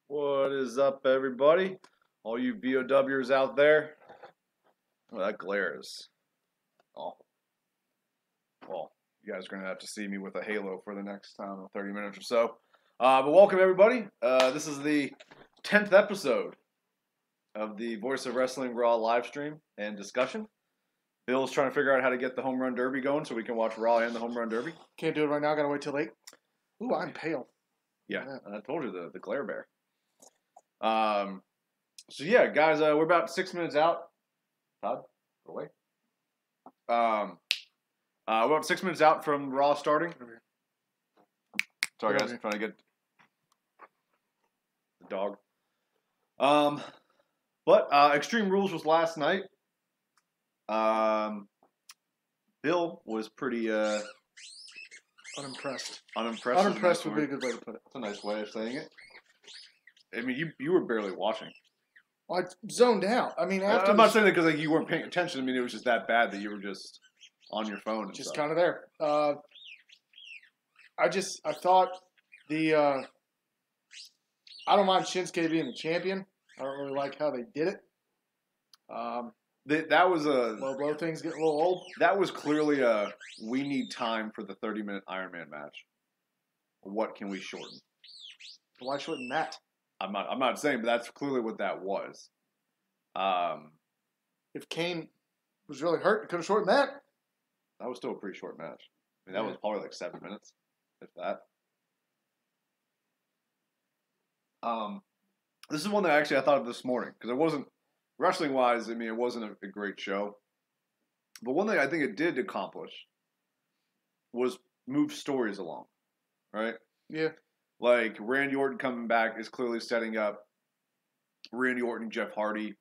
What is up, everybody? All you VOWers out there. Well, that glare is. Oh. Well, you guys are going to have to see me with a halo for the next 30 minutes or so. But welcome, everybody. This is the 10th episode of the Voice of Wrestling Raw live stream and discussion. Bill's trying to figure out how to get the Home Run Derby going so we can watch Raw and the Home Run Derby. Can't do it right now. Got to wait till late. Ooh, I'm pale. Yeah, I told you the glare bear. So yeah, guys, we're about 6 minutes out. Todd, go away. We're about 6 minutes out from Raw starting. Sorry, guys, I'm trying to get the dog. But Extreme Rules was last night. Bill was pretty Unimpressed. Unimpressed Would be a good way to put it. That's a nice way of saying it. I mean, you were barely watching. Well, I zoned out. I mean, after I'm not saying that because you weren't paying attention. I mean, it was just that bad that you were just on your phone. And just stuff. kind of there. I thought I don't mind Shinsuke being the champion. I don't really like how they did it. That was a low blow thing's getting a little old. That was clearly we need time for the 30-minute Iron Man match. What can we shorten? Why shorten that? I'm not saying, but that's clearly what that was. If Kane was really hurt, it could have shortened that. That was still a pretty short match. I mean, that was probably like 7 minutes, if that. This is one that actually I thought of this morning because it wasn't wrestling-wise. I mean, it wasn't a great show, but one thing I think it did accomplish was move stories along, right? Yeah. Like, Randy Orton coming back is clearly setting up Randy Orton, Jeff Hardy,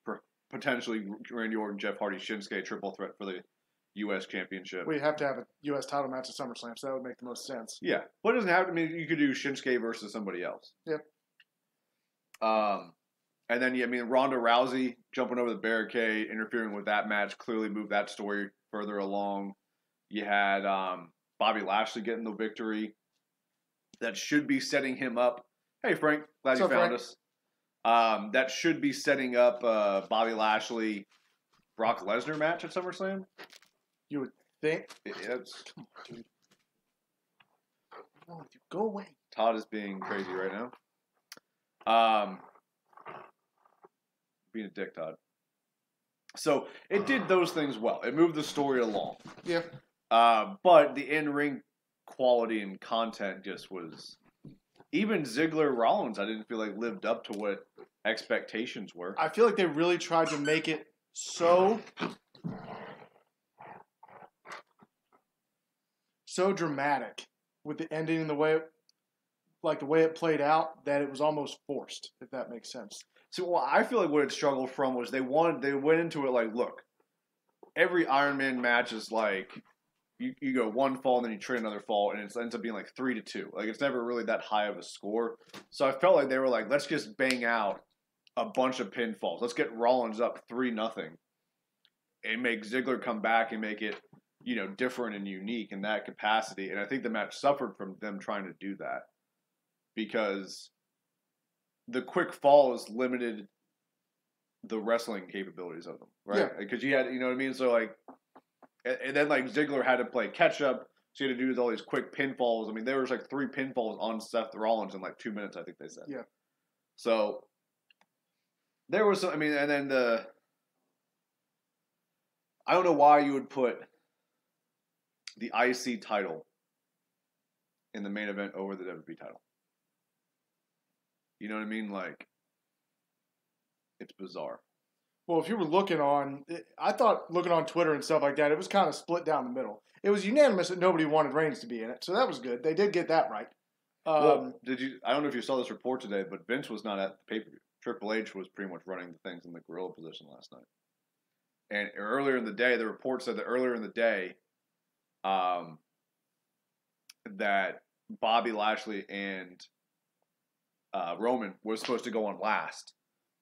potentially Randy Orton, Jeff Hardy, Shinsuke triple threat for the U.S. Championship. We have to have a U.S. title match at SummerSlam, so that would make the most sense. Yeah. But it doesn't have to mean you could do Shinsuke versus somebody else. Yep. And then, I mean, Ronda Rousey jumping over the barricade, interfering with that match, clearly moved that story further along. You had Bobby Lashley getting the victory. That should be setting him up. Hey, Frank. Glad you found us. That should be setting up Bobby Lashley, Brock Lesnar match at SummerSlam. You would think. Come on, dude. No, go away. Todd is being crazy right now. Being a dick, Todd. So it did those things well. It moved the story along. Yeah. But the in-ring quality and content just was. Even Ziggler Rollins, I didn't feel like lived up to what expectations were. I feel like they really tried to make it so dramatic with the ending and the way it played out that it was almost forced, if that makes sense. So well, I feel like what it struggled from was they went into it like, look, every Iron Man match is like you go one fall and then you trade another fall and it ends up being like 3-2. Like it's never really that high of a score. So I felt like they were like, let's just bang out a bunch of pinfalls. Let's get Rollins up 3-0 and make Ziggler come back and make it, different and unique in that capacity. And I think the match suffered from them trying to do that because the quick falls limited the wrestling capabilities of them, right? Yeah. Because you had, you know what I mean? So like, and then like Ziggler had to play catch up, so he had to do all these quick pinfalls. I mean, there was like 3 pinfalls on Seth Rollins in like 2 minutes, I think they said. Yeah. So there was some, I mean, and then I don't know why you would put the IC title in the main event over the WWE title. You know what I mean? Like, it's bizarre. Well, if you were looking on Twitter and stuff like that, it was kind of split down the middle. It was unanimous that nobody wanted Reigns to be in it, so that was good. They did get that right. Well, I don't know if you saw this report today, but Vince was not at the pay-per-view. Triple H was pretty much running the things in the gorilla position last night. And earlier in the day, the report said that earlier in the day, that Bobby Lashley and Roman was supposed to go on last.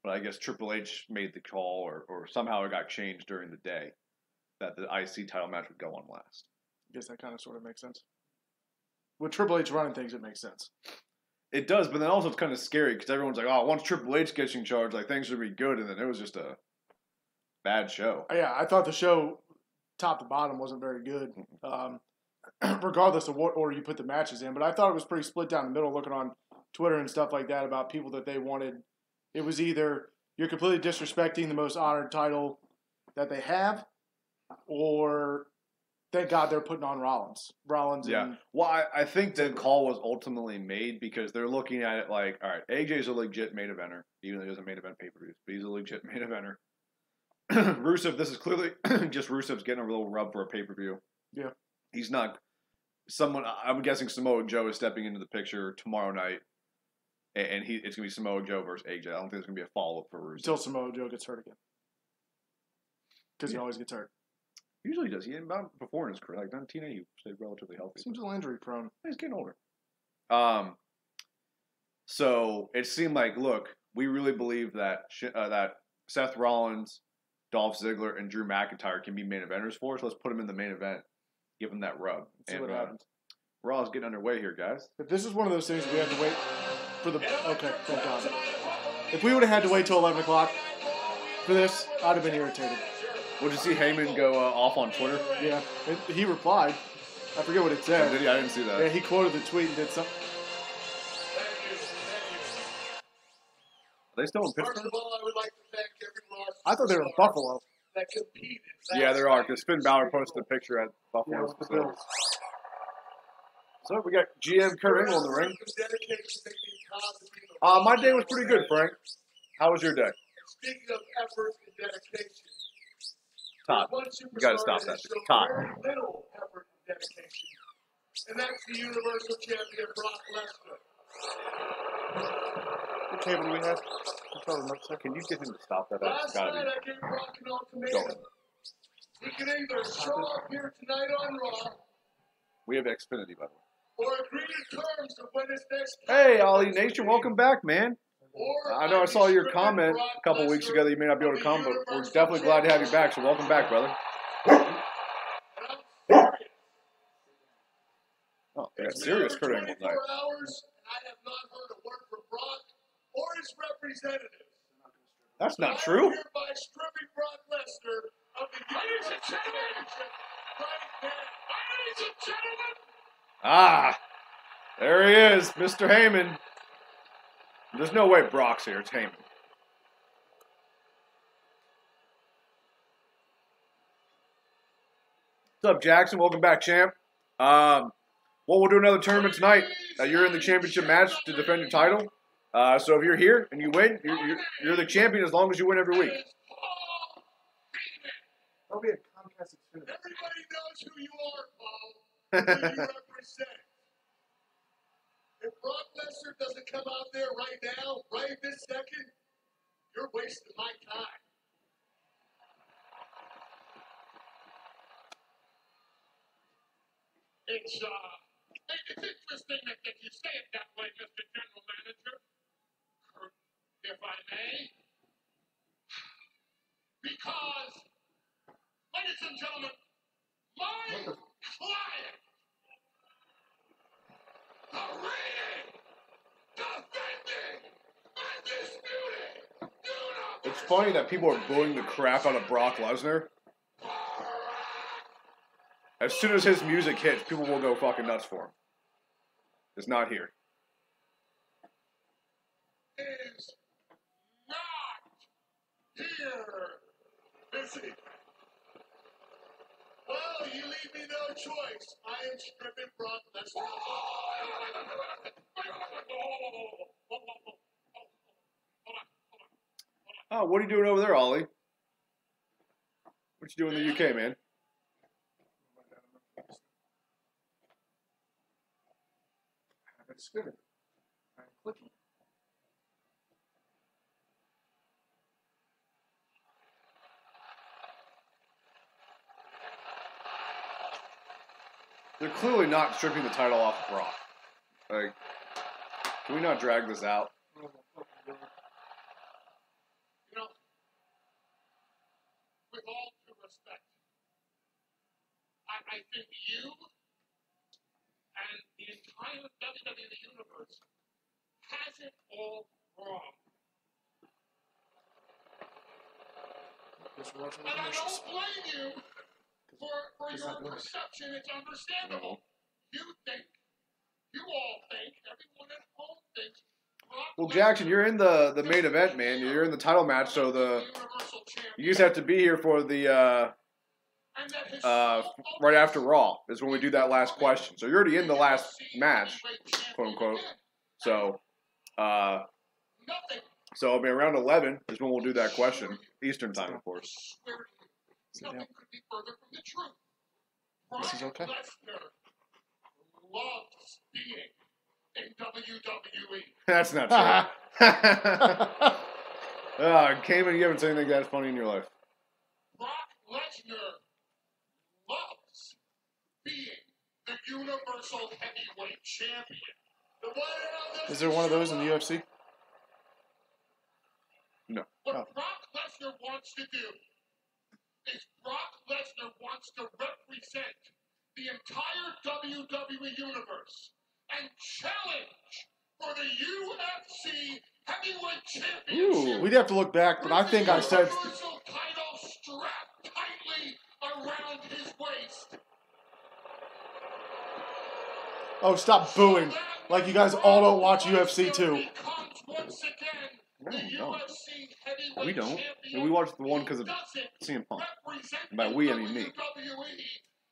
But I guess Triple H made the call, or somehow it got changed during the day, that the IC title match would go on last. I guess that kind of sort of makes sense. With Triple H running things, it makes sense. It does, but then also it's kind of scary because everyone's like, "Oh, once Triple H gets in charge, like things should be good," and then it was just a bad show. Yeah, I thought the show, top to bottom, wasn't very good, regardless of what order you put the matches in. But I thought it was pretty split down the middle. Looking on Twitter and stuff like that about people that they wanted, it was either you're completely disrespecting the most honored title that they have, or thank God they're putting on Rollins. Yeah. Well, I think the call was ultimately made because they're looking at it like, all right, AJ's a legit main eventer, even though he doesn't main event pay-per-views, but he's a legit main eventer. Rusev, this is clearly just Rusev's getting a little rub for a pay-per-view. Yeah. He's not someone, I'm guessing Samoa Joe is stepping into the picture tomorrow night, and it's going to be Samoa Joe versus AJ. I don't think there's going to be a follow-up for Rusev. Until Samoa Joe gets hurt again. Because he always gets hurt. Usually he does. He about before in his career, like 1980, he stayed relatively healthy. Seems a little injury prone. He's getting older. So it seemed like, look, we really believe that that Seth Rollins, Dolph Ziggler, and Drew McIntyre can be main eventers for us. Let's put them in the main event. Give them that rub. See what happens. Raw's getting underway here, guys. But this is one of those things we have to wait for the... Okay, thank God. If we would have had to wait till 11 o'clock for this, I'd have been irritated. Would you see Heyman go off on Twitter? Yeah, he replied. I forget what it said. Did he? I didn't see that. Yeah, he quoted the tweet and did something. Are they still in Pittsburgh? First of all, I would like to thank everyone. I thought they were in Buffalo. That competed. Yeah, there are, because Finn Balor posted a picture at Buffalo's facility. So we got GM Kurt Angle in the ring. My day was pretty good, Frank. How was your day? Speaking of effort and dedication, Todd, you got to stop that. Todd. very little effort and dedication, and that's the Universal Champion Brock Lesnar. What table do we have? Can you get him to stop that? That's Last got night to I gave Brock an ultimatum. He can either show up here tonight on Raw We have Xfinity, by the way. or agree to terms to win his next Hey, Ali Nation, welcome back, man. or I know I saw your comment a couple weeks ago that you may not be able to come, but we're definitely glad to have you back, so welcome back, brother. Oh, we got serious Kurt Angle tonight. 24 hours, and I have not heard a word from Brock or his representatives. That's not I'm true. hereby stripping Brock Lesnar of the Universal Championship right now. Ladies and gentlemen, Ah, there he is, Mr. Heyman. There's no way Brock's here. It's Heyman. What's up, Jackson? Welcome back, champ. Well, we'll do another tournament tonight. You're in the championship match to defend your title. So if you're here and you win, you're the champion as long as you win every week. That'll be a Comcast Xfinity. everybody knows who you are, Paul. Who you represent. If Brock Lesnar doesn't come out there right now, right this second, you're wasting my time. It's interesting that you say it that way, Mr. General Manager. If I may. Because, ladies and gentlemen, my client, the reigning, defending, undisputed, It's funny that people are booing the crap out of Brock Lesnar. As soon as his music hits, people will go fucking nuts for him. It's not here. is not here, is he? Well, you leave me no choice. I am stripping Brock Lesnar. Oh, what are you doing over there, Ollie? What you doing in the UK, man? Xfinity. I'm clicking. They're clearly not stripping the title off of Brock. Like, can we not drag this out? You know, with all due respect, I think you and the entire WWE Universe has it all wrong. And I don't blame you for your perception. It's understandable. You all think, everyone at home thinks. Well, Jackson, you're in the main event, man. You're in the title match, so you just have to be here for the right after Raw is when we do that last question. So you're already in the last match, quote unquote. So, I mean, around 11 is when we'll do that question, Eastern time, of course. Nothing could be further from the truth. This is okay. Lesnar loves being in WWE. That's not true. Cayman, you haven't said anything that funny in your life. Brock Lesnar loves being the Universal Heavyweight Champion. Is there one of those in the UFC? No. What Brock Lesnar wants to do is Brock Lesnar wants to represent the entire WWE universe and challenge for the UFC Heavyweight Championship. Ooh, we'd have to look back, but I think I said. Universal title strapped tightly around his waist. Oh, stop booing! Like you guys all don't watch UFC too. Once again, the UFC Heavyweight We don't. Champion We watched the one because of CM Punk. And by we, I mean me.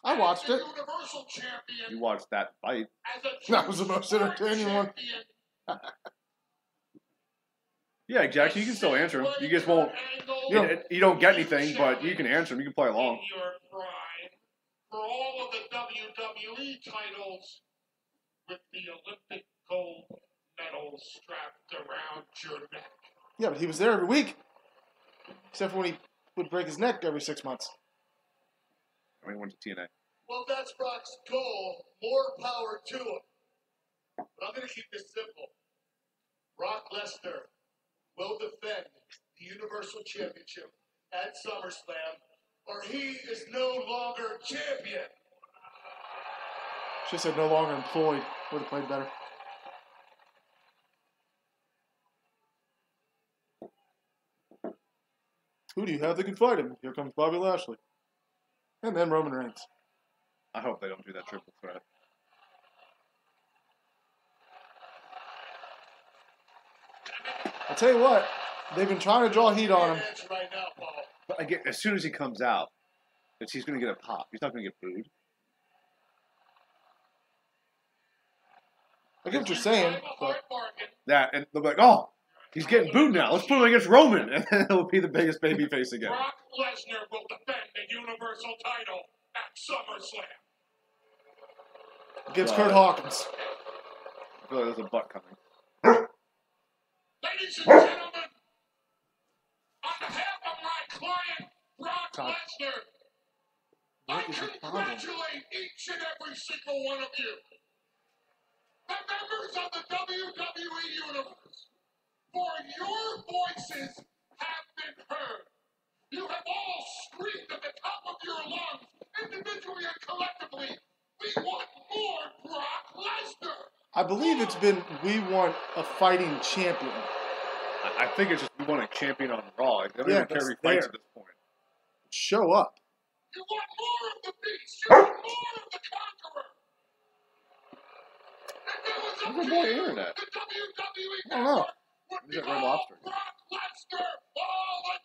I watched it. Universal Champion You watched that fight. as a That was the most entertaining one. champion. Yeah, Jackson, you can still answer them. You just won't. You don't get anything, but you can answer them. You can play along. In your prime, for all of the WWE titles with the Olympic gold medal strapped around your neck. Yeah, but he was there every week. Except for when he would break his neck every 6 months. I mean, he went to TNA. Well, that's Brock's goal. More power to him. But I'm going to keep this simple. Brock Lesnar will defend the Universal Championship at SummerSlam, or he is no longer champion. She said no longer employed. Would have played better. Who do you have that can fight him? Here comes Bobby Lashley. And then Roman Reigns. I hope they don't do that triple threat. I'll tell you what, they've been trying to draw heat on him. Right now, Paul. But again, as soon as he comes out, he's going to get a pop. He's not going to get booed. I get what you're saying, but That, and they'll be like, oh, he's getting booed now. Let's put him against Roman. And then he'll be the biggest babyface again. Brock Lesnar will defend the Universal title at SummerSlam. against Kurt Hawkins. I feel like there's a butt coming. Ladies and gentlemen, on behalf of my client, Brock Lesnar, I congratulate each and every single one of you, the members of the WWE Universe, for your voices have been heard. You have all screamed at the top of your lungs, individually and collectively, we want more Brock Lesnar. I believe it's been, we want a fighting champion. I think it's just we want a champion on Raw. They don't even care if he fights at this point. Show up. You want more of the beast. You want more of the conqueror. And there was Where's my boy Internet? the WWE I don't know. would He's be at Red all Lobster. Brock Lesnar all the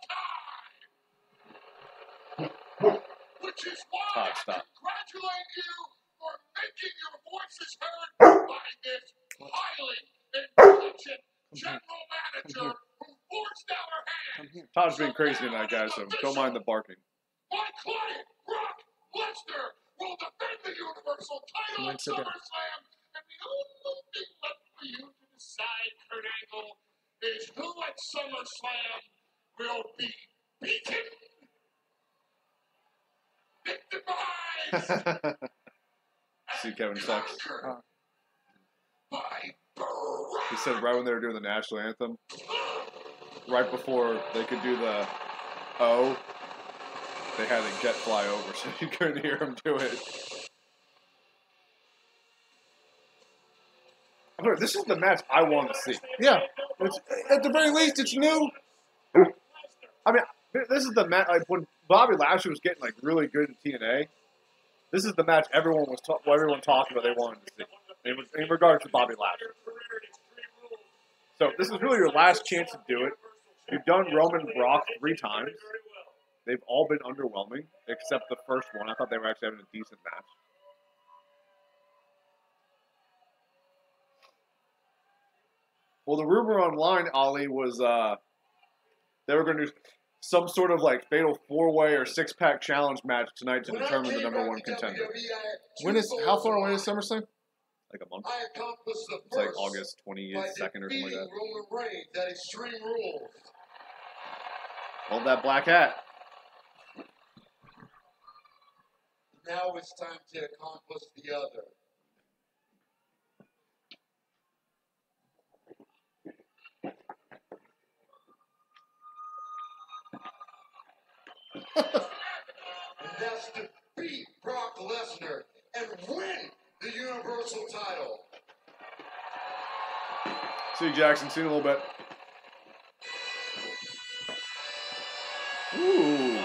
time. Which is why Todd, I stop. congratulate you for making your voices heard by this highly intelligent general manager who forced our hands. Todd's being crazy tonight, guys, so don't mind the barking. My client, Brock Lesnar, will defend the Universal title at Sit down. SummerSlam, and the only thing left for you to decide, Kurt Angle, is who at SummerSlam will be beaten, victimized, See, Kevin sucks. conquered by Brock. He said right when they were doing the national anthem, right before they could do the O, they had a jet fly over, so you couldn't hear him do it. This is the match I want to see. Yeah. It's, at the very least, it's new. I mean, this is the match. Like when Bobby Lashley was getting like really good in TNA, this is the match everyone talked about they wanted to see. In regards to Bobby Lashley. So this is really your last chance to do it. You've done Roman and Brock 3 times. They've all been underwhelming, except the first one. I thought they were actually having a decent match. Well, the rumor online, Ollie, was they were going to do some sort of like fatal 4-way or 6-pack challenge match tonight to determine the #1 contender. How far away is SummerSlam? Like a month. It's like August 22nd or something like that. Roman Reigns at Extreme Rules. Hold that black hat. Now it's time to accomplish the other. And that's to beat Brock Lesnar and win the Universal title. See you, Jackson. See you in a little bit. Ooh.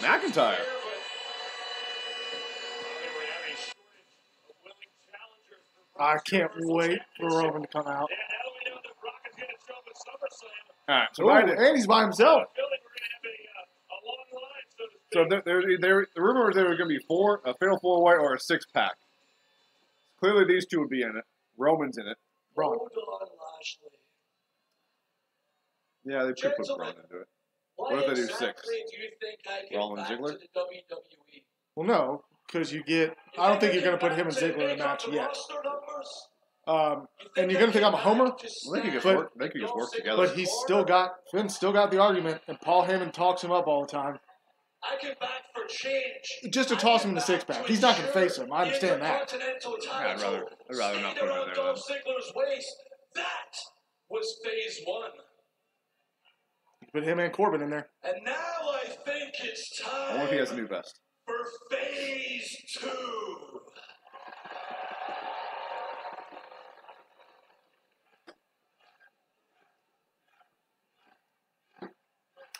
McIntyre. I can't wait for Roman to come out. All right, so Ooh, and he's by himself. So the rumor was there was going to be a fatal 4-way or a 6-pack. Clearly, these two would be in it. Roman's in it. Braun. Yeah, they could put Braun into it. What if they do 6? Rollins and Ziggler? Well, no, because you get. I don't think you're going to put him and Ziggler in a match yet. And you're going to think I'm a homer? Well, they could just work together. But Finn's still got the argument, and Paul Heyman talks him up all the time. I get back for change. Just to toss him in the 6-pack. He's not going to face him. I understand that. I'd rather not put him in there then. That was phase 1. Put him and Corbin in there. And now I think it's time. I wonder if he has a new vest. For phase 2.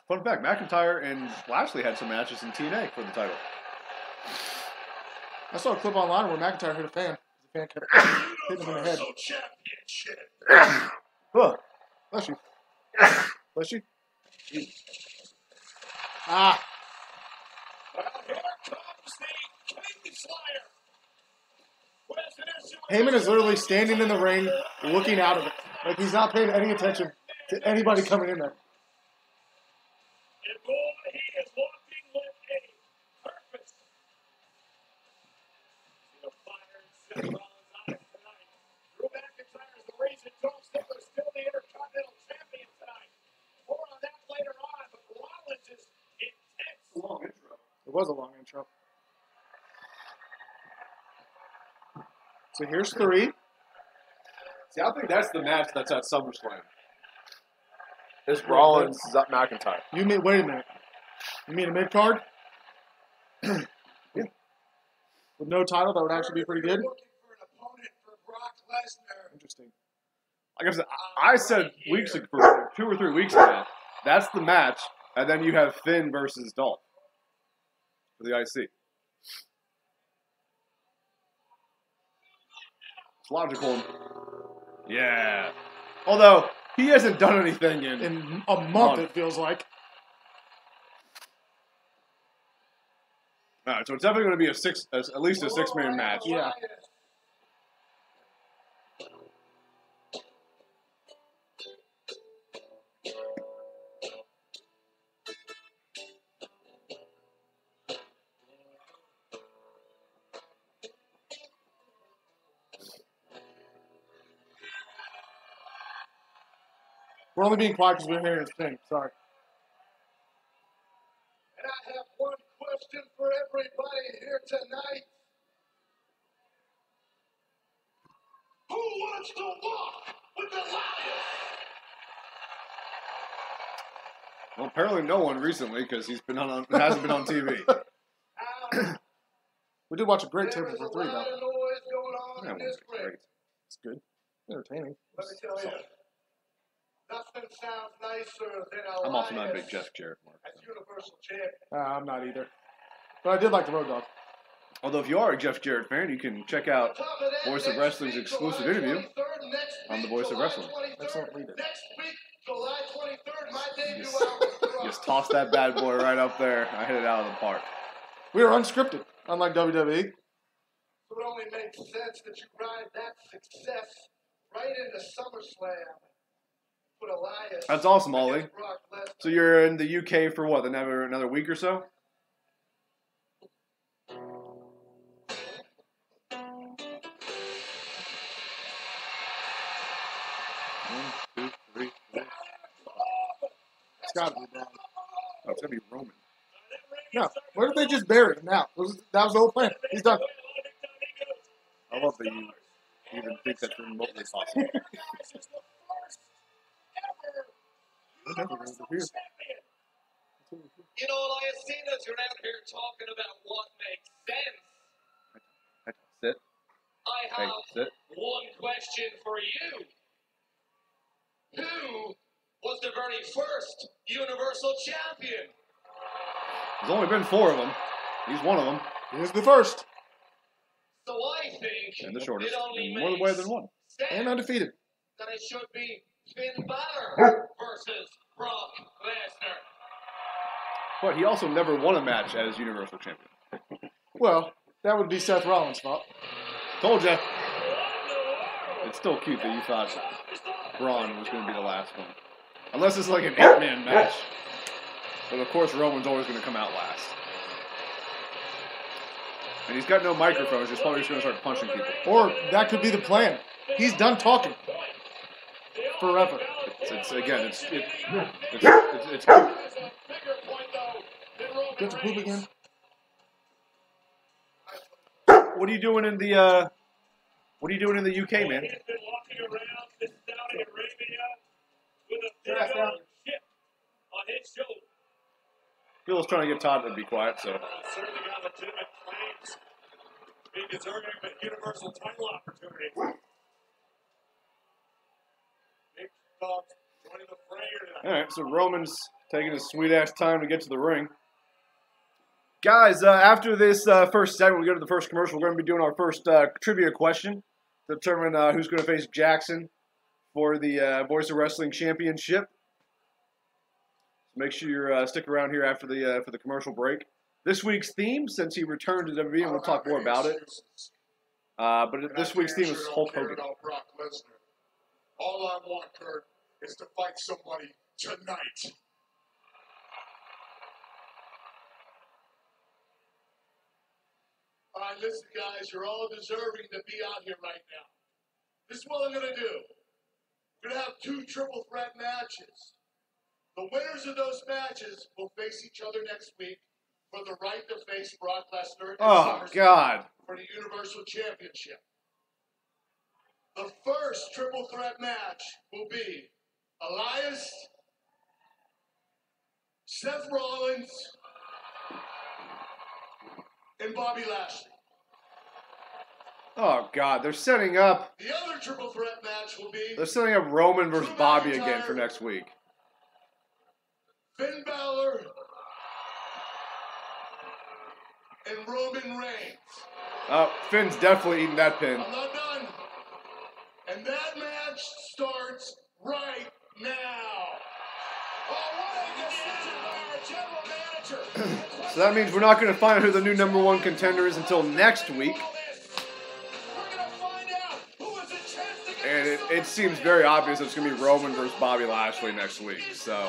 Fun fact, McIntyre and Lashley had some matches in TNA for the title. I saw a clip online where McIntyre hit a fan. The fan kept hitting him in the head. Oh, bless you. Bless you. Ah. Well, here comes the King Slayer. Heyman is literally standing in the ring, looking out of it. Like he's not paying any attention to anybody coming in there. And boy, he is walking with a purpose. The fire and Seth Rollins on it tonight. Drew McIntyre is the reason Dolph Ziggler is still the Intercontinental Champion tonight. More on that later on, but Rollins is intense. Long intro. It was a long intro. So here's 3. See, I think that's the match that's at SummerSlam. It's Rollins, McIntyre. You mean, wait a minute. You mean a mid-card? Yeah. With no title, that would actually be pretty good? Looking for an opponent for Brock Lesnar. Interesting. Like I said weeks ago, 2 or 3 weeks ago, that's the match, and then you have Finn versus Dolph for the IC. It's logical. Yeah. Although, he hasn't done anything In a month, it feels like. All right, so it's definitely going to be at least a 6-man match. Yeah. We're only being quiet because we're hearing his thing. Sorry. And I have one question for everybody here tonight. Who wants to walk with the lion? Well, apparently no one recently because hasn't been on TV. We did watch a great table for 3, though. Noise going on That in this was great. It's good. Entertaining. Let me tell you, nothing sounds nicer than a I'm also not a big Jeff Jarrett mark. as Universal Champion. I'm not either. But I did like the Road Dogg. Although if you are a Jeff Jarrett fan, you can check out Voice of Wrestling's exclusive interview on the Voice of Wrestling. Excellent leader. Next week, July 23rd, my debut Just- hour. Just toss that bad boy right up there. I hit it out of the park. We are unscripted, unlike WWE. So it only makes sense that you ride that success right into SummerSlam. Put Elias. That's awesome, Ollie. against Brock Lesnar. So you're in the UK for what? Another week or so? One, two, three, four. It's got to be Braun. Oh, it's gonna be Roman. No, where did they just bury him now? That was the whole plan. He's done. I love that you even think that's remotely possible. You know, Elias, seeing as you're out here talking about what makes sense, Sit. I Hey, have sit. one question for you. Who was the very first Universal Champion? There's only been 4 of them. He's one of them, He's the first. So I think and the shortest. it only And more makes way than one. sense And undefeated. that it should be Finn Balor versus Brock Lesnar. But he also never won a match as Universal Champion. Well, that would be Seth Rollins' fault. Told ya. It's still cute that you thought Braun was going to be the last one. Unless it's like an 8-man match. But of course Roman's always going to come out last. And he's got no microphones, he's probably just going to start punching people. Or that could be the plan. He's done talking. Forever. It's cute. Get to poop again. What are you doing in the UK, man? Bill's trying to get Todd to be quiet, so Certainly got legitimate claims. Being deserving of a universal title opportunity. Big dogs joining the fray here tonight. alright, so Roman's taking his sweet ass time to get to the ring. Guys, after this first segment, we go to the first commercial. We're going to be doing our first trivia question to determine who's going to face Jackson for the Voice of Wrestling Championship. So make sure you stick around here after the for the commercial break. This week's theme, since he returned to WWE, and we'll talk more about it. But this week's theme is Hulk Hogan. About Brock Lesnar. All I want, Kurt, is to fight somebody tonight. All right, listen, guys, you're all deserving to be out here right now. This is what I'm going to do. We're going to have 2 triple threat matches. The winners of those matches will face each other next week for the right to face Brock Lesnar Oh, God. for the Universal Championship. The first triple threat match will be Elias, Seth Rollins, and Bobby Lashley. Oh, God. They're setting up The other triple threat match will be Roman versus Bobby again for next week. Finn Balor and Roman Reigns. Oh, Finn's definitely eating that pin. I'm not done. And that match starts right now. Oh, what a decision by our general manager. So that means we're not going to find out who the new number 1 contender is until next week. We're going to find out who is a chance to get And it seems very obvious it's going to be Roman versus Bobby Lashley next week. So,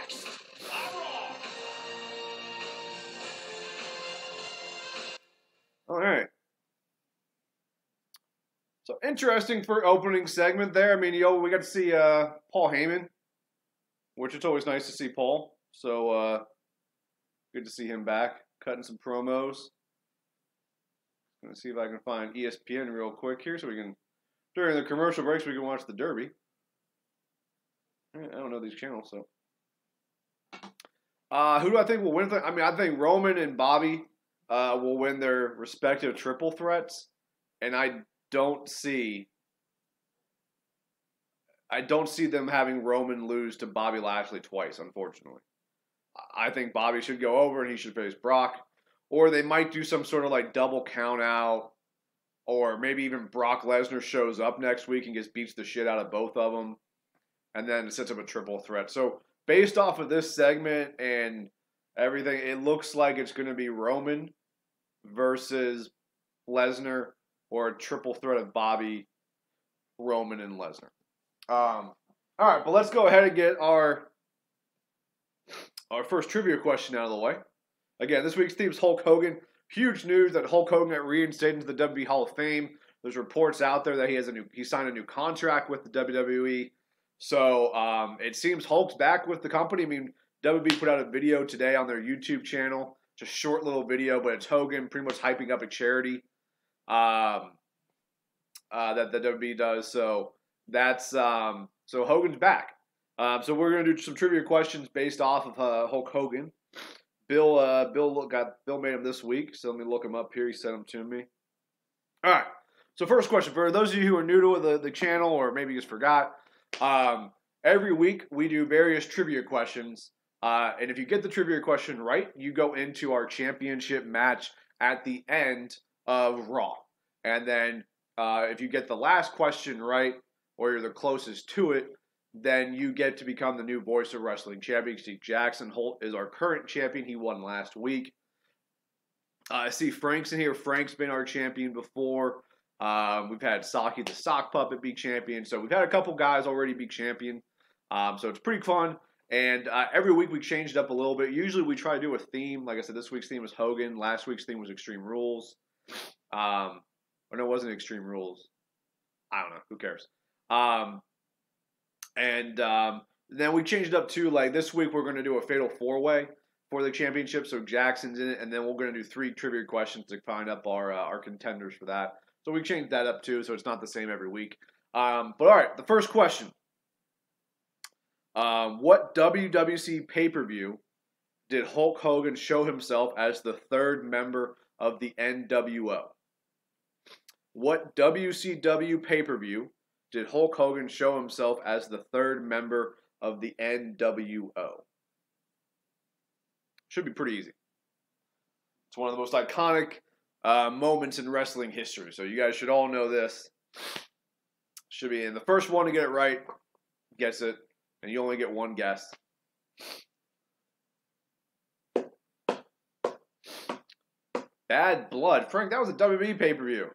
Next, on Raw. all right. So interesting for opening segment there. I mean, we got to see Paul Heyman, which it's always nice to see Paul. So good to see him back, cutting some promos. Gonna see if I can find ESPN real quick here, so we can during the commercial breaks we can watch the Derby. I don't know these channels, so. Who do I think will win? I think Roman and Bobby will win their respective triple threats, and I don't see them having Roman lose to Bobby Lashley twice, unfortunately. I think Bobby should go over and he should face Brock. Or they might do some sort of like double count out. Or maybe even Brock Lesnar shows up next week and just beats the shit out of both of them. And then sets up a triple threat. So based off of this segment and everything, it looks like it's going to be Roman versus Lesnar, or a triple threat of Bobby, Roman, and Lesnar. All right, but let's go ahead and get our first trivia question out of the way. Again, this week's theme is Hulk Hogan. Huge news that Hulk Hogan got reinstated into the WWE Hall of Fame. There's reports out there that he signed a new contract with the WWE. So it seems Hulk's back with the company. I mean, WWE put out a video today on their YouTube channel. It's a short little video, but it's Hogan pretty much hyping up a charity that the WWE does. So that's so Hogan's back. So we're gonna do some trivia questions based off of Hulk Hogan. Bill made him this week, so let me look him up here. He sent them to me. All right. So first question for those of you who are new to the channel, or maybe just forgot. Every week we do various trivia questions. And if you get the trivia question right, you go into our championship match at the end of Raw. And then if you get the last question right, or you're the closest to it, then you get to become the new Voice of Wrestling champion. Steve Jackson Holt is our current champion. He won last week. I see Frank's in here. Frank's been our champion before. We've had Saki the Sock Puppet be champion. So we've had a couple guys already be champion. So it's pretty fun. And every week we changed up a little bit. Usually we try to do a theme. Like I said, this week's theme was Hogan. Last week's theme was Extreme Rules. Or no, it wasn't Extreme Rules. I don't know. Who cares? Then we changed it up to, like, this week we're going to do a Fatal 4-Way for the championship. So Jackson's in it. And then we're going to do 3 trivia questions to find up our contenders for that. So we changed that up too. So it's not the same every week. But all right, the first question. What WWC pay-per-view did Hulk Hogan show himself as the 3rd member of the NWO? What WCW pay-per-view did Hulk Hogan show himself as the 3rd member of the NWO? Should be pretty easy. It's one of the most iconic moments in wrestling history, so you guys should all know this. Should be in the first one to get it right, gets it, and you only get one guess. Bad Blood. Frank, that was a WWE pay-per-view.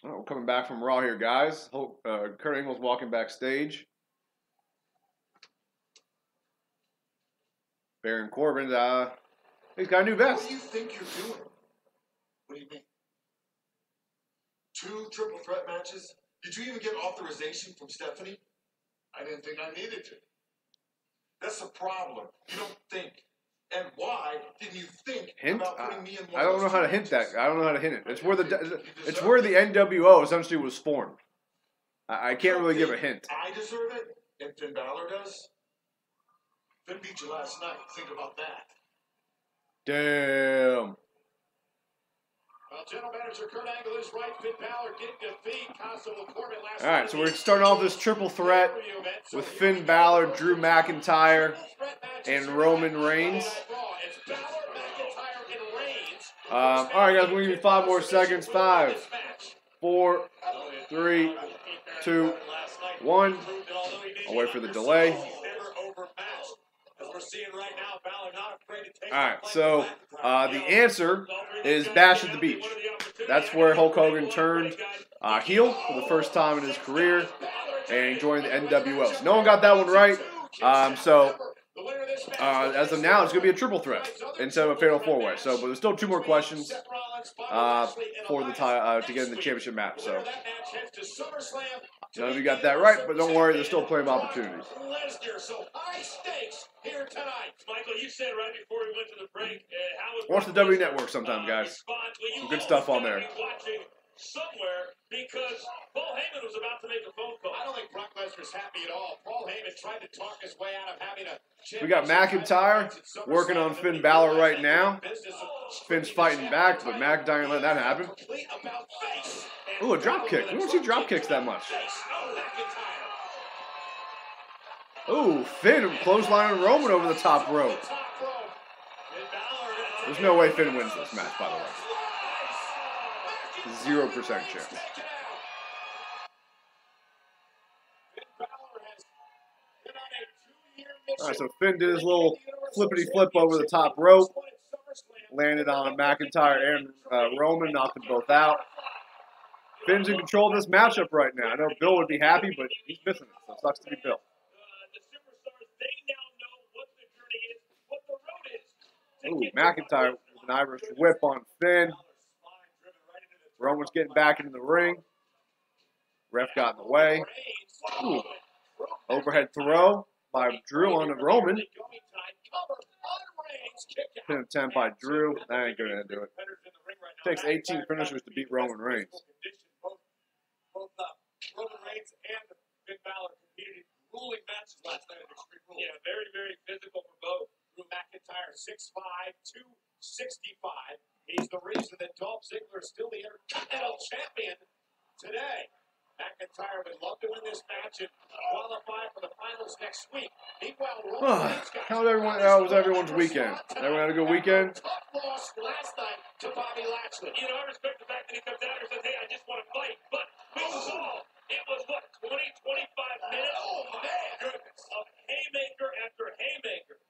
Oh, we're coming back from Raw here, guys. Kurt Angle's walking backstage. Baron Corbin, he's got a new vest. What do you think you're doing? What do you mean? 2 triple threat matches? Did you even get authorization from Stephanie? I didn't think I needed to. That's the problem. You don't think. And why didn't you think about putting me in one I don't of know those how to two hint that. matches? I don't know how to hint it. It's where the NWO essentially was formed. I can't really give a hint. I deserve it, and Finn Balor does. Finn beat you last night. Think about that. Damn. Well, General Manager Kurt Angle is right. Finn Balor did defeat Constable Corbin last All right, so we're starting off this triple threat with Finn Balor, Drew McIntyre, and Roman Reigns. All right, guys, we're going to give you 5 more seconds. 5, 4, 3, 2, 1. I'll wait for the delay. All right, so the answer is Bash at the Beach. That's where Hulk Hogan turned heel for the first time in his career and joined the NWO. So no one got that one right. As of now, it's going to be a triple threat instead of a fatal 4-way. So, but there's still 2 more questions for the to get in the championship match. So none of you got that right, but don't worry, there's still plenty of opportunities. Here tonight, Michael, you said right before we went to the break, Watch the WWE Network sometime, guys. Some good stuff on there. somewhere because Paul Heyman was about to make a phone call. I don't think Brock Lesnar's happy at all. Paul Heyman tried to talk his way out of having a We got McIntyre working on Finn Balor right now. Finn's fighting back, but McIntyre ain't let that happen. Ooh, a drop kick. We don't see drop kicks that much. Ooh, Finn clotheslining Roman over the top rope. There's no way Finn wins this match, by the way. 0% chance. Alright, so Finn did his little flippity flip over the top rope. Landed on McIntyre and Roman, knocked them both out. Finn's in control of this matchup right now. I know Bill would be happy, but he's missing it, so it sucks to be Bill. Ooh, McIntyre with an Irish whip on Finn. Roman's getting back into the ring. Ref got in the way. Ooh. Overhead throw by Drew on Roman. Pin attempt by Drew. That ain't gonna do it. Takes 18 finishers to beat Roman Reigns. Both Roman Reigns and Finn Balor competed in grueling matches last night at Extreme Rules. Yeah, very, very physical for both. Drew McIntyre, 6'5", 265. He's the reason that Dolph Ziggler is still the Intercontinental Champion today. McIntyre would love to win this match and qualify for the finals next week. Meanwhile, How was everyone's weekend? Everyone had a good weekend? Tough loss last night to Bobby Lashley. You know, I respect the fact that he comes out here and says, hey, I just want to fight. But we saw it was, what, 20, 25 minutes? Oh, man. Goodness. Of haymaker after haymaker.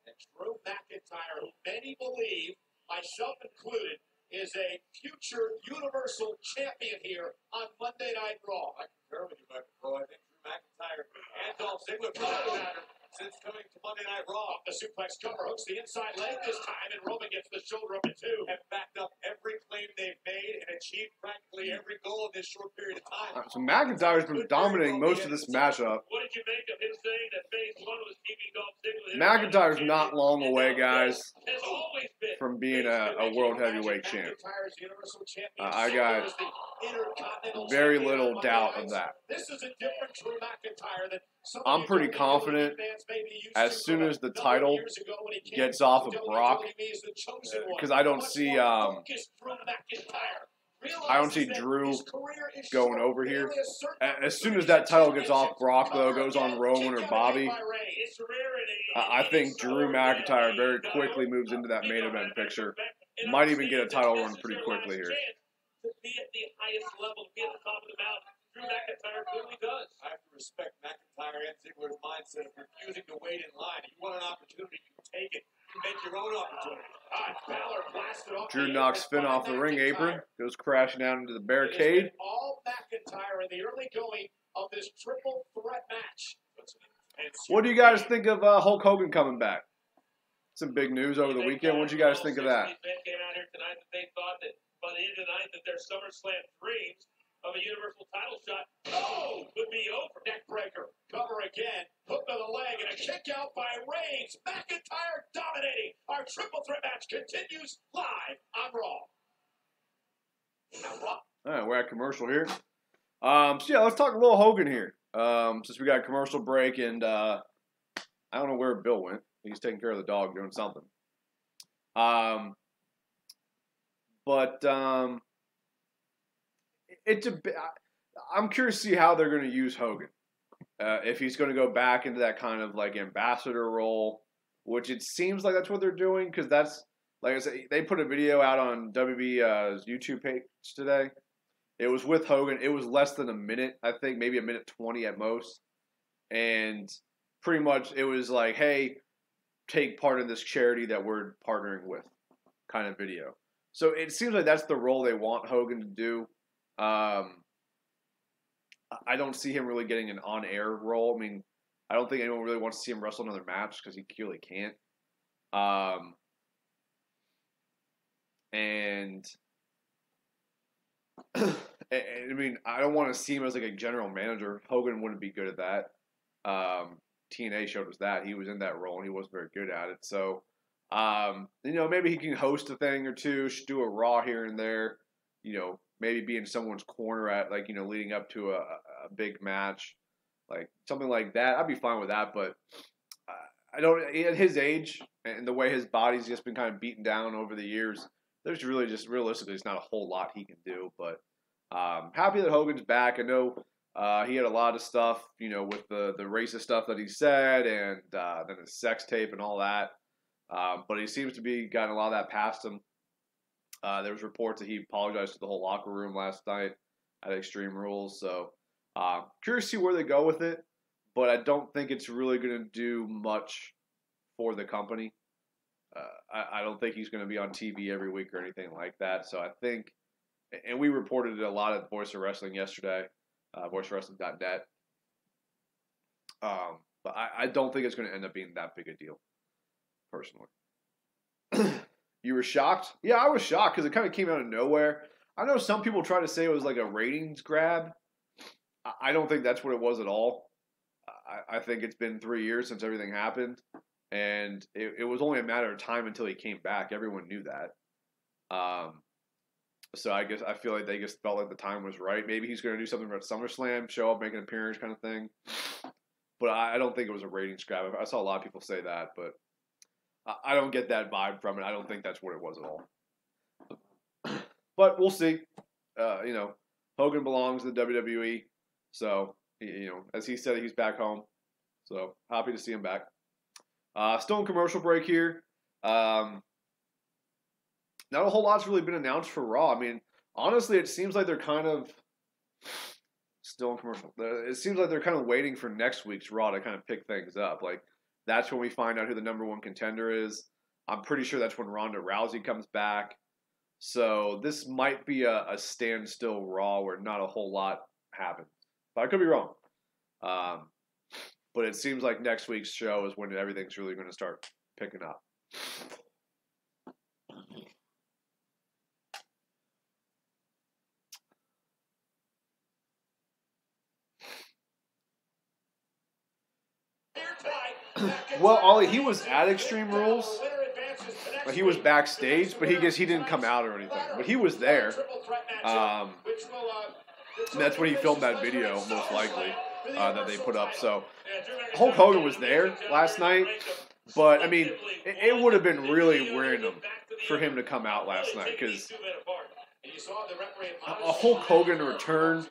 And Drew McIntyre, who many believe, myself included, is a future Universal Champion here on Monday Night Raw. I concur with you, Michael Pro. I think Drew McIntyre and Dolph Ziggler for that matter since coming to Monday Night Raw. The suplex cover hooks the inside leg this time, and Roman gets the shoulder up at 2. Have backed up every claim they've made and achieved practically every goal in this short period of time. So McIntyre's been dominating most of this matchup. What did you make of him saying that phase 1 was keeping Dolph Ziggler? McIntyre's not long away, guys, Has always been. from being a world heavyweight champ. McIntyre's Universal Champion. I got very little doubt of that. This is a different Drew McIntyre than I'm pretty confident as soon as the title gets off of Brock, because I don't see Drew going over here. As soon as that title gets off Brock, though, goes on Roman or Bobby, I think Drew McIntyre very quickly moves into that main event picture. Might even get a title run pretty quickly here. To be at the highest level, to be at the top of the mountain, Drew McIntyre clearly does. I have to respect McIntyre and Ziggler's mindset of refusing to wait in line. If you want an opportunity, you take it. You make your own opportunity. Balor blasted off. Drew knocks Finn off the ring apron, goes crashing down into the barricade. All McIntyre in the early going of this triple threat match. What do you guys think of Hulk Hogan coming back? Some big news over the weekend. What did you guys think of that? Men came out here tonight that they thought that by the end of the night that their SummerSlam dreams of a Universal title shot would be over. Neck breaker, cover again, hook to the leg, and a kick out by Reigns. McIntyre dominating. Our triple threat match continues live on Raw. All right, we're at commercial here. So yeah, let's talk a little Hogan here. Since we got a commercial break, and I don't know where Bill went. He's taking care of the dog, doing something. I'm curious to see how they're going to use Hogan. If he's going to go back into that kind of like ambassador role, which it seems like that's what they're doing, because that's, like I said, they put a video out on WWE's YouTube page today. It was with Hogan. It was less than a minute, I think, maybe a minute 20 at most. And pretty much it was like, hey, take part in this charity that we're partnering with kind of video. So it seems like that's the role they want Hogan to do. I don't see him really getting an on-air role. I mean, I don't think anyone really wants to see him wrestle another match because he clearly can't. And I mean, I don't want to see him as like a general manager. Hogan wouldn't be good at that. TNA showed us that. He was in that role and he wasn't very good at it. So Maybe he can host a thing or two, do a Raw here and there. Maybe be in someone's corner at leading up to a big match, like something like that. I'd be fine with that, but I don't. At his age and the way his body's just been kind of beaten down over the years, there's really just realistically, there's not a whole lot he can do. But happy that Hogan's back. I know he had a lot of stuff, with the racist stuff that he said, and then his sex tape and all that. But he seems to be gotten a lot of that past him. There was reports that he apologized to the whole locker room last night at Extreme Rules. So curious to see where they go with it. But I don't think it's really going to do much for the company. I don't think he's going to be on TV every week or anything like that. So I think, and we reported it a lot at Voice of Wrestling yesterday, voicewrestling.net. But I don't think it's going to end up being that big a deal, personally. You were shocked? Yeah, I was shocked because it kind of came out of nowhere. I know some people try to say it was like a ratings grab. I don't think that's what it was at all. I think it's been 3 years since everything happened, and it was only a matter of time until he came back. Everyone knew that. So I feel like they just felt like the time was right. Maybe he's going to do something about SummerSlam, show up, make an appearance kind of thing. But I don't think it was a ratings grab. I saw a lot of people say that, but I don't get that vibe from it. I don't think that's what it was at all. But we'll see. Hogan belongs to the WWE. So, as he said, he's back home. So, happy to see him back. Still in commercial break here. Not a whole lot's really been announced for Raw. I mean, honestly, it seems like they're kind of still in commercial. It seems like they're kind of waiting for next week's Raw to kind of pick things up. Like, that's when we find out who the number one contender is. I'm pretty sure that's when Ronda Rousey comes back. So this might be a standstill Raw where not a whole lot happens. But I could be wrong. But it seems like next week's show is when everything's really going to start picking up. Well, Ollie, he was at Extreme Rules. He was backstage, but he didn't come out or anything. But he was there. And that's when he filmed that video, most likely, that they put up. So Hulk Hogan was there last night. But, I mean, it would have been really random for him to come out last night. Because a Hulk Hogan return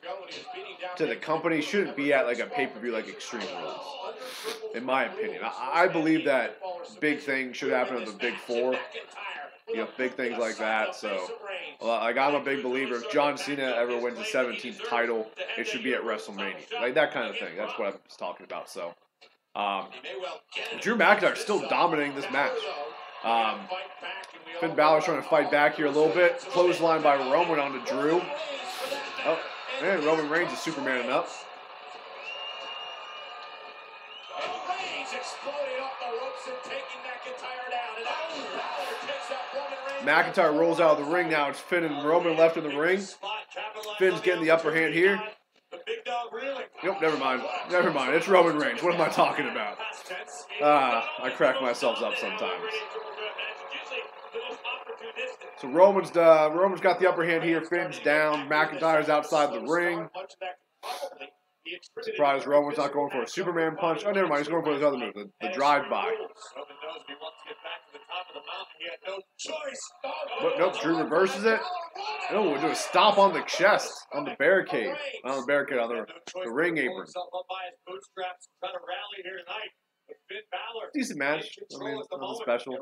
to the company shouldn't be at like a pay-per-view like Extreme Rules, in my opinion. I believe that big things should happen at the Big Four, big things like that. So, I'm a big believer. If John Cena ever wins the 17th title, it should be at WrestleMania, like that kind of thing. That's what I was talking about. So, Drew McIntyre is still dominating this match. Finn Balor's trying to fight back here a little bit. Clothesline by Roman onto Drew. Oh, man, Roman Reigns is Supermaning up. McIntyre rolls out of the ring now. It's Finn and Roman left in the ring. Finn's getting the upper hand here. Nope, never mind. It's Roman Reigns. What am I talking about? I crack myself up sometimes. So Roman's got the upper hand here. Finn's down. McIntyre's outside the ring. Surprised Roman's not going for a Superman punch. Oh, never mind. He's going for his other move, the drive-by. But nope, Drew reverses it. No, we'll do a stomp on the chest, on the barricade. On the ring apron. Decent match. I mean, nothing special.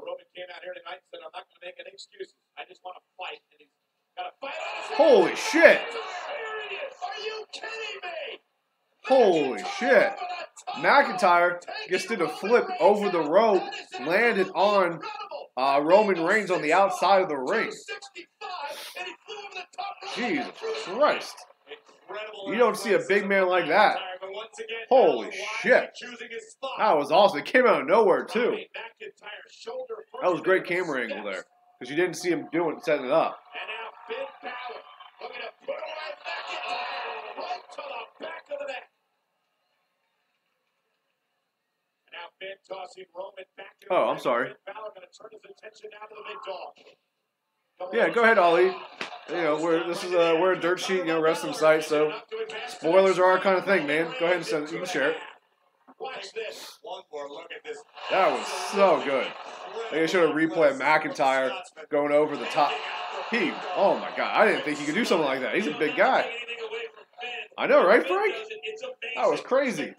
Holy shit! Are you kidding me? Holy shit. McIntyre just did a flip over the rope, landed on Roman Reigns on the outside of the ring. Jesus Christ. You don't see a big man like that. Holy shit. That was awesome. It came out of nowhere, too. That was great camera angle there. Because you didn't see him setting it up. And now Finn Balor looking to put away McIntyre right to the back of the neck. And now Oh, I'm sorry. Finn Balor going to turn his attention now to the big dog. Yeah, go ahead, Ali. You know, we're a dirt sheet, wrestling site, so spoilers are our kind of thing, man. Go ahead and send it. You can share it. Watch this. One more look at this. That was so good. They showed a replay of McIntyre going over the top. Oh my God, I didn't think he could do something like that. He's a big guy. I know, right, Frank? That was crazy.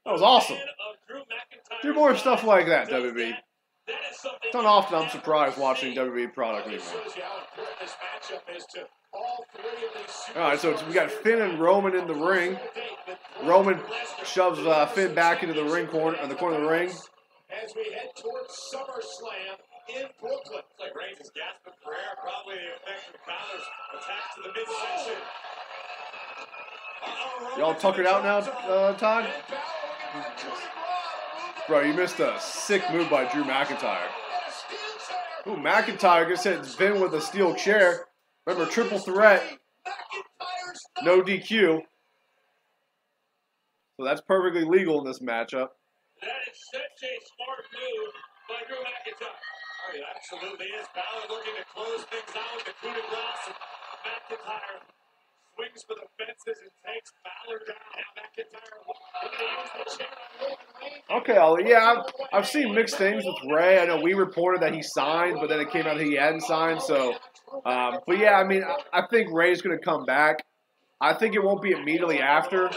That was awesome. Do more stuff like that, WWE. It's not often I'm surprised watching WWE product anymore. Alright, so we got Finn and Roman in the ring. Roman shoves Finn back into the ring corner, in the corner of the ring. As we head towards SummerSlam in Brooklyn. It's like Reigns is gasping for air, probably the effect of Balor's attacks to the midsection. Y'all tuckered out now, Todd? Bro, you missed a sick move by Drew McIntyre. Ooh, McIntyre gets hit Finn with a steel chair. Remember, triple threat. No DQ. So that's perfectly legal in this matchup. That is such a smart move by Drew McIntyre. Oh, it absolutely is. Balor looking to close things out with the coup de grace. McIntyre swings for the fences and takes Balor down. Now McIntyre looking to use the chair on Roman Reigns. Okay, Ollie. Yeah, I've seen mixed things with Ray. I know we reported that he signed, but then it came out that he hadn't signed. So, but yeah, I mean, I think Ray's going to come back. I think it won't be immediately after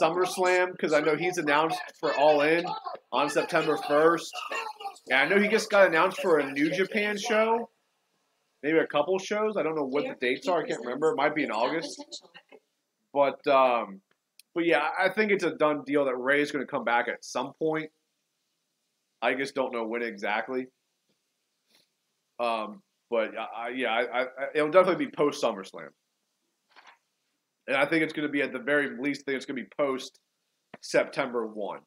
SummerSlam, because I know he's announced for All In on September 1st. And I know he just got announced for a New Japan show. Maybe a couple shows. I don't know what the dates are. I can't remember. It might be in August. But yeah, I think it's a done deal that Ray's going to come back at some point. I just don't know when exactly. But it'll definitely be post SummerSlam. And I think it's going to be, at the very least, I think it's going to be post September 1.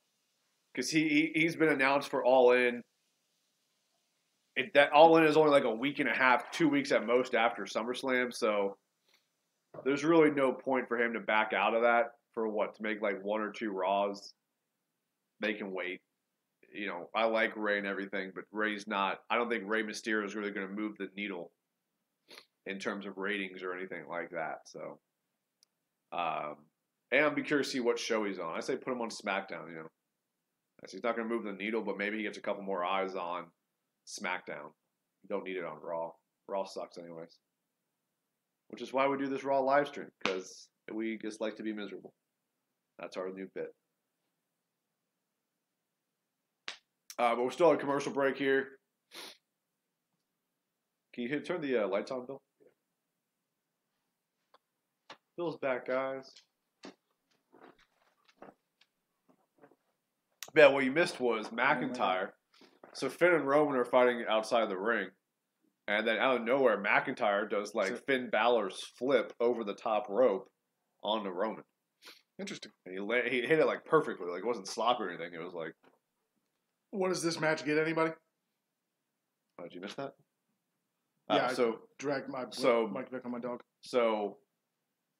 Because he's been announced for All In. That All In is only like a week and a half, 2 weeks at most after SummerSlam. So there's really no point for him to back out of that for to make like 1 or 2 Raws. They can wait. You know, I like Ray and everything, but Ray's not. I don't think Rey Mysterio is really going to move the needle in terms of ratings or anything like that. So, and I'd be curious to see what show he's on. I say put him on SmackDown. You know, he's not going to move the needle, but maybe he gets a couple more eyes on SmackDown. You don't need it on Raw. Raw sucks anyways. Which is why we do this Raw live stream, because we just like to be miserable. That's our new bit. But we're still on a commercial break here. Can you turn the lights on, Bill? Bill's back, guys. Yeah, what you missed was McIntyre. So Finn and Roman are fighting outside the ring. And then out of nowhere, McIntyre does like Finn Balor's flip over the top rope onto Roman. Interesting. And he hit it like perfectly. Like it wasn't sloppy or anything. It was like... What does this match get anybody? Oh, did you miss that? Yeah, I dragged my mic back on my dog. So,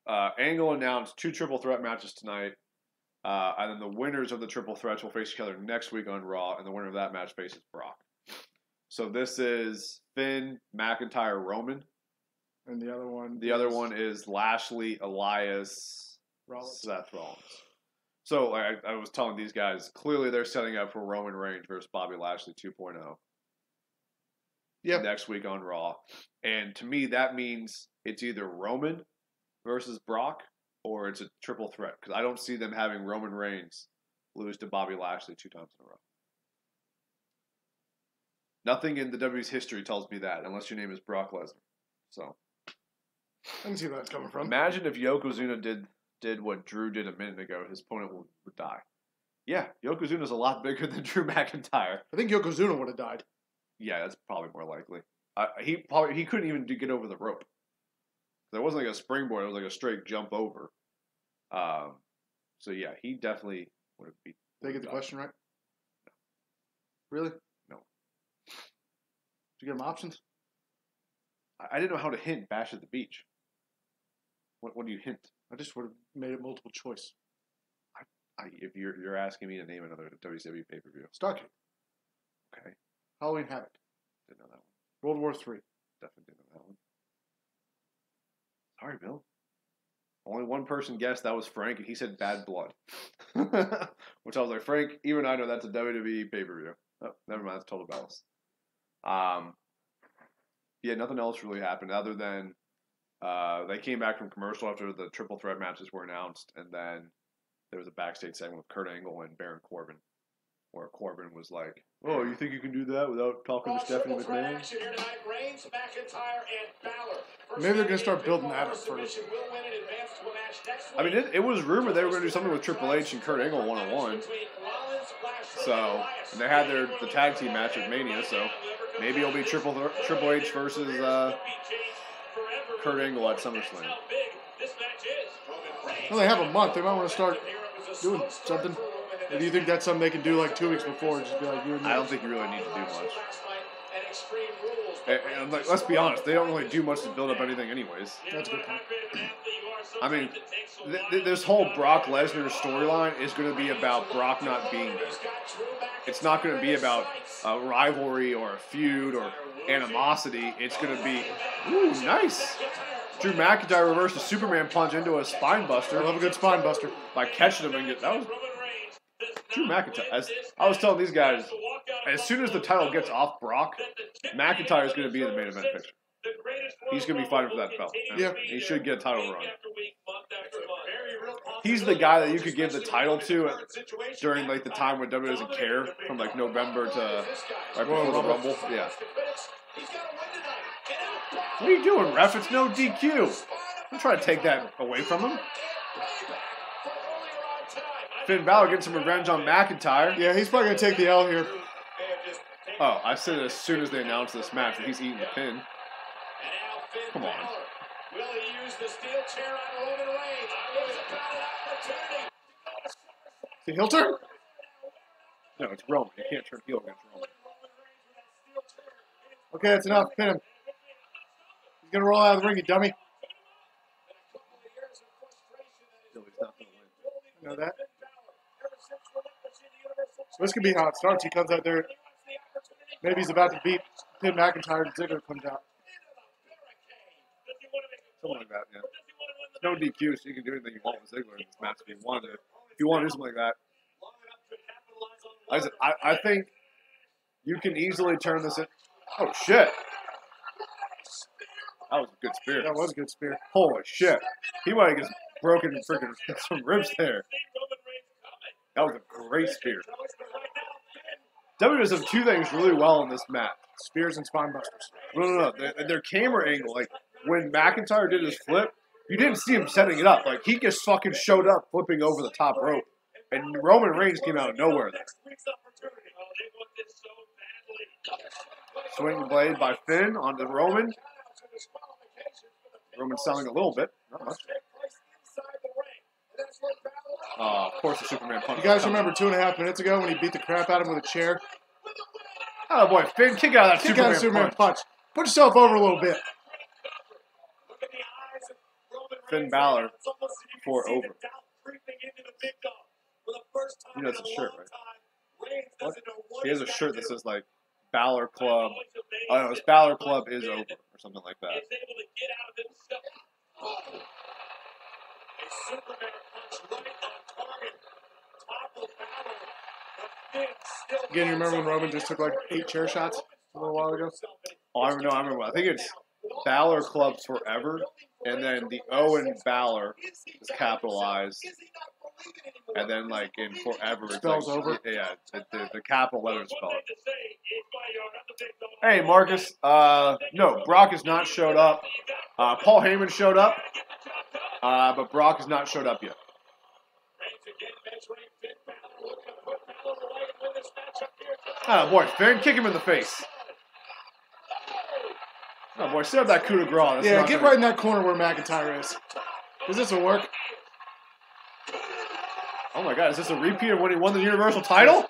Angle announced 2 triple threat matches tonight. And then the winners of the triple threats will face each other next week on Raw. And the winner of that match faces Brock. So this is Finn, McIntyre, Roman. And the other one? The other one is Lashley, Elias, Seth Rollins. So I was telling these guys, clearly they're setting up for Roman Reigns versus Bobby Lashley 2.0. Yeah. Next week on Raw. And to me, that means it's either Roman versus Brock or it's a triple threat. Because I don't see them having Roman Reigns lose to Bobby Lashley 2 times in a row. Nothing in the WWE's history tells me that, unless your name is Brock Lesnar. So I can see where that's coming from. Imagine if Yokozuna did what Drew did a minute ago, his opponent would die. Yeah, Yokozuna's a lot bigger than Drew McIntyre. I think Yokozuna would have died. Yeah, that's probably more likely. He couldn't even get over the rope. There wasn't like a springboard; it was like a straight jump over. So yeah, he definitely would have beat. Did I get the question right? No. Really? No. Did you get him options? I didn't know how to hint Bash at the Beach. What do you hint? I just would have made it multiple choice. If you're asking me to name another WCW pay-per-view. Starcade. Okay. Halloween Havoc. Didn't know that one. World War III. Definitely didn't know that one. Sorry, Bill. Only one person guessed that was Frank, and he said Bad Blood. Which I was like, Frank, even I know that's a WWE pay-per-view. Oh, never mind, it's Total Bellas. Yeah, nothing else really happened other than they came back from commercial after the triple threat matches were announced, and then there was a backstage segment with Kurt Angle and Baron Corbin, where Corbin was like, "Oh, you think you can do that without talking to Stephanie McMahon?" Maybe they're gonna start building that up first. I mean, it was rumored they were gonna do something with Triple H and Kurt Angle one-on-one. So, and they had the tag team match at Mania, so maybe it'll be Triple H versus Kurt Angle at SummerSlam. Well, they have a month. They might want to start doing something. Or do you think that's something they can do like 2 weeks before? Just be like, I don't think you really need to do much. And like, let's be honest, they don't really do much to build up anything anyways. That's a good point. I mean, this whole Brock Lesnar storyline is going to be about Brock not being there. It's not going to be about a rivalry or a feud or animosity. It's going to be, ooh, nice. Drew McIntyre reversed a Superman punch into a spine buster. I love a good spine buster. By catching him and that was Drew McIntyre. As I was telling these guys, as soon as the title gets off Brock, McIntyre is going to be in the main event picture. He's going to be fighting for that belt. Yeah. He should get a title run. He's the guy that you could give the title to during like the time when WWE doesn't care, from like November to right before the Rumble. Yeah. What are you doing, ref? It's no DQ. I'm trying to take that away from him. Finn Balor getting some revenge on McIntyre. Yeah, he's probably going to take the L here. Oh, I said as soon as they announced this match that he's eating the pin. Come on. Will he use the steel chair on Roman Reigns? The heel turn? No, it's Roman. You can't turn heel against Roman. Okay, that's enough. Pin him. He's going to roll out of the ring, you dummy. He's not going to win. You know that? This could be how it starts. He comes out there. Maybe he's about to beat Pin McIntyre and Ziggler comes out. Something like that, yeah. There's no DQ, so you can do anything you want with Ziggler in this match if you want to. If you want to do something like that. Like I said, I think you can easily turn this in. Oh, shit. That was a good spear. That was a good spear. Holy shit. He might have just broken freaking some ribs there. That was a great spear. WWE does have two things really well in this match. Spears and spine busters. No. Their camera angle, like, when McIntyre did his flip, you didn't see him setting it up. Like, he just fucking showed up flipping over the top rope. And Roman Reigns came out of nowhere there. Swing blade by Finn onto Roman. Roman selling a little bit. Not much. Of course the Superman punch. You guys remember 2.5 minutes ago when he beat the crap out of him with a chair? Oh boy, Finn, kick out that Superman punch. Put yourself over a little bit. Finn Balor for over. You know it's a shirt, right? What? He has a shirt that says like Balor Club. Oh no, it's Balor Club is over or something like that. Again, you remember when Roman just took like 8 chair shots a little while ago? Oh, I remember. I think it's Balor Club Forever, and then the O in Balor is capitalized, and then like in Forever it's spells like, over. Yeah, the capital letters spell it. Hey, Marcus. No, Brock has not showed up. Paul Heyman showed up, but Brock has not showed up yet. Oh boy, Finn, kick him in the face. Oh boy, set up that coup de grace. Yeah, get right in that corner where McIntyre is. Because this will work. Oh my god, is this a repeat of when he won the Universal title?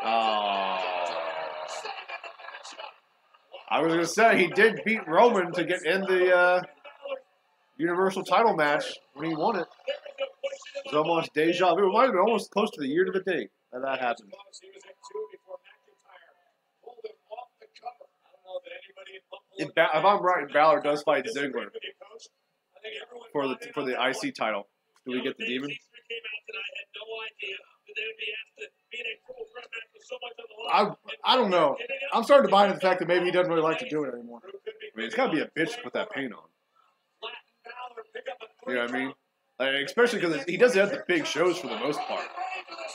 Oh. I was going to say, he did beat Roman to get in the Universal title match when he won it. It's almost deja vu. It might have been almost close to the year to the date that happened. If I'm right, Balor does fight Ziggler for the IC title. Do we get the Demon? I don't know. I'm starting to buy into the fact that maybe he doesn't really like to do it anymore. I mean, it's got to be a bitch to put that paint on. You know what I mean? Like, especially because he doesn't have the big shows for the most part.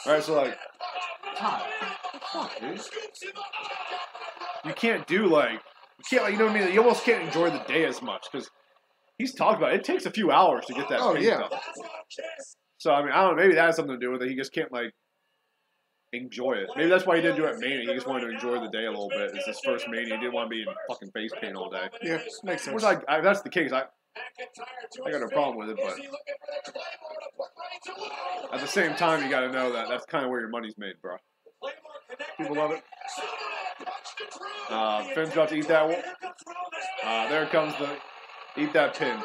All right, so like, God, fuck, dude. You can't do like, you know what I mean? You almost can't enjoy the day as much because he's talked about it. It takes a few hours to get that paint done. So I mean, I don't know. Maybe that has something to do with it. He just can't like enjoy it. Maybe that's why he didn't do it at Mania. He just wanted to enjoy the day a little bit. It's his first Mania. He didn't want to be in fucking face paint all day. Yeah, makes sense. Which if that's the case, I got no problem with it, but at the same time, you got to know that that's kind of where your money's made, bro. People love it. Finn's about to eat that one. There comes the eat that pin.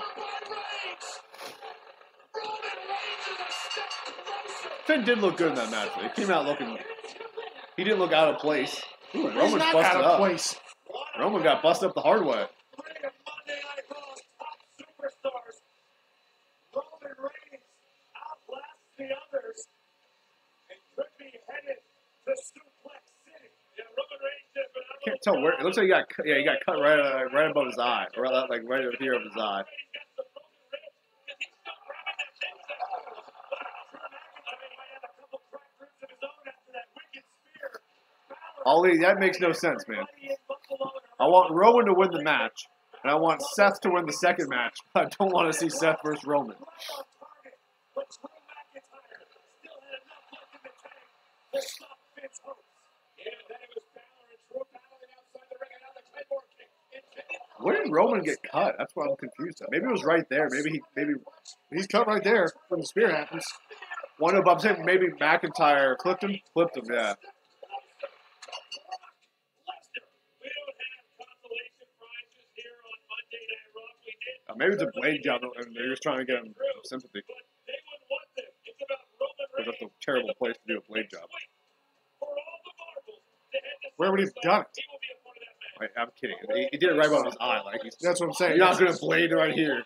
Finn did look good in that match. He came out looking. He didn't look out of place. Ooh, Roman's busted up. Roman got busted up the hard way. Can't tell where. It looks like he got cut right above his eye, or like right over here of his eye. Ali, that makes no sense, man. I want Roman to win the match, and I want Seth to win the second match. I don't want to see Seth versus Roman. Where did Roman get cut? That's what I'm confused at. Maybe it was right there. Maybe he's cut right there when the spear happens. I'm saying maybe McIntyre clipped him. Yeah. Maybe it's a blade job, and they're just trying to get him some sympathy. That's a terrible place to do a blade job. Where would he have done it? I'm kidding. He did it right above his eye. That's what I'm saying. You're not going to blade right here.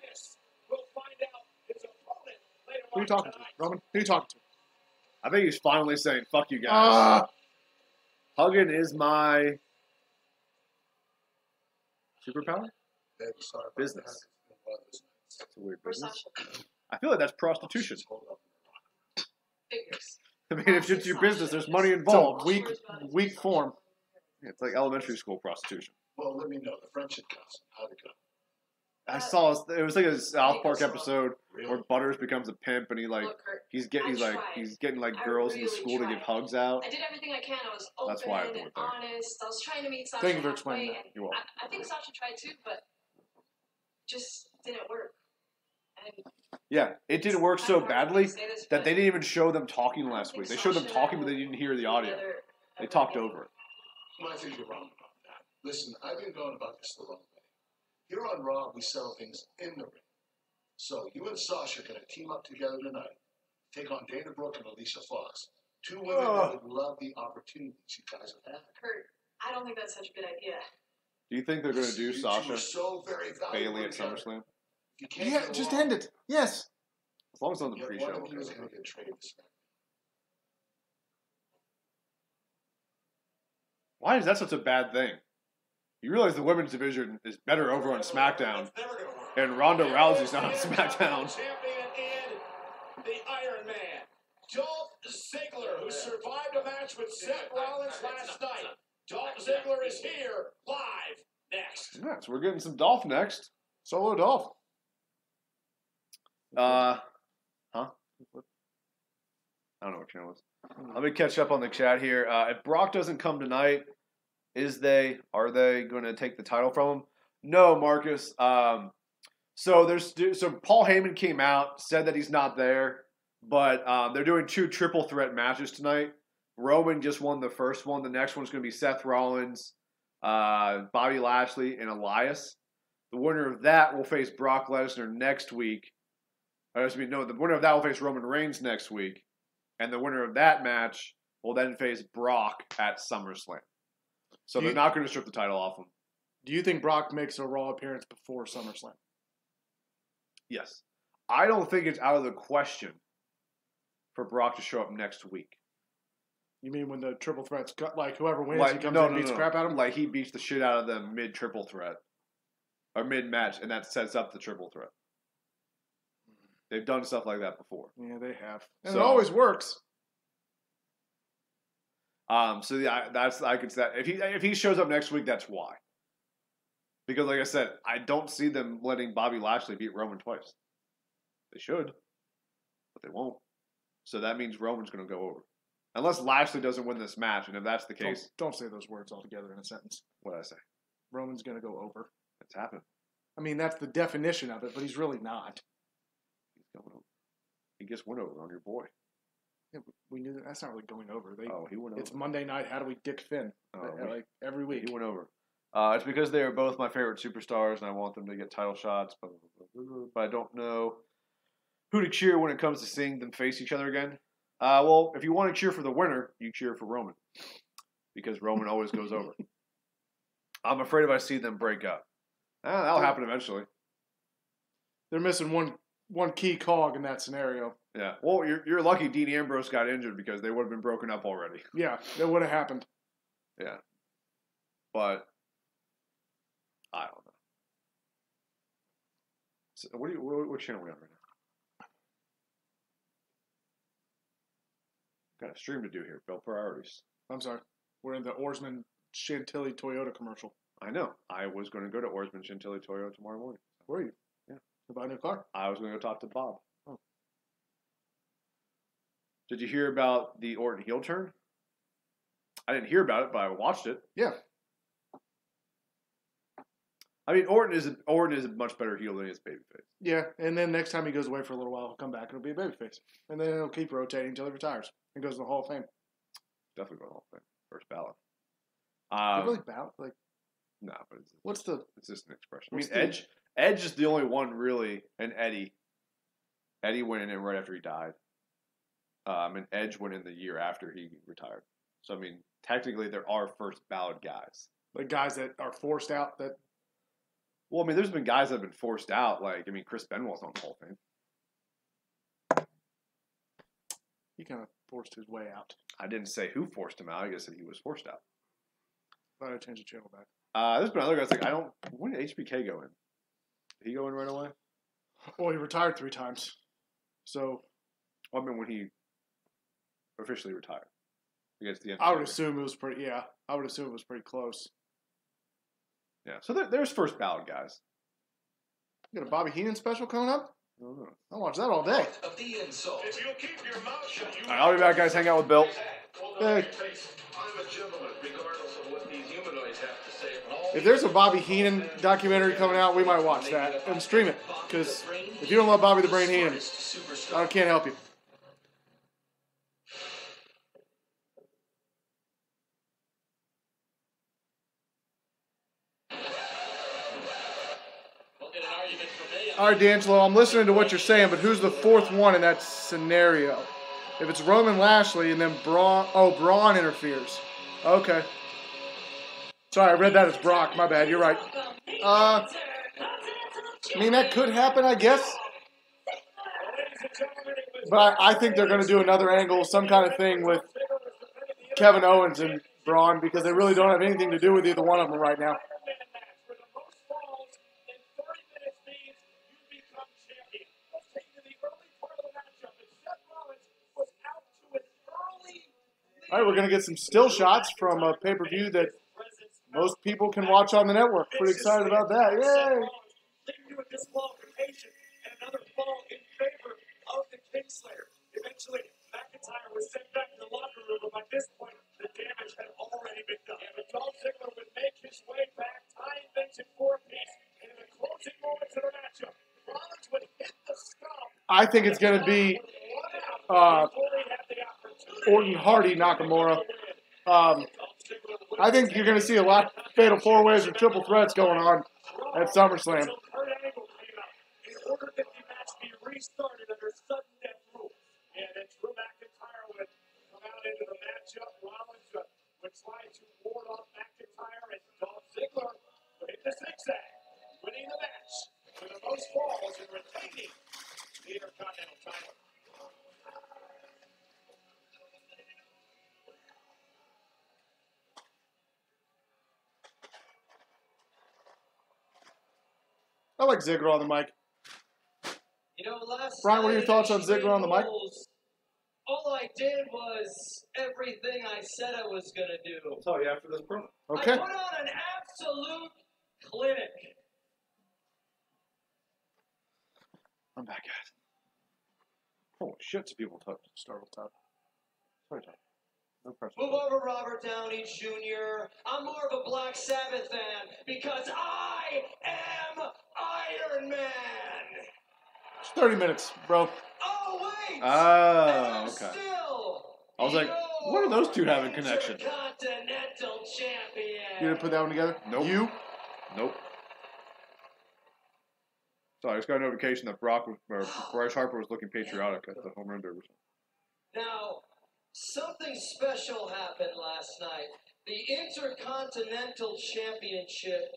Who are you talking to, Roman? Who are you talking to? I think he's finally saying, fuck you guys. Hogan is my superpower? Business. That's a weird business. I feel like that's prostitution. I mean, if it's your business, there's money involved. It's a weak form. It's like elementary school prostitution. Well, let me know the friendship council. How'd it go? I saw it was like a South Park episode where Butters becomes a pimp and he's getting girls in the school to give hugs out. I did everything I can. I was open That's why I and honest. I was trying to meet Sasha. Thank you for explaining that. You're welcome. I think Sasha tried too, but just didn't work. And yeah, it didn't work so badly that they didn't even show them talking last week. They showed them talking, but they didn't hear the audio. They talked over it. Well, I think you're wrong about that. Listen, I've been going about this the wrong way. Here on Raw, we sell things in the ring. So you and Sasha are going to team up together tonight, take on Dana Brooke and Alicia Fox. Two women that would love the opportunities you guys have had. Kurt, I don't think that's such a good idea. Do you think they're going to do Sasha Bailey at SummerSlam? Yeah, just end it. Yes. As long as it's on the pre-show. One of you is going to get traded to SmackDown. Why is that such a bad thing? You realize the women's division is better over on SmackDown, and Ronda Rousey's not on SmackDown. Champion and the Iron Man, Dolph Ziggler, who survived a match with Seth Rollins last night. Dolph Ziggler is here live next. Yeah, so we're getting some Dolph next. Solo Dolph. Huh? I don't know what channel it is. Let me catch up on the chat here. If Brock doesn't come tonight, are they going to take the title from him? No, Marcus. So Paul Heyman came out, said that he's not there, but they're doing 2 triple threat matches tonight. Roman just won the first one. The next one's going to be Seth Rollins, Bobby Lashley, and Elias. The winner of that will face Brock Lesnar next week. The winner of that will face Roman Reigns next week, and the winner of that match will then face Brock at SummerSlam. So they're not going to strip the title off him. Do you think Brock makes a Raw appearance before SummerSlam? Yes. I don't think it's out of the question for Brock to show up next week. You mean when the triple threats, like whoever wins, he comes in and beats the crap out of him? Like he beats the shit out of them mid-triple threat. Or mid-match, and that sets up the triple threat. They've done stuff like that before. Yeah, they have. And it always works. So yeah, I could say if he shows up next week, that's why. Because like I said, I don't see them letting Bobby Lashley beat Roman twice. They should, but they won't. So that means Roman's going to go over. Unless Lashley doesn't win this match, and if that's the case... Don't say those words all together in a sentence. What did I say? Roman's going to go over. It's happened. I mean, that's the definition of it, but he's really not. He's going over. He gets went over on your boy. Yeah, we knew that. That's not really going over. He went over. It's Monday night. How do we Dick Finn? Like every week. He went over. It's because they are both my favorite superstars, and I want them to get title shots. But I don't know who to cheer when it comes to seeing them face each other again. Well, if you want to cheer for the winner, you cheer for Roman. Because Roman always goes over. I'm afraid if I see them break up. That'll happen eventually. They're missing one key cog in that scenario. Yeah. Well, you're lucky Dean Ambrose got injured because they would have been broken up already. Yeah, that would have happened. Yeah. But I don't know. So what channel are we on right now? Got a stream to do here, Bill. Priorities. I'm sorry. We're in the Oarsman Chantilly Toyota commercial. I know. I was going to go to Oarsman Chantilly Toyota tomorrow morning. Were you? Yeah. To buy a new car? I was going to go talk to Bob. Oh. Did you hear about the Orton heel turn? I didn't hear about it, but I watched it. Yeah. I mean, Orton is a much better heel than he is babyface. Yeah, and then next time he goes away for a little while, he'll come back and he'll be a babyface. And then he'll keep rotating until he retires and goes to the Hall of Fame. Definitely going to the Hall of Fame. First ballot. Really ballot? Like, no, but it's just an expression. I mean, Edge is the only one really, and Eddie. Eddie went in right after he died. And Edge went in the year after he retired. So, I mean, technically there are first ballot guys. Like guys that are forced out that... Well, I mean, there's been guys that have been forced out. Like, I mean, Chris Benoit's on the Hall of Fame. He kind of forced his way out. I didn't say who forced him out. I just said he was forced out. Thought I'd change the channel back. There's been other guys like, when did HBK go in? Did he go in right away? Well, he retired 3 times. So. Well, I mean, when he officially retired. Against the end. I would assume it was pretty, yeah. I would assume it was pretty close. Yeah, so there's first ballot guys. You got a Bobby Heenan special coming up? I don't know. I'll watch that all day. If you'll keep your mouth shut, you All right, I'll be back, guys. Hang out with Bill. Hey. I'm a gentleman, regardless of what these humanoids have to say. If there's a Bobby Heenan documentary coming out, we might watch that and stream it. Because if you don't love Bobby the Brain Heenan, I can't help you. All right, D'Angelo, I'm listening to what you're saying, but who's the fourth one in that scenario? If it's Roman Lashley and then Braun interferes. Okay. Sorry, I read that as Brock. My bad. You're right. I mean, that could happen, I guess. But I think they're going to do another angle, some kind of thing with Kevin Owens and Braun because they really don't have anything to do with either one of them right now. All right, we're going to get some still shots from a pay-per-view that most people can watch on the network. Pretty excited about that. Yay! Eventually, McIntyre was sent back to the locker room, but by this point, the damage had already been done. And Dolph Ziggler would make his way back, tying things in 4-piece, and in the closing moments of the matchup, Rollins would hit the stump. I think it's going to be Orton, Hardy, Nakamura. I think you're going to see a lot of fatal 4-ways or triple threats going on at SummerSlam. In order that the match be restarted I like Ziggler on the mic. You know, last Brian, what are your night thoughts in on Ziggler on the mic? Rules, all I did was everything I said I was going to do. I'll tell you after this promo. Okay. I put on an absolute clinic. I'm back, guys. Holy shit, some people touch. Start with top. Sorry, Tom. No pressure. Move over, Robert Downey Jr. I'm more of a Black Sabbath fan because I am Iron Man. It's 30 minutes, bro. Oh, wait. Oh, And okay. Still I was like, what are those two having connection? Intercontinental champion. You didn't put that one together? Nope. You? Nope. Sorry, I just got a notification that Bryce Harper was looking patriotic at the Home Run Derby. Now, something special happened last night. The Intercontinental Championship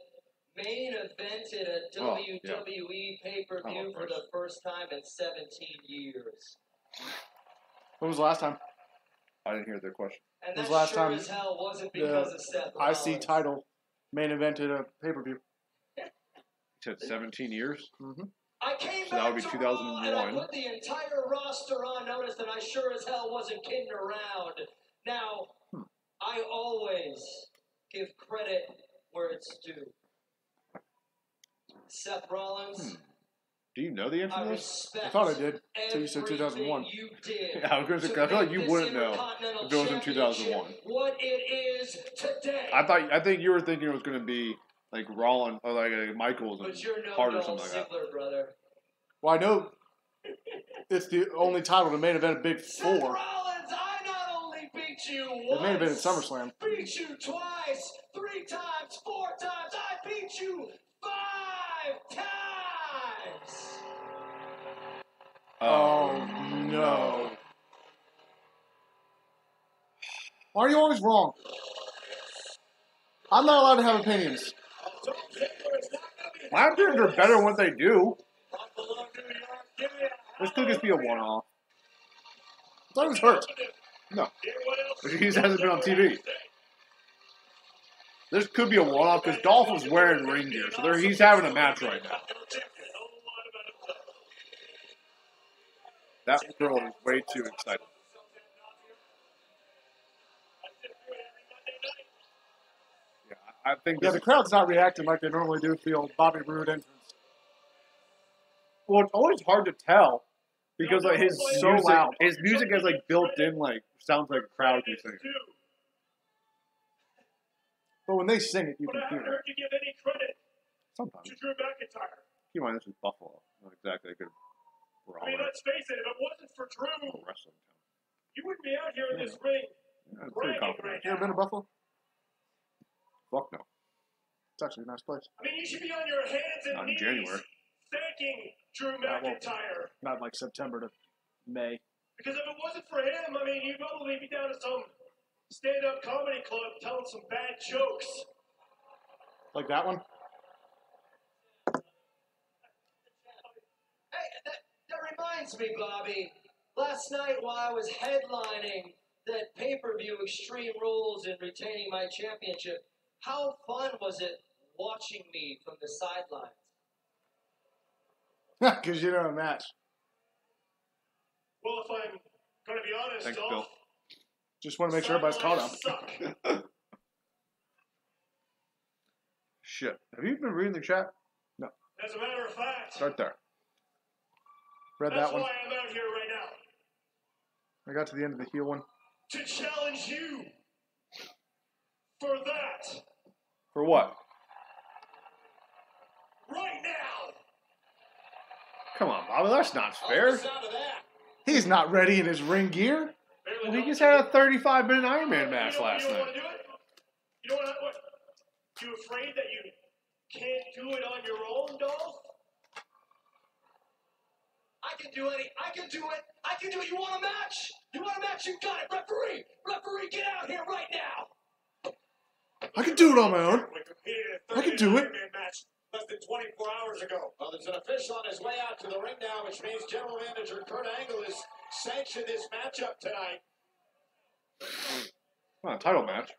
main evented a Oh, yeah. WWE pay-per-view for the first time in 17 years. When was the last time? I didn't hear their question. And When was that the last sure time as hell wasn't because of Seth Rollins. IC title main evented a pay-per-view? You said 17 years? Mm-hmm. I came So that back would be to Raw and I 2001. put the entire roster on notice, and I sure as hell wasn't kidding around. Now, I always give credit where it's due. Seth Rollins, Do you know the answer I to this? respect I thought I did, until you said 2001. everything you did Yeah, I was going to say, 'cause I feel like you make wouldn't this know Intercontinental if it was in 2001. Championship what it is today. I think you were thinking it was going to be like Rollins or like Michaels and But you're no Hart or Dolph something like that. Ziggler, brother. Well, I know it's the only title to main event Big Seth Four. Rollins, I not only beat you It once, main evented SummerSlam. beat you twice, 3 times, 4 times, I beat you 5 times. Oh, no. Why are you always wrong? I'm not allowed to have opinions. Dolph Ziggler is not going to be My opinions are better than what they do. Buffalo, New York. Give me a This could just be a one-off. I thought he was hurt. No, Hear what else he hasn't been on TV. This could be a one-off because Dolph is wearing ring gear, so he's having a match right now. That girl is way too excited. Yeah, I think Yeah, this the crowd's not reacting like they normally do to the old Bobby Roode entrance. well, it's always hard to tell because like his So music, loud. his music has like built-in like sounds like a crowd can sing. But when they sing it, you But can I hear haven't it. heard you give any credit Sometimes. to Drew McIntyre. Keep in mind, this is Buffalo. Not exactly a good I mean, let's face it, if it wasn't for Drew, wrestling town. you wouldn't be out here in this ring Yeah, it's pretty bragging confident. right You ever been to now. Buffalo? Fuck no. It's actually a nice place. I mean, you should be on your hands and Not in knees January. thanking Drew I won't. McIntyre. Not like September to May. Because if it wasn't for him, I mean, you'd probably be down at some stand-up comedy club telling some bad jokes. Like that one? Hey, that reminds me, Bobby. Last night while I was headlining that pay-per-view Extreme Rules and retaining my championship, how fun was it watching me from the sidelines? Because you know a match. Well, if I'm going to be honest, Thanks, Dolph, Bill. Just want to make sure everybody's caught up. sidelines suck. Shit. Have you been reading the chat? As a matter of fact, Start there. Read that's that one. why I'm out here right now. I got to the end of the heel one. To challenge you for that For what? right now. Come on, Bobby. That's not fair. He's not ready in his ring gear. Well, he just had a 35-minute Iron Man match last You don't night. want to do it? You don't want what? You afraid that you can't do it on your own, Dolph? I can do it. I can do it. You want a match? You got it. Referee, get out here right now. I can do it on my own. We competed in a I can do it. 30-minute Iron Man match less than 24 hours ago. Well, there's an official on his way out to the ring now, which means General Manager Kurt Angle has sanctioned this matchup tonight. Not a title match.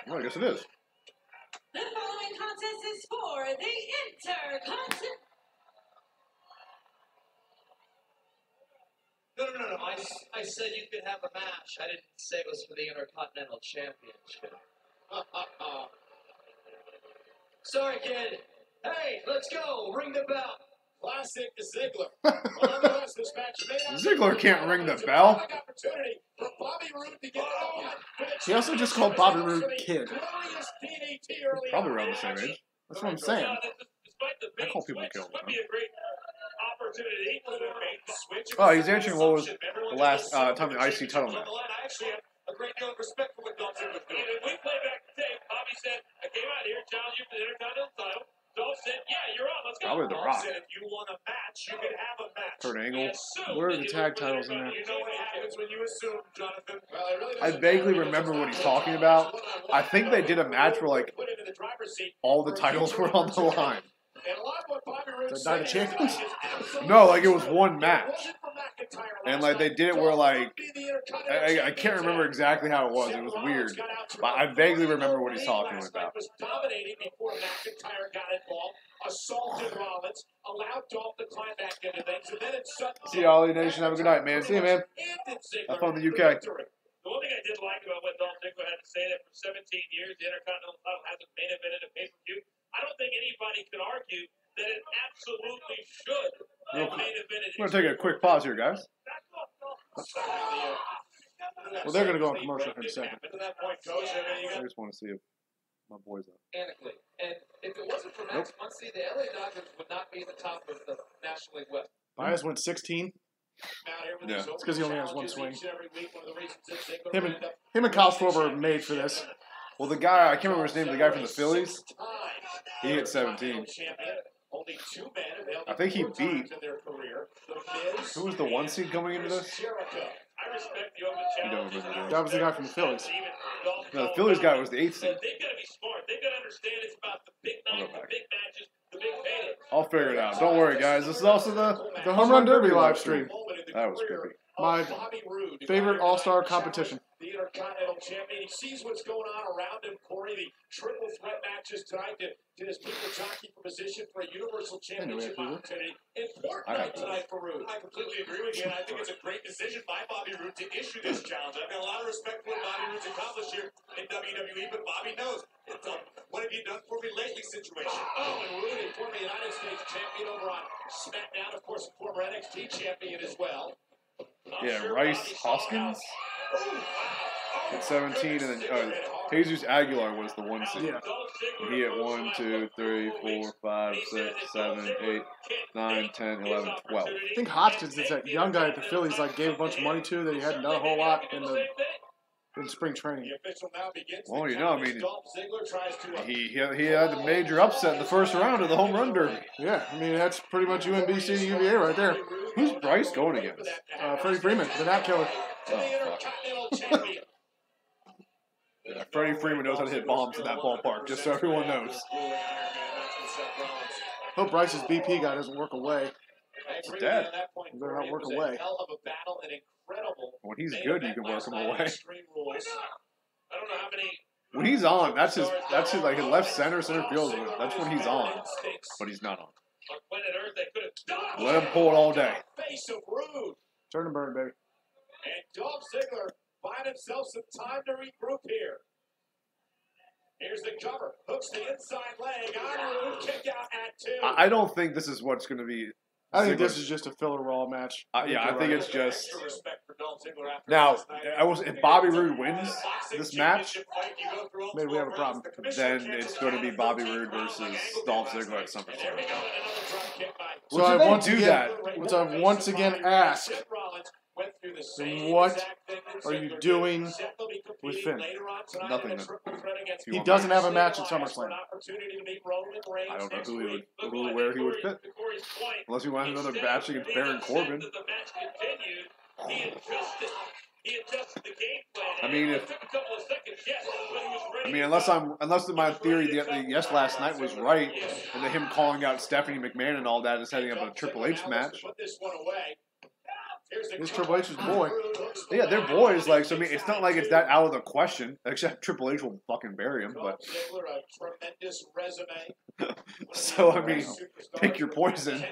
Well, I guess it is. The following contest is for the Intercontinental. No. I said you could have a match. I didn't say it was for the Intercontinental Championship. Sorry, kid. Hey, let's go. Ring the bell. Classic Ziggler. Nonetheless, this match may not Ziggler can't ring the bell. Opportunity for Bobby Roode to get He also just called Bobby Roode kid. Probably around the same age. That's what I'm saying. I call people kill. Opportunity for the main switch. Oh, he's answering what was the last time the IC title match. I actually have a great deal of respect for what Dolph Ziggler was doing. And we play back the tape. Bobby said, I came out here, challenged you for the Intercontinental title. Dolph said, yeah, you're on. Let's go. Probably The Dolph Rock. said, if you want a match, you can have a match. Kurt Angle. Where are the tag titles in there? You know what happens when you assume, Jonathan. Well, I vaguely remember what he's talking about. I think they did a match where like all the titles were on the line. The Night of Champions? No, like it was one match. And like they did it where like I can't remember exactly how it was. It was weird. But I vaguely remember what he's talking about. Was dominating before McIntyre got involved, assaulted Rollins, allowed Dolph to climb back into things, and then it's suddenly... See you, Ollie Nation. Have a good night, man. See you, man. Have fun in the UK. The one thing I did like about what Dolph Ziggler had to say that for 17 years, the Intercontinental title hasn't main evented a pay-per-view. I don't think anybody could argue that it absolutely should have main evented. We're going to take a quick pause here, guys. Well, they're going to go on commercial in a second. I just want to see if my boys up. Organically. And if it wasn't for Max Muncy, the LA Dodgers would not be at the top of the National League West. Bias went 16. Yeah. It's because he only has one swing. Him and Kyle Schwarber are made for this. Well, the guy, I can't remember his name, the guy from the Phillies, he hit 17. I think he beat, who was the one seed coming into this? I respect the open You don't challenge. remember that. That was the guy from the Phillies. No, the Phillies guy was the 8th seed. But they've got to be smart. They've got to understand it's about the big nights, the big matches, the big paydays. I'll figure it out. Don't worry, guys. This is also the Home Run Derby live stream. That was creepy. My favorite all-star competition. The Intercontinental Champion. He sees what's going on around him, Corey. The triple threat matches tonight to his people jockey for position for a Universal Championship opportunity. Important night tonight for Roode. I completely agree with you, and I think it's a great decision by Bobby Roode to issue this challenge. I've got a lot of respect for what Bobby Roode's accomplished here in WWE, but Bobby knows it's a what have you done for me lately situation. Oh, and Roode, a former United States champion over on SmackDown, of course, a former NXT champion as well. Yeah, Rice Hoskins at 17, and then Jesus Aguilar was the one seed. Yeah. He hit 1, 2, 3, 4, 5, 6, 7, 8, 9, 10, 11, 12. I think Hoskins is that young guy at the Phillies like gave a bunch of money to that he hadn't done a whole lot in spring training. The official now begins. Well, you know, I mean, Dolph Ziggler tries to he had the major upset in the first round of the Home Run Derby. Yeah, I mean, that's pretty much UMBC to UVA right there. Who's Bryce going against? Freddie Freeman, the Nat Killer. Oh, fuck. Yeah, Freddie Freeman knows how to hit bombs in that ballpark, just so everyone knows. Hope Bryce's BP guy doesn't work away. It's dead. You better not work away. When he's good, you can work him away. I don't know how many. When he's on, that's his like his left center field. That's when he's on, but he's not on. On planet Earth, they could have done. Let him pull it all day. Face of Roode. Turn and burn, baby. And Dolph Ziggler find himself some time to regroup here. Here's the cover. Hooks the inside leg on Roode. Kick out at 2. I don't think this is what's going to be. I think this is just a filler Raw match. Yeah, I think it's just. Extra respect for Dolph Ziggler after Now, last night. if Bobby Roode wins this match, Maybe we have a problem. then it's going to be Bobby Roode versus Dolph Ziggler at SummerSlam. So I once again ask, what are you doing with Finn? Nothing. He doesn't have a match at SummerSlam. I don't know where he would fit. Unless he wants another match against Baron Corbin. I mean, unless my theory yes last night was right, and that him calling out Stephanie McMahon and all that is setting up a Triple H match. This Triple H's boy. Yeah, they're boys. Like, so I mean, it's not like it's that out of the question. Except Triple H will fucking bury him. But so I mean, pick your poison.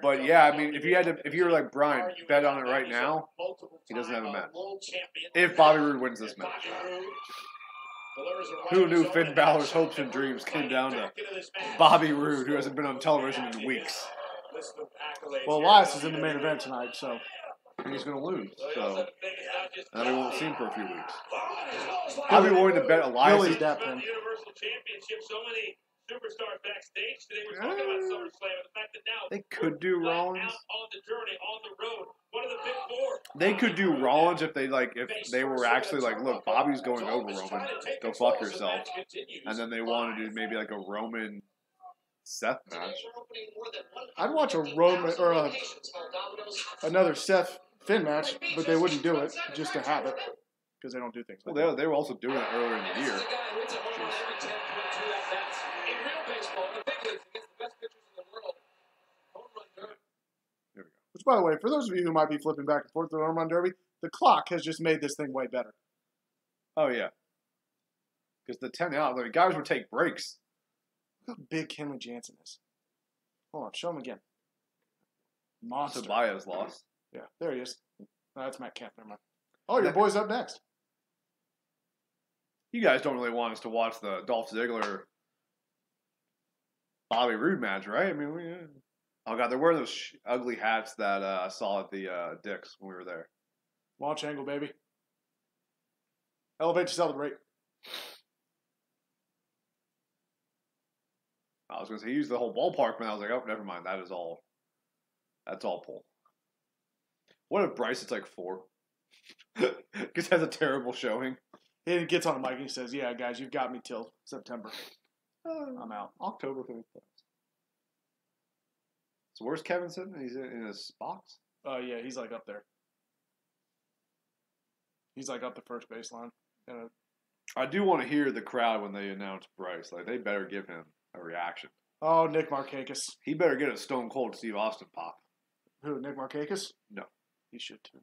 But yeah, I mean, if you were like Brian, bet on it right now, he doesn't have a match. If Bobby Roode wins this match. Who knew Finn Balor's hopes and dreams came down to Bobby Roode, who hasn't been on television in weeks? Well, Elias is in the main event tonight, so he's going to lose. So and we won't see him for a few weeks. I'll be willing to bet Elias. Billy's that pin. Universal Championship. So many superstars backstage today. We're talking about SummerSlam and the fact that now they could do Rollins. Out on the journey, on the road. One of the big four. They could do Rollins if they were actually like, look, Bobby's going over Roman. Go fuck yourself. And then they want to do maybe like a Roman Seth match. I'd watch a Roman or another Seth Finn match, but they wouldn't do it just to have it because they don't do things. Well, they were also doing it earlier in the year. Which, by the way, for those of you who might be flipping back and forth with the Home Run Derby, the clock has just made this thing way better. Oh, yeah. Because the 10 out, the guys would take breaks. Look how big Kenley Jansen is. Hold on, show him again. Monster. Tobias lost. Yeah, there he is. No, that's Matt Kemp. Never mind. Oh, your boy's up next. You guys don't really want us to watch the Dolph Ziggler Bobby Roode match, right? I mean, oh god, they're wearing those ugly hats that I saw at the Dick's when we were there. Launch angle, baby. Elevate to celebrate. I was going to say, he used the whole ballpark, but I was like, oh, never mind. That's all pull. What if Bryce is like 4? Because has a terrible showing. He gets on the mic and he says, yeah, guys, you've got me till September. I'm out. October 31st. So where's Kevin sitting? He's in his box? Yeah, he's like up there. He's like up the first baseline. I do want to hear the crowd when they announce Bryce. Like, they better give him a reaction. Oh, Nick Markakis. He better get a Stone Cold Steve Austin pop. Who, Nick Markakis? No. He should too.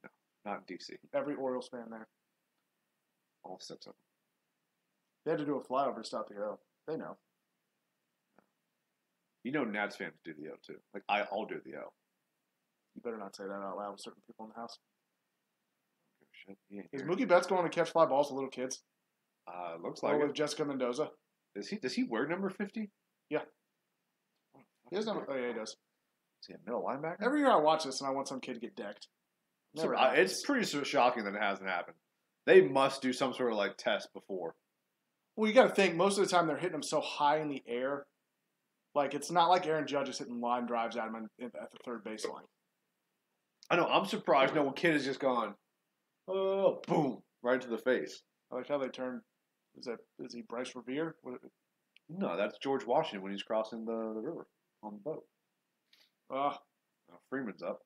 No, not in DC. Every Orioles fan there. All 6 of them. They had to do a flyover to stop the O. They know. You know Nats fans do the O too. Like, I'll do the O. You better not say that out loud with certain people in the house. Shit. Is Mookie Betts going to catch fly balls to little kids? Looks like with Jessica Mendoza. Does he wear number 50? Yeah. He has number. Oh yeah, he does. Is he a middle linebacker? Every year I watch this and I want some kid to get decked. It's pretty shocking that it hasn't happened. They must do some sort of like test before. Well, you got to think most of the time they're hitting them so high in the air. Like, it's not like Aaron Judge is hitting line drives at him at the third baseline. I know. I'm surprised no kid has just gone, oh, boom, right to the face. I like how they turn. Is he Bryce Revere? No, that's George Washington when he's crossing the river on the boat. Freeman's up.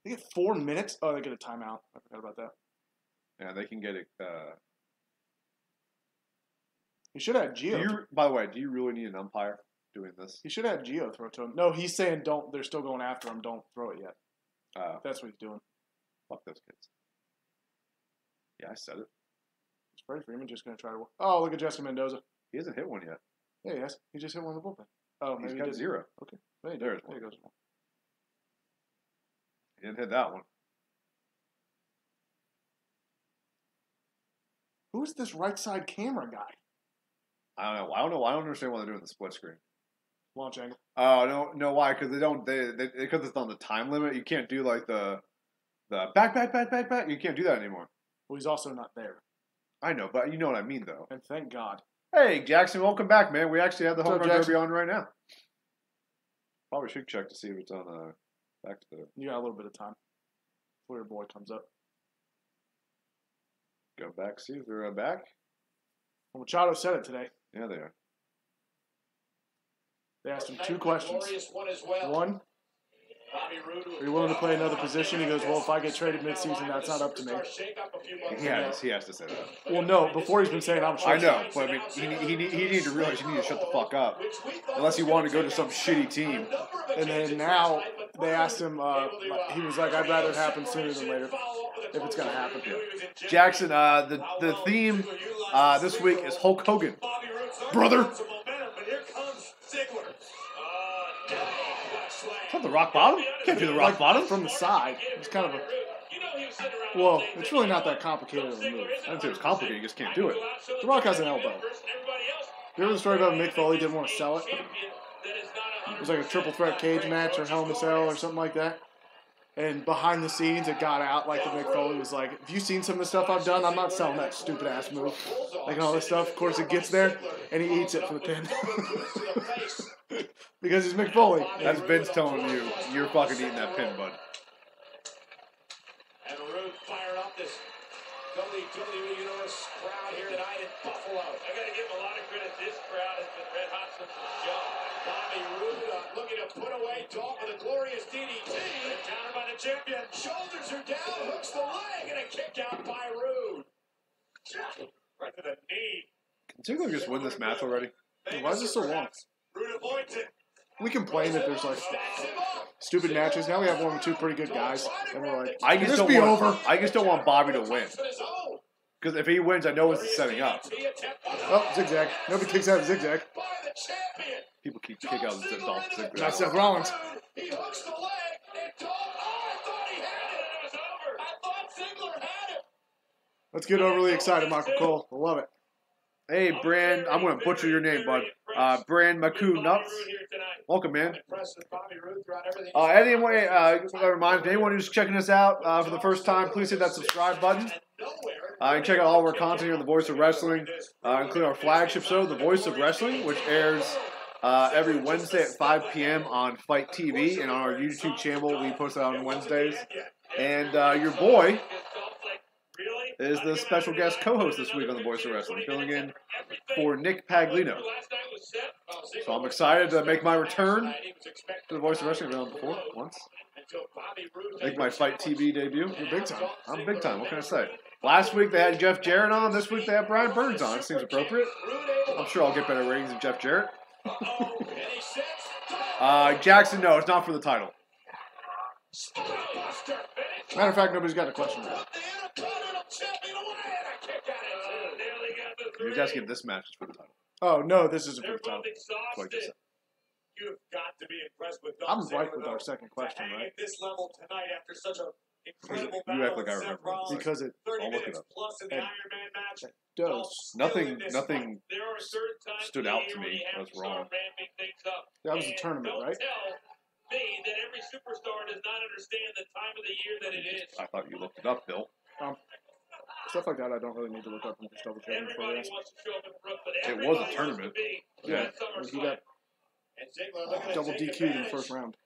They get 4 minutes? Oh, they get a timeout. I forgot about that. Yeah, they can get it. He should have had Gio. By the way, do you really need an umpire doing this? He should have had Gio throw to him. No, he's saying don't. They're still going after him. Don't throw it yet. That's what he's doing. Fuck those kids. Yeah, I said it. Is Freddie Freeman just going to try to... Oh, look at Jessica Mendoza. He hasn't hit one yet. Yeah, he has. He just hit one in the bullpen. Oh, maybe he's got 0. Okay. There's one. There he goes. He didn't hit that one. Who's this right side camera guy? I don't know. I don't understand why they're doing the split screen. Launch angle. Oh, no, why? Because because it's on the time limit. You can't do like the back. You can't do that anymore. Well, he's also not there. I know, but you know what I mean, though. And thank God. Hey, Jackson, welcome back, man. We actually have the Home Run Jackson? Derby on right now. Probably should check to see if it's on back to the... You got a little bit of time before your boy comes up. Go back, see if they're back. Well, Machado said it today. Yeah, they are. They asked him 2 questions. One, are you willing to play another position? He goes, well, if I get traded midseason, that's not up to me. He has to say that. Well, no, before he's been saying I'm sure. I know, but I mean, he needed to realize he needed to shut the fuck up. Unless he wanted to go to some shitty team. And then now, they asked him, he was like, I'd rather it happen sooner than later, if it's going to happen. Jackson, the theme this week is Hulk Hogan. Brother. Is that the rock bottom? Can't do the rock bottom. From the side. It's kind of a... Well, it's really not that complicated of a move. I didn't say it was complicated. You just can't do it. The Rock has an elbow. You ever the story about Mick Foley didn't want to sell it? It was like a triple threat cage match or Hell in a Cell or something like that. And behind the scenes, it got out like the Mick Foley was like, have you seen some of the stuff I've done? I'm not selling that stupid ass move. Like all this stuff. Of course, it gets there, and he eats it for the pin. Because he's Mick Foley. That's Vince telling you, you're fucking eating that pin, bud. And Rude fired up this WWE Universe crowd here tonight in Buffalo. I got to give a lot of credit. This crowd has been red hot since the show. Bobby Roode looking to put away Dolph with a glorious DDT. Countered by the champion. Shoulders are down, hooks the leg, and a kick out by Roode. Right to the knee. Can Ziggler just win this match already? Why is this so long? Rude avoids it. We complain that there's like stupid matches. Now we have one or two pretty good guys, and we're like, I just don't want Bobby to win. To his own. Because if he wins, I know it's setting up. oh, zigzag. Nobody kicks out of zigzag. By the champion. People keep kick out the Dolph Ziggler. Not Seth Rollins. He hooks the leg, and Dolph, I thought he had it. It was over. I thought Ziggler had it. Let's get overly excited, Michael Cole. I love it. Hey, Brand, I'm going to butcher your name, bud. Brand Maku Nuts. Welcome, man. Anyway, remind anyone who's checking us out for the first time, please hit that subscribe button. And check out all of our content here on The Voice of Wrestling, including our flagship show, The Voice of Wrestling, which airs every Wednesday at 5 p.m. on Fight TV, and on our YouTube channel, we post that on Wednesdays. And your boy is the special guest co-host this week on The Voice of Wrestling, filling in for Nick Paglino. So I'm excited to make my return to The Voice of Wrestling. I've been on before, once. Make my Fight TV debut. You're big time. I'm big time, what can I say? Last week they had Jeff Jarrett on, this week they have Brian Burns on. It seems appropriate. I'm sure I'll get better ratings than Jeff Jarrett. Jackson, no, it's not for the title. Matter of fact, nobody's got a question now. You're just asking if this match is for the title. Oh, no, this isn't for the title. You've got to be impressed with I'm right with our second question, right? At this level tonight after such an incredible You battle act like I with Seth remember. Rollins. Because it 30 I'll look it minutes up. plus in the And Iron Man match. does. Nothing There are certain times stood of out the to year when me. you have That's to start wrong. ramping things up. That was a And tournament, don't right? tell me that every superstar does not understand the time of the year that it is. I thought you looked it up, Bill. Stuff like that I don't really need to look up and just double check before Everybody this. wants to show up in Brooklyn. It was a Everybody wants tournament. to be Yeah, at SummerSlam. he got And Ziggler looking to double take DQ'd in the advantage. first round.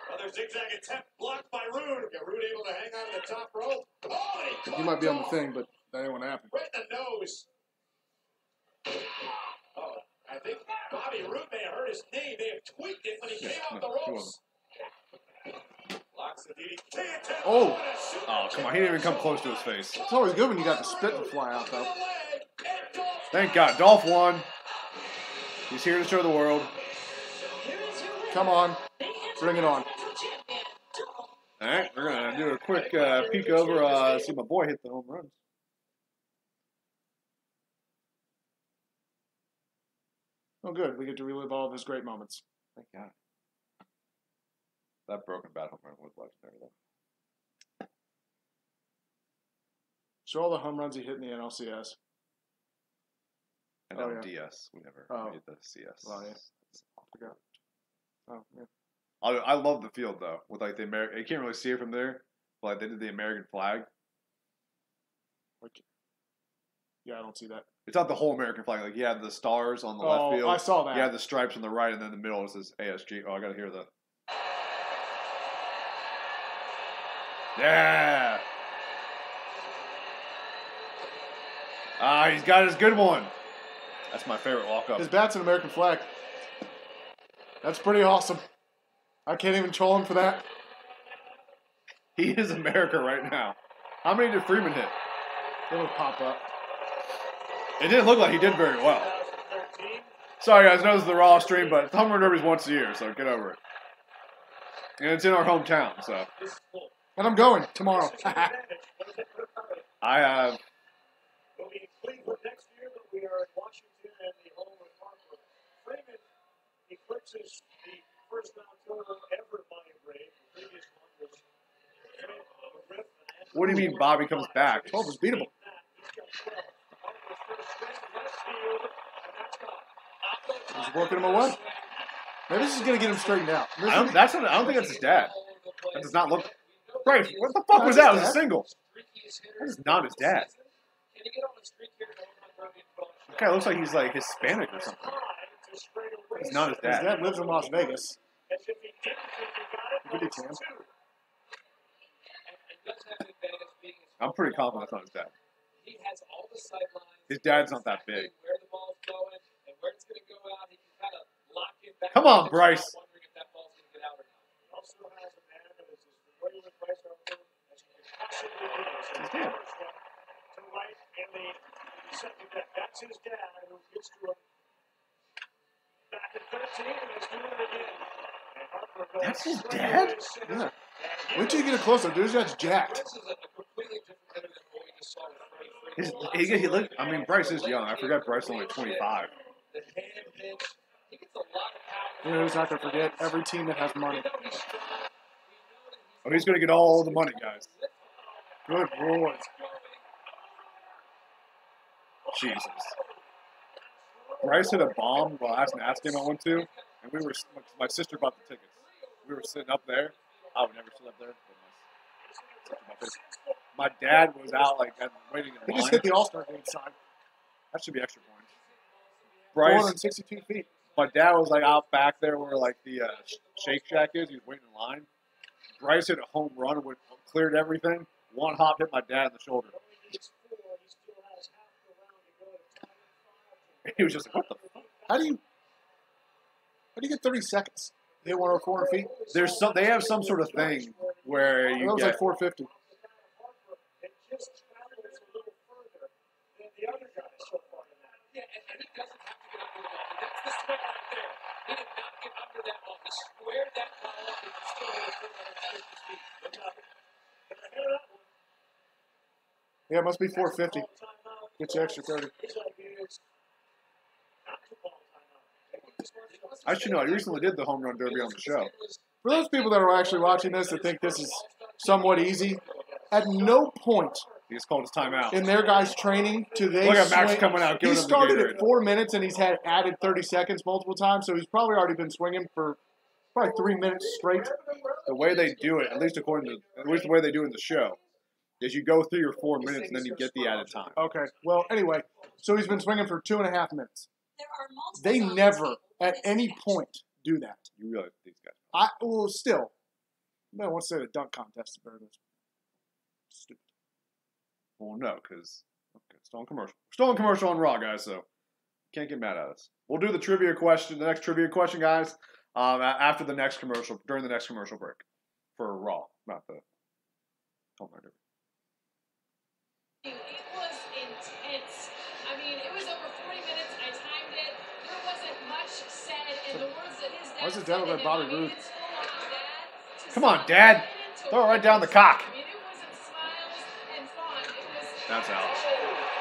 Another zigzag attempt blocked by Rude. Rude able to hang on to the top rope. Oh, and he He might be on the thing, but that ain't what happened. right in the nose. Oh, I think Bobby Roode may have hurt his knee. They have tweaked it when he came off the he ropes. Blocks the DDT attempt. Oh. and a super Oh, come on. He didn't even come close to his face. It's always good when you got the spit to fly out, though. Thank God. Dolph won. He's here to show the world. Come on. Bring it on. All right. We're going to do a quick peek over, see my boy hit the home runs. Oh, good. We get to relive all of his great moments. Thank God. That broken bat home run was legendary, though. Show all the home runs he hit in the NLCS. And Oh, on yeah. DS. We never made the CS. Oh, yeah. Forgot. Oh, yeah. I love the field, though. With like the American, you can't really see it from there, but like they did the American flag. Yeah, I don't see that. It's not the whole American flag. Like you had the stars on the left field. I saw that. You had the stripes on the right, and then in the middle it says ASG. Oh, I gotta hear that. Yeah. He's got his good one. That's my favorite walk-up. His bat's an American flag. That's pretty awesome. I can't even troll him for that. He is America right now. How many did Freeman hit? It'll pop up. It didn't look like he did very well. Sorry, guys. I know this is the Raw stream, but Home Run Derby's once a year, so get over it. And it's in our hometown, so. And I'm going tomorrow. I have. We'll be in Cleveland next year, but we are in Washington and the home of Harper. Freeman eclipses the first round total ever by a Brave. The previous one was Griffin. What do you mean Bobby comes back? 12 is beatable. He's working him away. Maybe this is going to get him straightened out. I don't think that's his dad. That does not look. Right, what the fuck was that? It was a single. That is not his dad. That guy looks like he's like Hispanic or something. It's not his His dad. dad lives in Las Vegas. Good chance. I'm pretty confident that's not his dad. His dad's not that big. Come on, Bryce. That's his dad who gets to him back at 13 and is doing it again. That's his dad? Yeah. Wait till you get it closer. Dude's guy's jacked. He look. I mean, Bryce is young. I forgot Bryce is only 25. You know who's not going to forget? Every team that has money. Oh, he's going to get all the money, guys. Good Lord. Jesus. Bryce hit a bomb the last Nats game I went to, and my sister bought the tickets. We were sitting up there. I would never sit up there. My dad was out waiting in line. He just hit the All-Star game sign. That should be extra points. Bryce, 462 feet. my dad was out back there where the Shake Shack is. He was waiting in line. Bryce hit a home run, cleared everything. One hop hit my dad in the shoulder. He was just like, what the fuck? How do you get 30 seconds? They want over 400 feet? They have some sort of thing where you that was get like 450. Yeah, it must be 450. Get you extra 30. I should know. I recently did the home run derby on the show. For those people that are actually watching this that think this is somewhat easy, at no point He just called his timeout. in their guys' training do they Look at Max swing. coming out. He Giving him the started Gatorade. at 4 minutes and he's had added 30 seconds multiple times, so he's probably already been swinging for probably 3 minutes straight. The way they do it, at least the way they do it in the show, is you go through your 4 minutes and then you get the added time. Okay, well, anyway, so he's been swinging for 2.5 minutes. There are They never, at any point, do that. You realize these guys. Still, I want to say the dunk contest is better than stupid. Well, no, because still on commercial. Still on commercial on Raw, guys, so can't get mad at us. We'll do the trivia question, the next trivia question, guys, after the next commercial, during the next commercial break for Raw, not the Home Run Derby. It was intense. I mean, it was over 40 minutes. I timed it. There wasn't much said in the words that his dad Why is his dad over there, Bobby Roode? Come on, Dad. Throw it right down the cock. I mean, it wasn't smiles and fun. It was. That's out.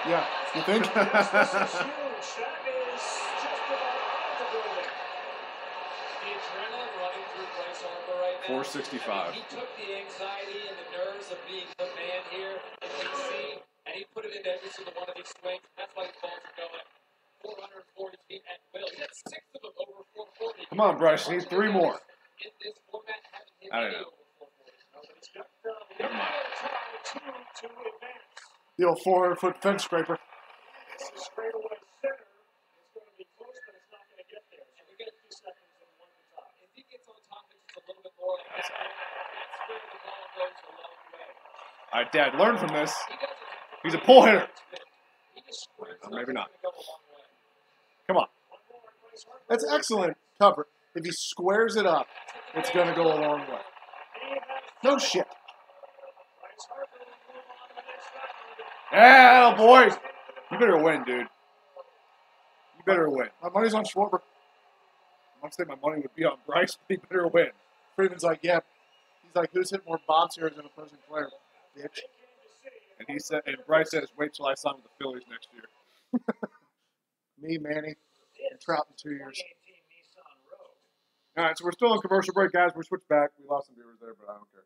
Yeah, you think? The adrenaline running through Bryce Harper right now. 465. He took the anxiety and the nerves of being the man here in DC, and he put it into every single one of these swings. That's why the balls are going 440 feet at will. He had 6 of them over 440. Come on, Bryce. You need 3 more. In this format, haven't hit I don't any know. over 440. Never mind. The old 400-foot fence scraper. This is straightaway center. It's going to be close, but it's not going to get there. So we get a few seconds and one to top. If he gets on top, it's just a little bit more like that. That's where the ball goes a long way. All right, Dad, learn from this. He doesn't have to He's a pull hitter. He just squares Or maybe not. It's gonna go a long way. Come on. That's excellent cover. If he squares it up, it's going to go a long way. No shit. Yeah, boy. You better win, dude. You better win. My money's on Schwarber. I'm not saying my money would be on Bryce, but he better win. Freeman's like, yeah. He's like, who's hit more bombs here than opposing player? Bitch. And he said, and Bryce says, wait till I sign with the Phillies next year. Me, Manny, and Trout in 2 years. All right, so we're still on commercial break, guys. We're switched back. We lost some viewers there, but I don't care.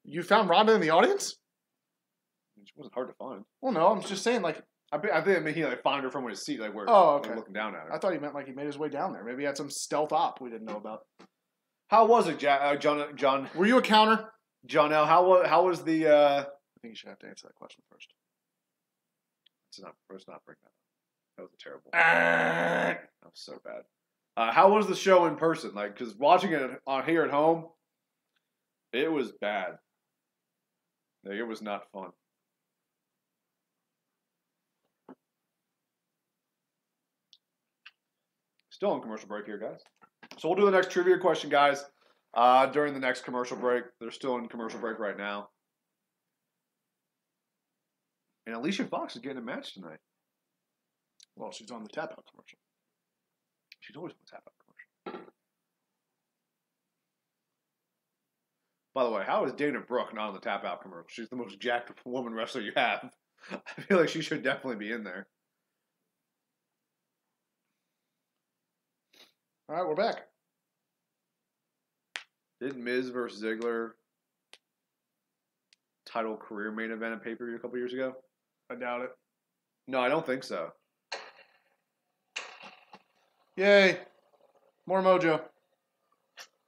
You found Rhonda in the audience? It wasn't hard to find. Well, no, I'm just saying, like, I think he like found her from his seat, like where okay. looking down at her. I thought he meant like he made his way down there. Maybe he had some stealth op we didn't know about. How was it, John? Were you a counter? John L. How was the? I think you should have to answer that question first. Let's not bring that up. That was terrible. That was so bad. How was the show in person? Like, because watching it on here at home, it was bad. Like, it was not fun. Still on commercial break here, guys. So we'll do the next trivia question, guys, during the next commercial break. They're still in commercial break right now. And Alicia Fox is getting a match tonight. Well, she's on the Tap Out commercial. She's always on the Tap Out commercial. By the way, how is Dana Brooke not on the Tap Out commercial? She's the most jacked woman wrestler you have. I feel like she should definitely be in there. All right, we're back. Did Miz versus Ziggler title career main event at pay-per-view a couple years ago? I doubt it. No, I don't think so. Yay. More mojo.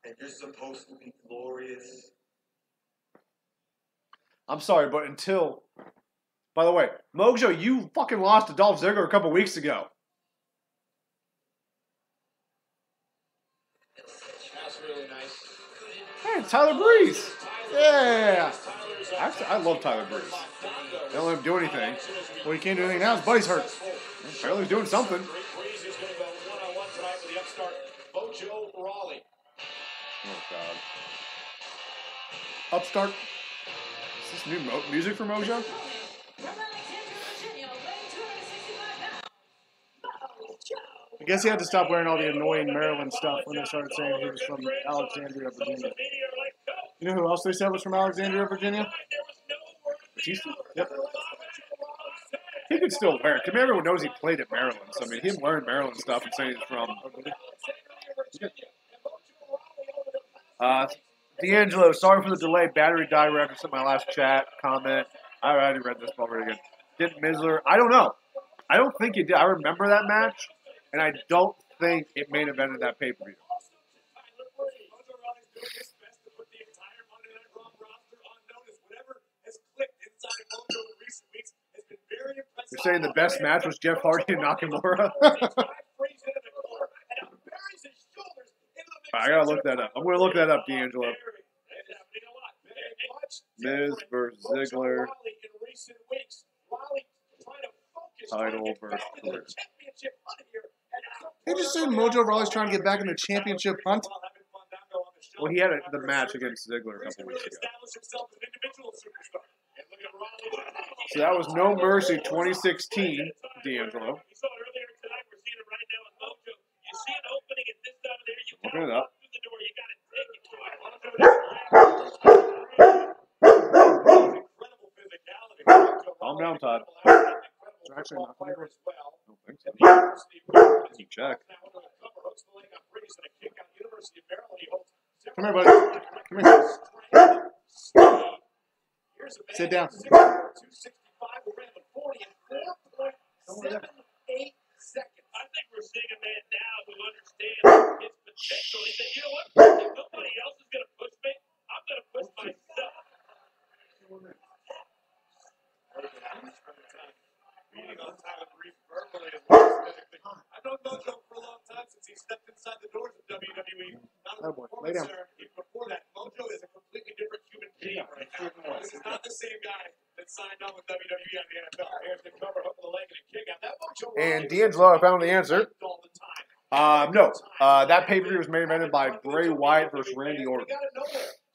And you're supposed to be glorious. I'm sorry, but until... By the way, Mojo, you fucking lost to Dolph Ziggler a couple weeks ago. That's really nice. Hey, it's Tyler Breeze. Yeah. Actually, I love Tyler Breeze. They don't let him do anything. Well, he can't do anything now. His buddy's hurt. Apparently he's doing something. Breeze is going to go one-on-one tonight with the upstart Mojo Rawley. Oh, God. Upstart. Is this new music for Mojo? I guess he had to stop wearing all the annoying Maryland stuff when they started saying he was from Alexandria, Virginia. You know who else they said was from Alexandria, Virginia? Batista? Yep. He could still wear it. I mean, everyone knows he played at Maryland. So, I mean, him wearing Maryland stuff and saying he's from... D'Angelo, sorry for the delay. Battery died right after my last chat comment. I already read this already again. Did Mizler? I don't know. I don't think it did. I remember that match, and I don't think it main evented that pay-per-view. You're saying the best match was Jeff Hardy and Nakamura? I gotta look that up. I'm gonna look that up, D'Angelo. Miz versus Ziggler. Title versus career. They just said Mojo Rawley's trying to get back in the championship hunt. Well, he had the match against Ziggler a couple weeks ago. So that was No Mercy 2016, D'Angelo. Looking it up. Calm down, Todd. Actually, not funny. I don't think so. You check. Come here, buddy. Come here. Sit down. I think we're seeing a man now who understands his potential. He said, you know what? If nobody else is going to push me, I'm going to push myself. Beating on Tyler Breeze verbally as well as physically. I've known Mojo for a long time since he stepped inside the doors of WWE. Not a performance center. Even before that, Mojo is a completely different human being right now. This is not the same guy that signed on with WWE and the NFL. Here's the cover, hook of the leg, and a kick out. That Mojo And D'Angelo, I found the answer. No. That pay-per-view was main evented by Bray Wyatt versus Randy Orton.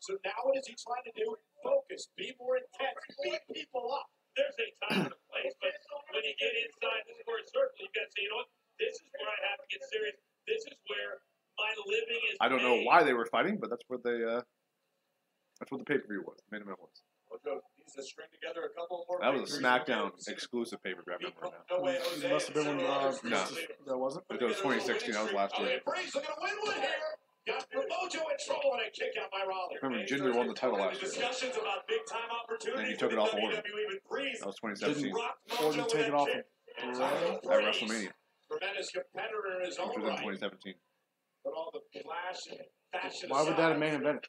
So now what is he trying to do? Focus, be more intense, beat people up. There's a time and a place, but when you get inside the square circle, you got to say, you know what? This is where I have to get serious. This is where my living is. I don't know made. why they were fighting, but that's what they. That's what the pay-per-view was. The main event was. Mojo needs to string together a couple more. That was a victories. SmackDown exclusive pay-per-view. I remember now. No way, Jose. It must have been when No. that wasn't. It was 2016. That was last year. Breeze looking to win one here. Got Mojo in trouble and a kick out by Raleigh. Remember, Jinder won the title last year. Discussions about big time opportunities. And he took it off of Orton. That was 2017 Orton take it off him. at WrestleMania, Tremendous competitor in his which own was in right. 2017. But all the flash and fashion Why would that have main event?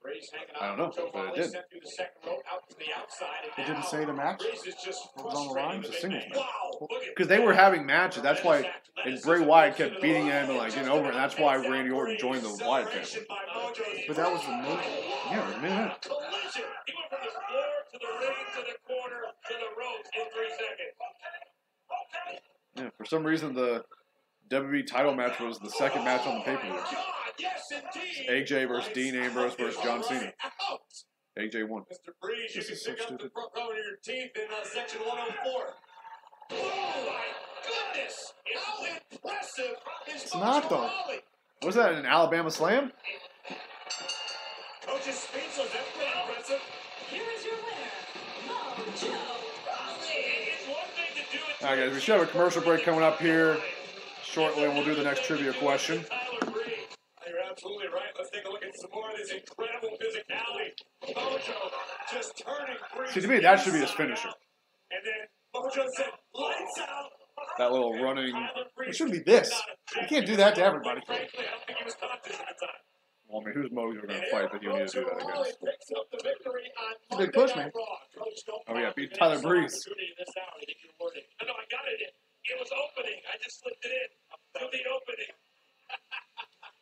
Breeze hanging I out. don't know, Mojo but it Rawley did. sent through the second rope out to the outside. And It didn't now say the match. Breeze is just It was on the line? frustrating It's a singles man. match. Wow. Look at Because they were having matches. That's why, and Bray Wyatt kept beating him and like getting over it. And that's why Randy Orton joined the Wyatt family. But that was the main. Yeah, it was a main event. Collision. He went from the floor to the ring to the corner to the ropes in 3 seconds. Yeah, for some reason the WWE title match was the second match on the pay-per-view. yes, indeed. AJ versus Dean Ambrose versus John Cena. Out. AJ won. Mr. Breeze, you This can is so pick up the stupid. front row of your teeth in section 104. Oh my goodness! How impressive is It's not, though. Rawley? Was that an Alabama Slam? Coach is speechless. That's pretty impressive. Here is your winner, Mojo Rawley. It's one thing to do it. All right, guys, we should have a commercial break coming up here shortly, and we'll do the next trivia question. Tyler Breeze. You're absolutely right. Let's take a look at some more of this incredible physicality. Mojo just turning Breeze. See, to me, that should be his finisher. And then Mojo said, "Lights out." That little running. It should be this. You can't do that to everybody. Frankly, I don't think he was conscious at the time. Well, I mean, who's Mojo going to fight that you need to do that against? Picks up the victory on Big push, man. Oh, yeah, beat Tyler Breeze. I know I got it in. It was opening. I just slipped it in to the opening.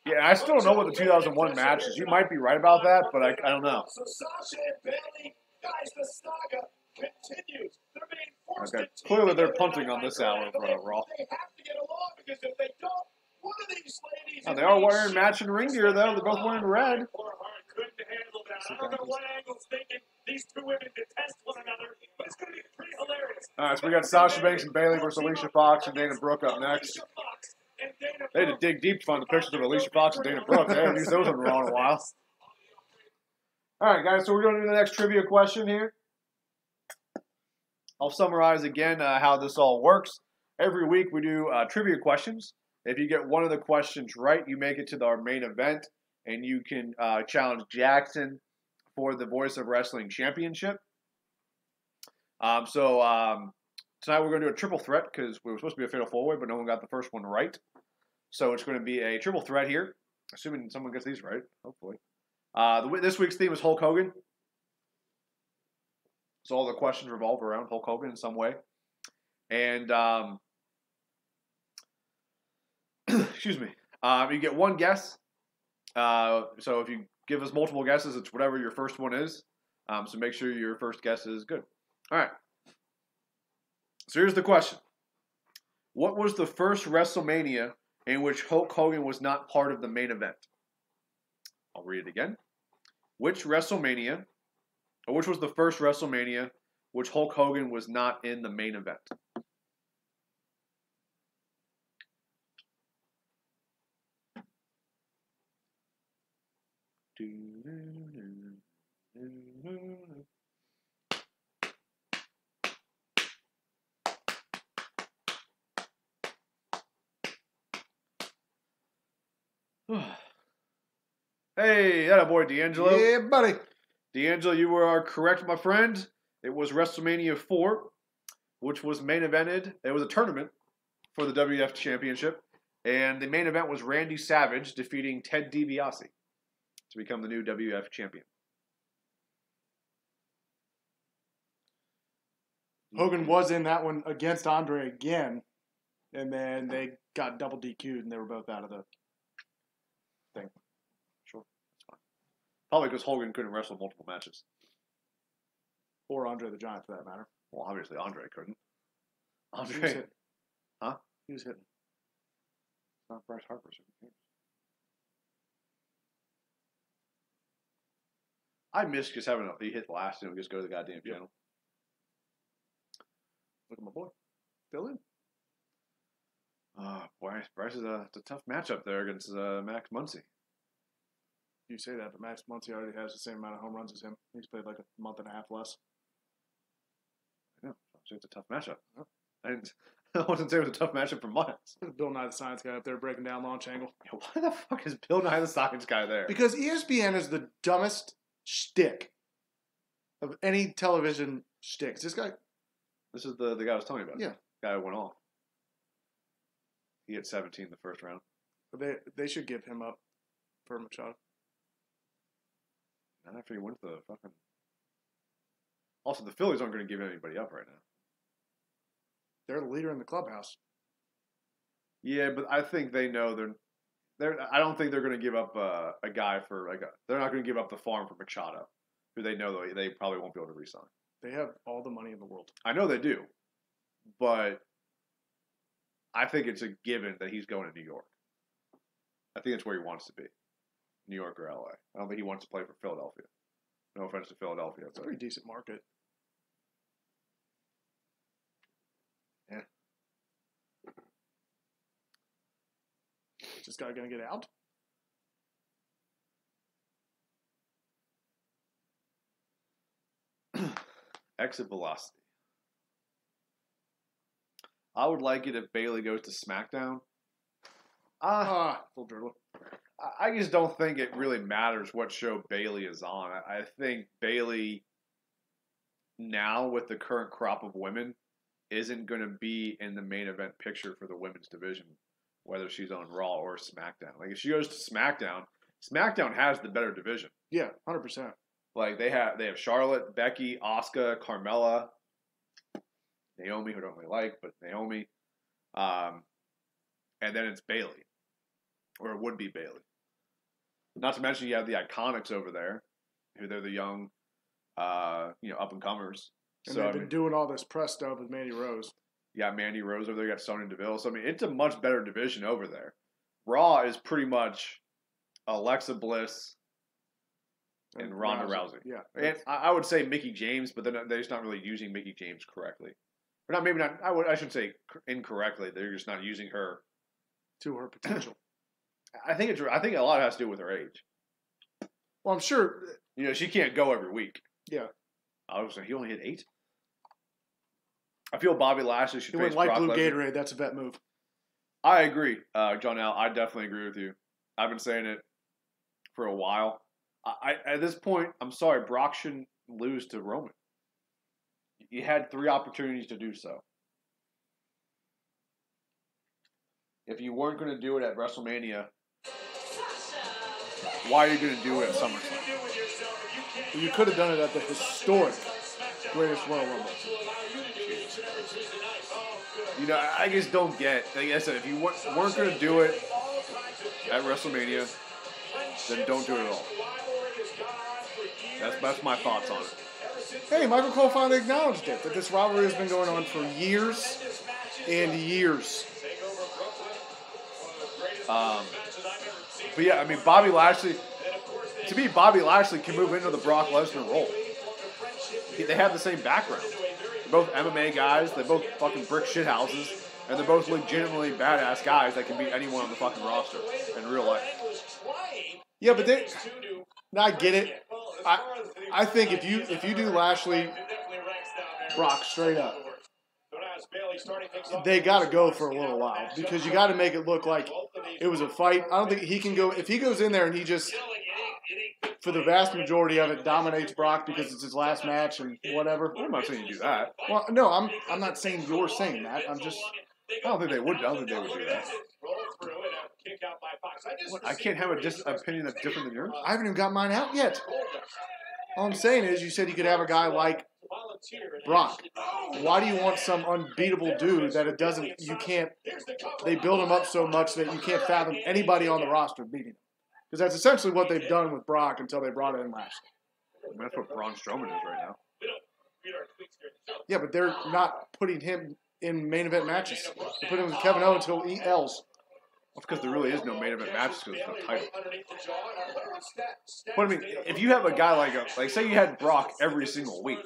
Yeah, I still don't know what the 2001 match is. You might be right about that, but I don't know. So Sasha and Bailey, guys, the saga continues. They're being forced Okay, to clearly they're team punting together. on this hour of Raw. They have to get along because if they don't, one of these ladies. Oh, is they are being wearing shit. matching ring gear, though. They're both wearing red. Poor Hart couldn't handle that. I don't know what Angle's thinking. These two women detest one another, but it's going to be pretty hilarious. All right, so we got Sasha Banks and Bailey versus Alicia Fox and Dana Brooke up next. Alicia Fox and Dana They had to dig deep to find the pictures of Alicia Fox and Dana Brooke. They haven't used those on Raw in a while. All right, guys, so we're going to do the next trivia question here. I'll summarize again how this all works. Every week we do trivia questions. If you get one of the questions right, you make it to our main event, and you can challenge Jackson for the Voice of Wrestling Championship. Tonight we're going to do a triple threat because we were supposed to be a fatal four-way, but no one got the first one right. So it's going to be a triple threat here, assuming someone gets these right, hopefully. This week's theme is Hulk Hogan. So all the questions revolve around Hulk Hogan in some way. And, excuse me, you get one guess. So if you give us multiple guesses, it's whatever your first one is. So make sure your first guess is good. All right. So here's the question. What was the first WrestleMania in which Hulk Hogan was not part of the main event? I'll read it again. Which was the first WrestleMania which Hulk Hogan was not in the main event? Hey, that boy D'Angelo. Yeah, buddy. D'Angelo, you are correct, my friend. It was WrestleMania 4, which was main evented. It was a tournament for the WWF Championship, and the main event was Randy Savage defeating Ted DiBiase to become the new WWF Champion. Hogan was in that one against Andre again, and then they got double DQ'd, and they were both out of the thing. Sure, that's fine. Probably because Hogan couldn't wrestle multiple matches. Or Andre the Giant, for that matter. Well, obviously Andre couldn't. He was Andre, hitting. huh? He was hitting. Not Bryce Harper. I miss just having he hit last and we just go to the goddamn channel. Look at my boy. Fill in. Bryce is it's a tough matchup there against Max Muncy. You say that, but Max Muncy already has the same amount of home runs as him. He's played like a month and a half less. I know. So it's a tough matchup. I wasn't saying it was a tough matchup for Miles. Bill Nye the Science Guy up there breaking down launch angle. Why the fuck is Bill Nye the Science Guy there? Because ESPN is the dumbest shtick of any television shtick. This guy. This is the guy I was telling you about. Yeah. The guy who went off. He had 17 in the first round. They should give him up for Machado. Not after he wins the fucking. Also, the Phillies aren't going to give anybody up right now. They're the leader in the clubhouse. Yeah, but I think they know they're. I don't think they're going to give up a guy for they're not going to give up the farm for Machado, who they know they probably won't be able to re-sign. They have all the money in the world. I know they do, but I think it's a given that he's going to New York. I think that's where he wants to be, New York or LA. I don't think he wants to play for Philadelphia. No offense to Philadelphia. It's a pretty decent market. Yeah. Is this guy going to get out? Exit velocity. I would like it if Bailey goes to SmackDown. Full drizzle. I just don't think it really matters what show Bailey is on. I think Bailey, now with the current crop of women, isn't going to be in the main event picture for the women's division, whether she's on Raw or SmackDown. Like, if she goes to SmackDown, SmackDown has the better division. Yeah, 100%. Like, they have Charlotte, Becky, Asuka, Carmella, Naomi, who I don't really like, but Naomi. And then it's Bailey. Or it would be Bailey. Not to mention you have the Iconics over there, who they're the young, up-and-comers. And they've been doing all this press stuff with Mandy Rose. You got Mandy Rose over there, you got Sonya Deville. So, I mean, it's a much better division over there. Raw is pretty much Alexa Bliss and Ronda Rousey. Yeah. And I would say Mickie James, but they're just not really using Mickie James correctly. Or not, maybe not. I shouldn't say incorrectly. They're just not using her to her potential. I think a lot has to do with her age. Well, I'm sure. She can't go every week. Yeah. I was saying he only hit 8. I feel Bobby Lashley should. He went light blue Gatorade. That's a vet move. I agree, John Al. I definitely agree with you. I've been saying it for a while. At this point, I'm sorry, Brock shouldn't lose to Roman. You had 3 opportunities to do so. If you weren't going to do it at WrestleMania, why are you going to do it at SummerSlam? You could have done it at the historic Greatest Royal Rumble. I just don't get. Like I said, if you weren't going to do it at WrestleMania, then don't do it at all. That's my thoughts on it. Hey, Michael Cole finally acknowledged it, that this rivalry has been going on for years and years. But yeah, I mean, Bobby Lashley can move into the Brock Lesnar role. They have the same background. They're both MMA guys. They're both fucking brick shithouses. And they're both legitimately badass guys that can beat anyone on the fucking roster in real life. Yeah, but I get it. I think if you do Lashley, Brock straight up, they got to go for a little while because you got to make it look like it was a fight. I don't think he can go if he goes in there and he just, for the vast majority of it, dominates Brock because it's his last match and whatever. I'm not saying you do that. Well, no, I'm not saying you're saying that. I don't think they would. I don't think they would do that. What, I can't have a opinion that's different than yours? I haven't even got mine out yet. All I'm saying is you said you could have a guy like Brock. Why do you want some unbeatable dude that they build him up so much that you can't fathom anybody on the roster beating him? Because that's essentially what they've done with Brock until they brought in Lashley. I mean, that's what Braun Strowman is right now. Yeah, but they're not putting him in main event matches. They put him with Kevin Owens, he'll eat L's. because there really is no main event matches because there's no title. Underneath the jaw, and I wonder what But I mean, if you have a guy like say you had Brock every single week,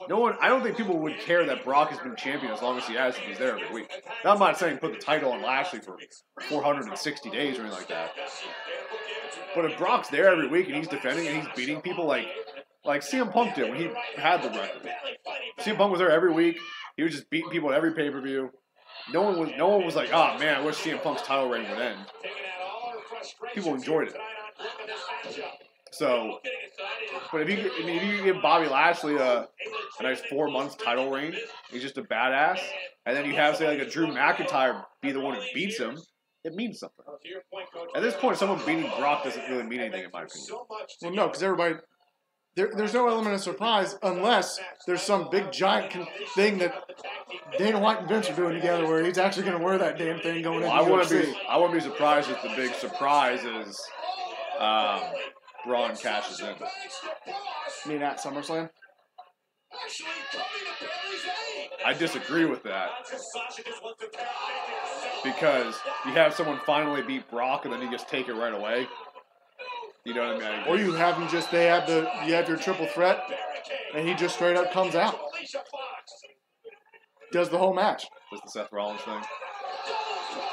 I don't think people would care that Brock has been champion as long as he has if he's there every week. Now, I'm not saying put the title on Lashley for 460 days or anything like that. But if Brock's there every week and he's defending and he's beating people like CM Punk did when he had the record. CM Punk was there every week. He was just beating people at every pay-per-view. No one was like, oh man, I wish CM Punk's title reign would end. People enjoyed it. So, but if you give Bobby Lashley a nice 4 months title reign, he's just a badass, and then you have say like a Drew McIntyre be the one who beats him, it means something. At this point, someone beating Brock doesn't really mean anything in my opinion. Well, no, because everybody. There's no element of surprise unless there's some big giant thing that Dana White and Vince are doing together where he's actually going to wear that damn thing going into UFC. I wouldn't be surprised if the big surprise is Braun cashes in. You mean at SummerSlam? I disagree with that because you have someone finally beat Brock and then you just take it right away. You know what I mean? Or you have him just, you have your triple threat, and he just straight up comes out. Does the whole match. Was the Seth Rollins thing?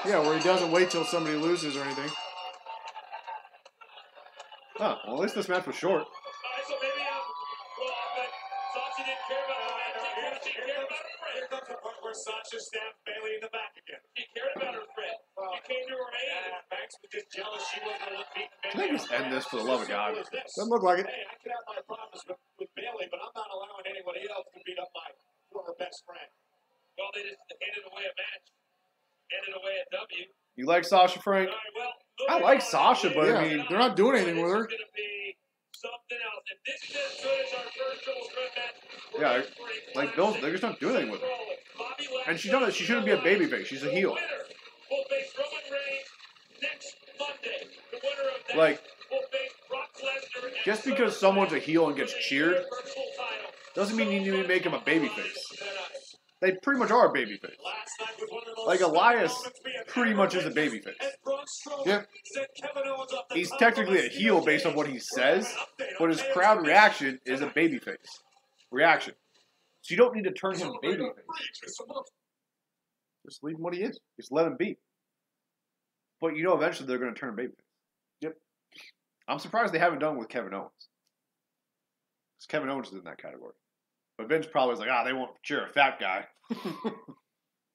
Yeah, where he doesn't wait till somebody loses or anything. Huh, well at least this match was short. So maybe, Sasha didn't care about the match. He cared about her friend. Here comes the part where Sasha stabbed Bayley in the back again. He cared about her friend. He came to her aid. Banks was just jealous she wasn't going to beat Bayley. Can I just end this for the love of God? Doesn't look like it. Hey, I can have my problems with Bailey, but I'm not allowing anybody else to beat up my former best friend. Well, they just handed away a match. Handed away a W. You like Sasha, Frank? All right, well, I like Sasha, but Yeah, I mean, they're not doing anything with her. This is going to be something else. If this is as good as our first triple threat match, yeah, like they're just not doing anything with her. And she shouldn't be a babyface. She's a heel. We'll face Roman Reigns next Monday. The winner of that Like, will face Brock Lesnar. And just because someone's a heel and gets cheered Universal title. doesn't mean you need to make him a babyface. They pretty much are a babyface. Last night was one of the most Like Elias moments we have pretty ever much is a witnessed babyface. as Braun Strowman Yep. sent Kevin Owens up the He's top technically of a the heel steel based on cage. what he says, Update but on his fans' crowd reaction reaction is a tonight. babyface reaction. So you don't need to turn him babyface. Just leave him what he is. Just let him be. But you know eventually they're going to turn him babyface. Yep. I'm surprised they haven't done it with Kevin Owens. Because Kevin Owens is in that category. But Vince probably was like, they won't cheer a fat guy.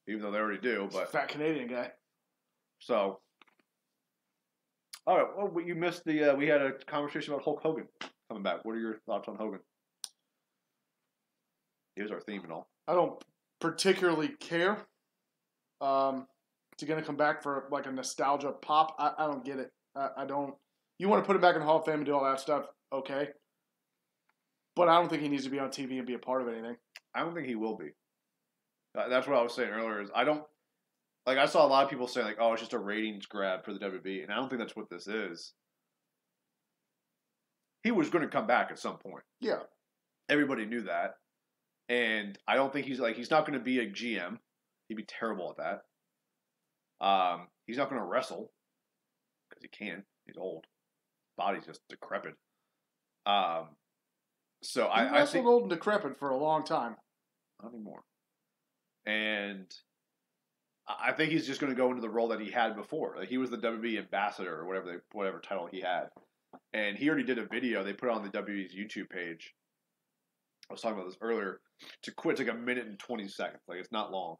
Even though they already do. But Fat Canadian guy. so, all right. Well, you missed the. We had a conversation about Hulk Hogan coming back. What are your thoughts on Hogan? Here's our theme and all. I don't particularly care. Is he going to come back for like a nostalgia pop? I don't get it. I don't. You want to put him back in the Hall of Fame and do all that stuff? Okay. But I don't think he needs to be on TV and be a part of anything. I don't think he will be. That's what I was saying earlier. Is I don't like. I saw a lot of people saying like, "Oh, it's just a ratings grab for the WWE," and I don't think that's what this is. He was going to come back at some point. Yeah. Everybody knew that, and I don't think he's not going to be a GM. He'd be terrible at that. He's not going to wrestle because he can't. He's old. Body's just decrepit. So He I wrestled think old and decrepit for a long time. not anymore. And I think he's just going to go into the role that he had before. Like he was the WWE ambassador or whatever title he had. And he already did a video. They put it on the WWE's YouTube page. I was talking about this earlier. To quit, it's like 1 minute and 20 seconds. Like it's not long.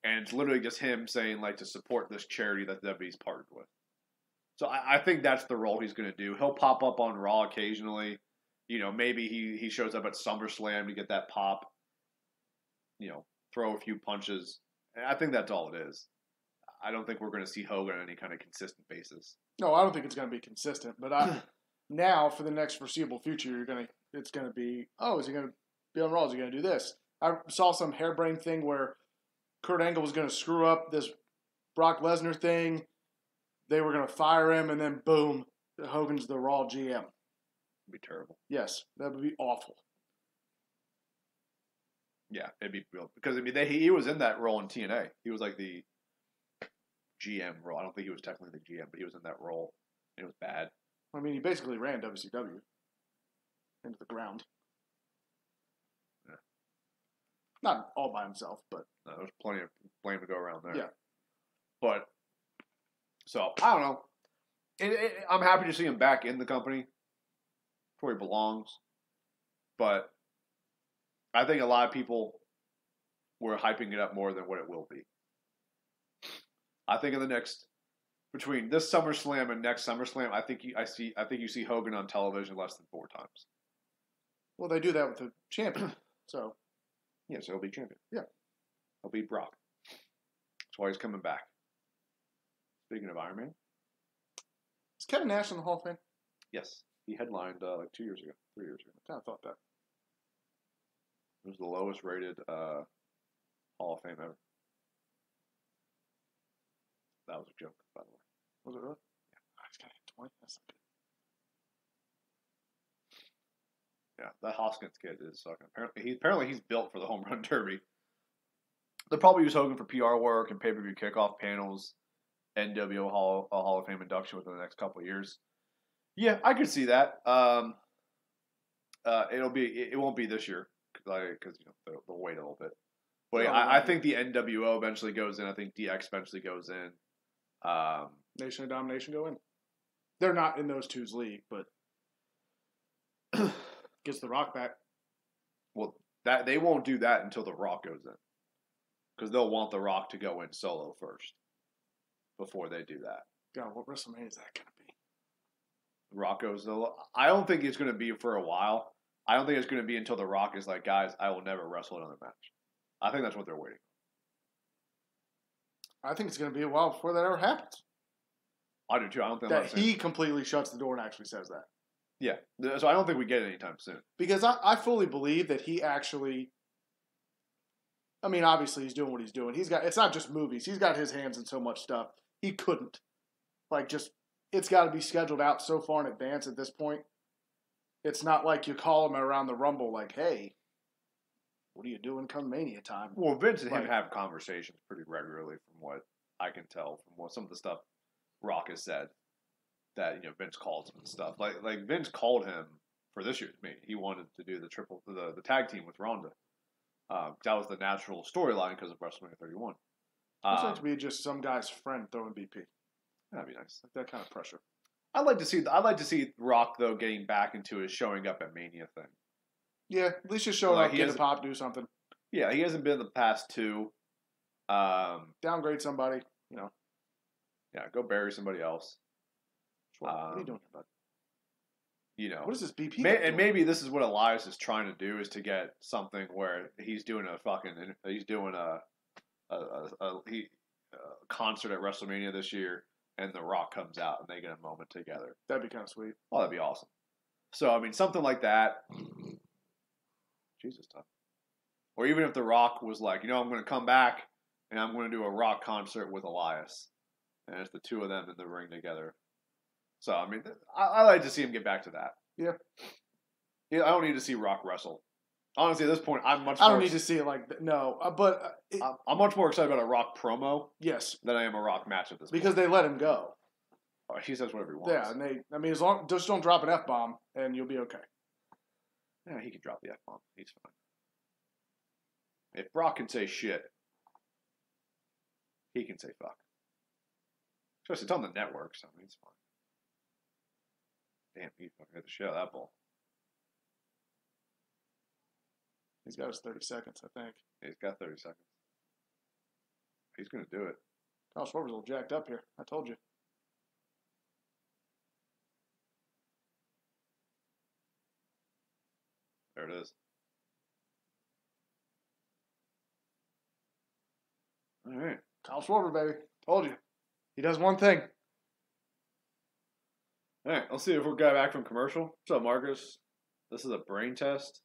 And it's literally just him saying like to support this charity that the WWE's partnered with. So I think that's the role he's going to do. He'll pop up on Raw occasionally. You know, maybe he shows up at SummerSlam to get that pop. You know, throw a few punches. And I think that's all it is. I don't think we're going to see Hogan on any kind of consistent basis. No, I don't think it's going to be consistent. But now, for the next foreseeable future, it's going to be, is he going to be on Raw? Is he going to do this? I saw some harebrained thing where Kurt Angle was going to screw up this Brock Lesnar thing. They were going to fire him, and then boom, Hogan's the Raw GM. It'd be terrible. Yes, that would be awful. Yeah, it'd be real because I mean he was in that role in TNA. He was like the GM role. I don't think he was technically the GM, but he was in that role. And it was bad. I mean, he basically ran WCW into the ground. Yeah. Not all by himself, but No, there's plenty of blame to go around there. Yeah. But, so, I don't know. I'm happy to see him back in the company where he belongs. But I think a lot of people were hyping it up more than what it will be. I think between this SummerSlam and next SummerSlam, I think you see Hogan on television less than 4 times. well, they do that with the champion. So Yes, he'll be champion. Yeah. He'll beat Brock. That's why he's coming back. Speaking of Iron Man, is Kevin Nash in the Hall of Fame? yes, he headlined like 2 years ago, 3 years ago. I kind of thought that. It was the lowest rated Hall of Fame ever. That was a joke, by the way. Was it really? Yeah. Oh, he's got to hit 20. That's not good. Yeah, that Hoskins kid is sucking. Apparently he's built for the Home Run Derby. They'll probably use Hogan for PR work and pay-per-view kickoff panels, NWO Hall of Fame induction within the next couple of years. Yeah, I could see that. It won't be this year because they'll wait a little bit. But yeah, I think the NWO eventually goes in. I think DX eventually goes in. Nation of Domination go in. They're not in those two's league, but gets the Rock back. Well, that they won't do that until The Rock goes in, because they'll want The Rock to go in solo first before they do that. God, what WrestleMania is that going to be? Rock goes solo. I don't think it's going to be for a while. I don't think it's going to be until The Rock is like, guys, I will never wrestle another match. I think that's what they're waiting. I think it's going to be a while before that ever happens. I do too. I don't think That he completely shuts the door and actually says that. Yeah. So I don't think we get it anytime soon. Because I fully believe that he actually, I mean, obviously he's doing what he's doing. It's not just movies. He's got his hands in so much stuff. He couldn't. It's got to be scheduled out so far in advance at this point. It's not like you call him around the Rumble like, hey, what are you doing come Mania time? Well, Vince and him have conversations pretty regularly from what I can tell from what some of the stuff Rock has said. That Vince calls him and stuff. Like Vince called him for this year's meet. He wanted to do the tag team with Ronda. That was the natural storyline because of WrestleMania 31. It's like to be just some guy's friend throwing BP. That'd be nice. Like that kind of pressure. I'd like to see Rock though getting back into his showing up at Mania thing. Yeah, at least just showing up, get a pop, do something. Yeah, he hasn't been in the past 2. Downgrade somebody, Yeah, go bury somebody else. What are you doing here, bud? What is this BP? And maybe this is what Elias is trying to do, is to get something where he's doing a concert at WrestleMania this year, and The Rock comes out and they get a moment together. That'd be kind of sweet. Oh, that'd be awesome. So I mean, something like that. Jesus, tough. Or even if The Rock was like, I'm going to come back and I'm going to do a Rock concert with Elias, and it's the two of them in the ring together. So, I mean, I like to see him get back to that. Yeah. I don't need to see Rock wrestle. Honestly, at this point, I don't need to see it like that. No, but I'm much more excited about a Rock promo. Yes. Than I am a Rock match at this point. Because they let him go. Oh, he says whatever he wants. Yeah, and as long just don't drop an F-bomb and you'll be okay. Yeah, he can drop the F-bomb. He's fine. If Brock can say shit, he can say fuck. Especially it's on the network, so I mean, it's fine. Damn, he fucking hit the shit out of that ball. He's got his 30 seconds, I think. He's got 30 seconds. He's going to do it. Kyle Schwarber's a little jacked up here. I told you. There it is. All right. Kyle Schwarber, baby. Told you. He does one thing. All right. Let's see if we're back from commercial. What's up, Marcus? This is a brain test.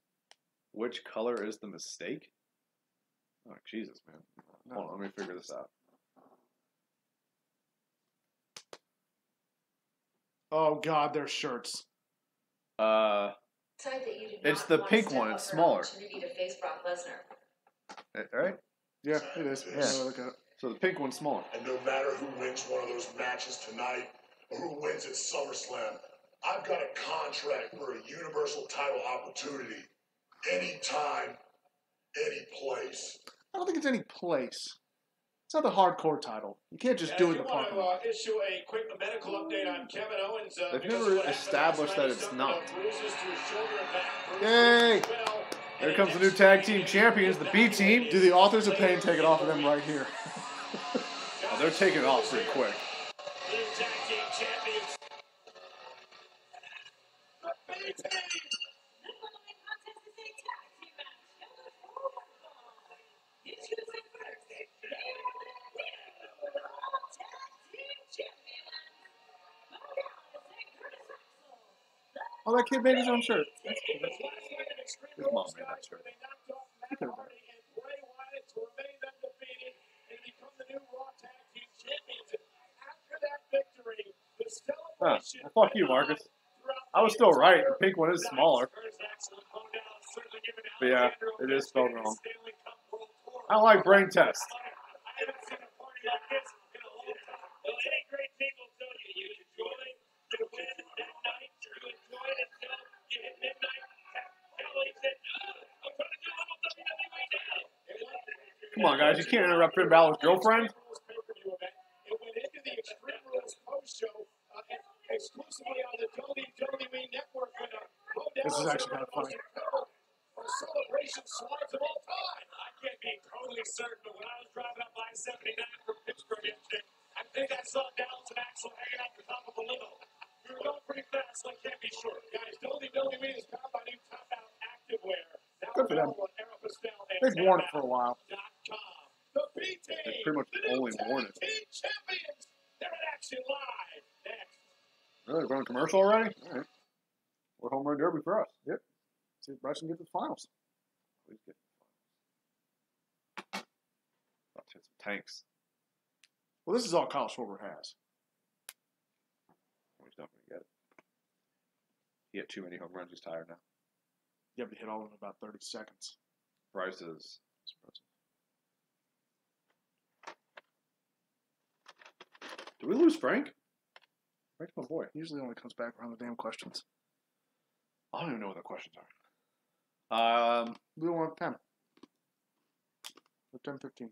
Which color is the mistake? Oh, Jesus, man. Hold on. Let me figure this out. Oh, God, their shirts. It's the pink one. It's smaller. To face Brock Lesnar. All right? Yeah, it is. Yeah. Look at it. So the pink one's smaller. And no matter who wins one of those matches tonight or who wins at SummerSlam, I've got a contract for a Universal title opportunity. Anytime, any place. I don't think it's any place. It's not the hardcore title. You can't just do it in the parking lot. Issue a quick medical update on Kevin Owens. They've never established that it's not. Yay! There comes the new tag team champions, the B team. Do the authors of pain take it off of them right here? Oh, they're taking it off pretty quick. New tag team champions. The B team. Oh, that kid made his own shirt. That's cool. His mom made that shirt. Huh. Well, fuck you, Marcus. I was still right. The pink one is smaller. But yeah, it is spelled wrong. I don't like brain tests. Come on, guys. You can't interrupt Finn Balor's girlfriend. This is actually kind of funny. Celebration slides of all time. I can't be totally certain, but when I was driving up I-79 from Pittsburgh yesterday, I think I saw Dallas and Axel hanging out the top of a limo. We were going pretty fast, so I can't be sure. Guys, WWE is powered by new Top Out Activewear. Good for them. They've worn it for a while. The B-Team, They pretty much only worn it. team champions. They're in action live. Next. Really? We're on commercial already? All right. We're home run derby for us. Yep. See if Bryson gets to the finals. Please get about to hit some tanks. Well, this is all Kyle Schwarber has. He's not going to get it. He had too many home runs. He's tired now. You have to hit all of them in about 30 seconds. Bryce is. Did we lose Frank? Frank's my boy. Usually only comes back around the damn questions. I don't even know what the questions are. We want 10. Or 10:15.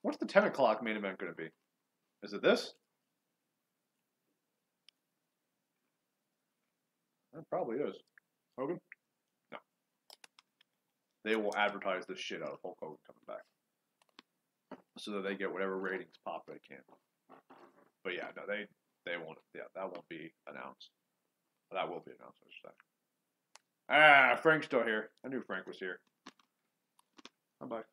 What's the 10 o'clock main event going to be? Is it this? It probably is. Hogan? No. They will advertise the shit out of Hulk Hogan coming back, so that they get whatever ratings pop they can. But yeah, no, they won't. Yeah, that won't be announced. That will be announced, I should say. Ah, Frank's still here. I knew Frank was here. Bye-bye.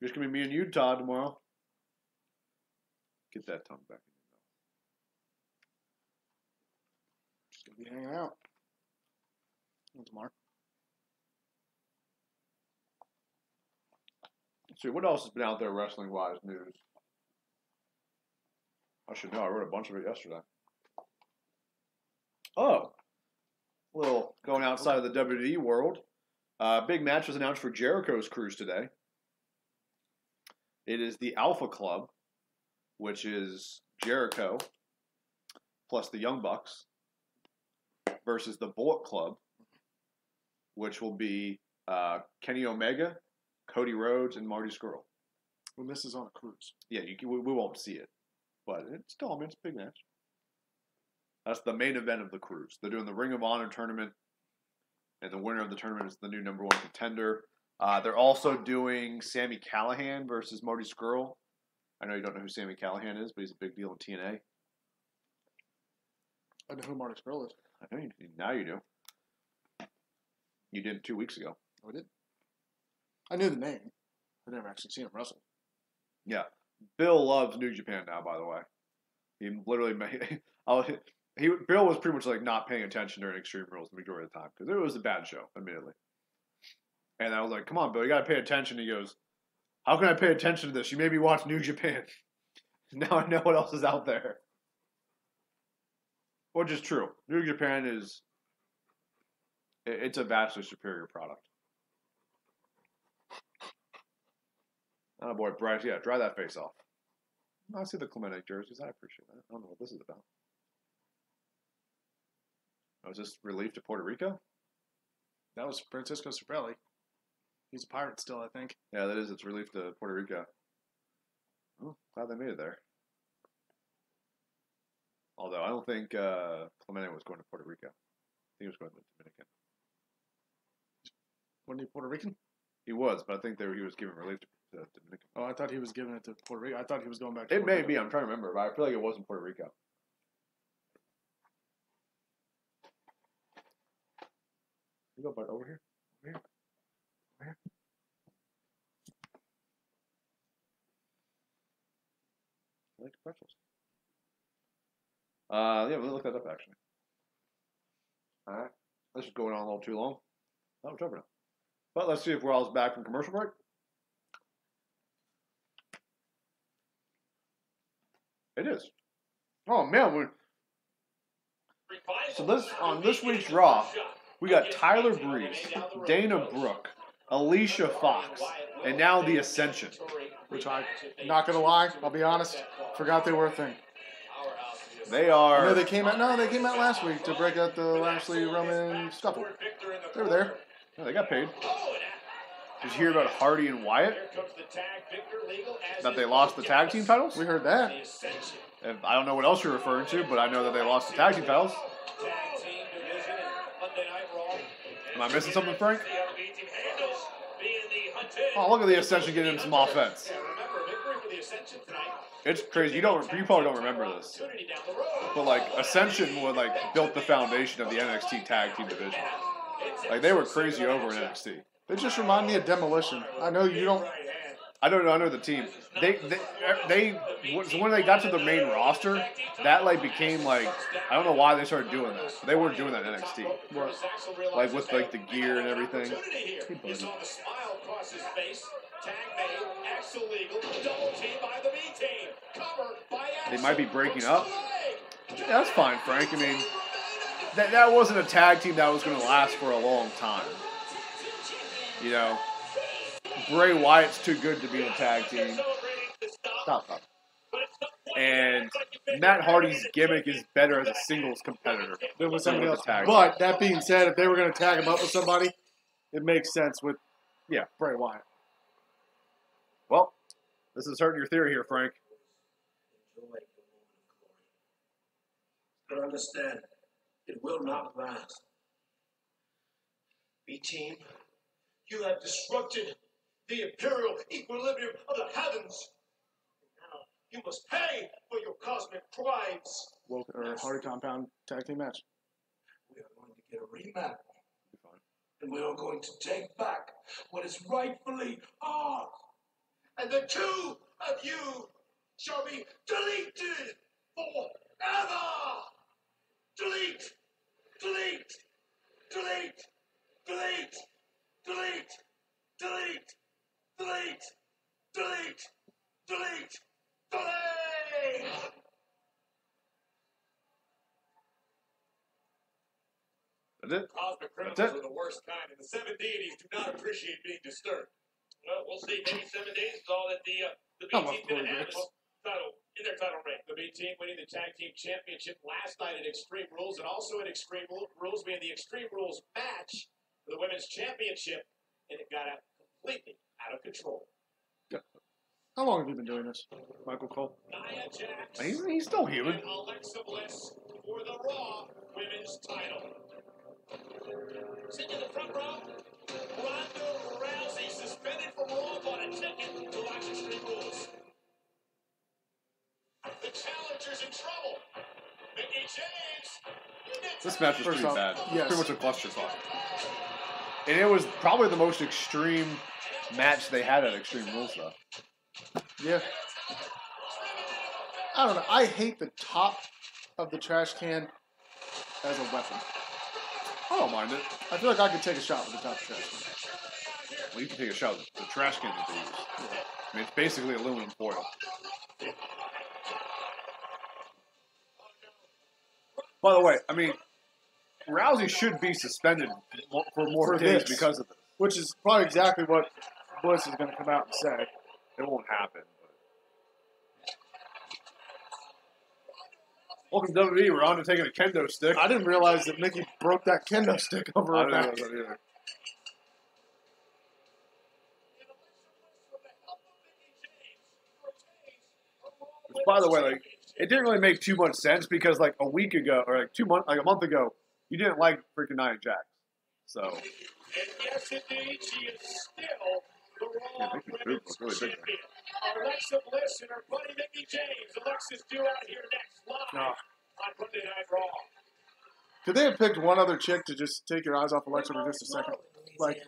Just gonna be me and you, Todd, tomorrow. Get that tongue back in Just going to be hanging out. What's Mark? Let's see, what else has been out there wrestling-wise news? I should know. I wrote a bunch of it yesterday. Oh. A little going outside of the WWE world. Big match was announced for Jericho's cruise today. It is the Alpha Club, which is Jericho plus the Young Bucks versus the Bullet Club, which will be Kenny Omega, Cody Rhodes, and Marty Scurll. When this is on a cruise. Yeah, we won't see it, but it's still, I mean, it's a big match. That's the main event of the cruise. They're doing the Ring of Honor tournament, and the winner of the tournament is the new #1 contender. They're also doing Sami Callihan versus Marty Scurll. I know you don't know who Sami Callihan is, but he's a big deal in TNA. I know who Marty Scurll is. I know you do. Now you do. You did 2 weeks ago. Oh, I did? I knew the name. I've never actually seen him wrestle. Yeah. Bill loves New Japan now, by the way. He literally made... Bill was pretty much like not paying attention during Extreme Rules the majority of the time because it was a bad show, admittedly. And I was like, come on, Bill, you got to pay attention. He goes, how can I pay attention to this? You made me watch New Japan. Now I know what else is out there. Which is true. New Japan it's a vastly superior product. Oh boy, Bryce, yeah, dry that face off. I see the Clemente jerseys. I appreciate that. I don't know what this is about. Oh, is this relief to Puerto Rico? That was Francisco Cervelli. He's a Pirate still, I think. Yeah, that is. It's relief to Puerto Rico. Oh, glad they made it there. Although I don't think Clemente was going to Puerto Rico. I think he was going to the Dominican. Wasn't he Puerto Rican? He was, but I think he was giving relief to the Dominican. Oh, I thought he was giving it to Puerto Rico. I thought he was going back to It Puerto may Rico. be. I'm trying to remember, but I feel like it wasn't Puerto Rico. You go, bud. Over here. Over here. Over here. I like the pretzels. Yeah, we'll look that up, actually. All right. This is going on a little too long. Oh, it's over now. But let's see if we're all back from commercial break. It is. Oh, man. So on this week's Raw, we got Tyler Breeze, Dana Brooke, Alicia Fox, and now the Ascension. Which I'm not going to lie, I'll be honest, forgot they were a thing. They are. No, they came out last week to break out the Lashley Roman scuffle. They were there. Yeah, they got paid. Did you hear about Hardy and Wyatt? That they lost the tag team titles? We heard that. And I don't know what else you're referring to, but I know that they lost the tag team titles. Am I missing something, Frank? Oh, look at the Ascension getting him some offense. It's crazy. You probably don't remember this, but like Ascension built the foundation of the NXT tag team division. Like they were crazy over in NXT. They just remind me of Demolition. I know you don't. I know the team. They so when they got to the main roster, that became I don't know why they started doing that. They weren't doing that in NXT. Like with the gear and everything. They might be breaking up. Yeah, that's fine, Frank. I mean, that wasn't a tag team that was going to last for a long time. You know, Bray Wyatt's too good to be in a tag team. Stop. And Matt Hardy's gimmick is better as a singles competitor Than with somebody else. tag But that being said, if they were going to tag him up with somebody, it makes sense with Bray Wyatt. Well, this is hurting your theory here, Frank. But understand, it will not last. B-Team, you have disrupted the imperial equilibrium of the heavens. Now you must pay for your cosmic crimes. Hardy Compound tag team match. We are going to get a rematch. And we are going to take back what is rightfully ours. And the two of you shall be deleted forever. Delete! Delete! Delete! Delete! Delete! Delete! Delete! Delete! Delete! Delete! That's it? Cosmic criminals That's it. are the worst kind, and the seven deities do not appreciate being disturbed. Well, we'll see. Maybe 7 days is all that the B team's going to have in their title reign. The B team winning the tag team championship last night at Extreme Rules, and also at Extreme Rules being the Extreme Rules match for the women's championship, and it got completely out of control. How long have you been doing this, Michael Cole? Nia Jax He's still human. and Alexa Bliss for the Raw Women's title. Sit in the front row. Ronda Rousey suspended from Raw, bought a ticket to watch Extreme Rules. The challenger's in trouble. Mickey James. This match was First pretty off, bad. yes. Pretty much a clusterfuck. And it was probably the most extreme match they had at Extreme Rules, though. Yeah. I don't know. I hate the top of the trash can as a weapon. I don't mind it. I feel like I could take a shot with the top of the trash can. Well, you can take a shot with the trash can that they use. I mean, it's basically aluminum foil. By the way, I mean, Rousey should be suspended for more days because of this. Which is probably exactly what Bliss is going to come out and say. It won't happen. Welcome to WWE. We're on to taking a kendo stick. I didn't realize that Mickey broke that kendo stick over her back. I didn't know that either. Which, by the way, like, it didn't really make too much sense because, like, a week ago or like a month ago, you didn't like freaking Nia Jax. So. And yes, indeed, she is still the Raw Women's Champion. Alexa Bliss and her buddy Mickie James. Alexa's due out here next live on Monday Night Raw. Could they have picked one other chick to just take your eyes off Alexa for just a second? Like,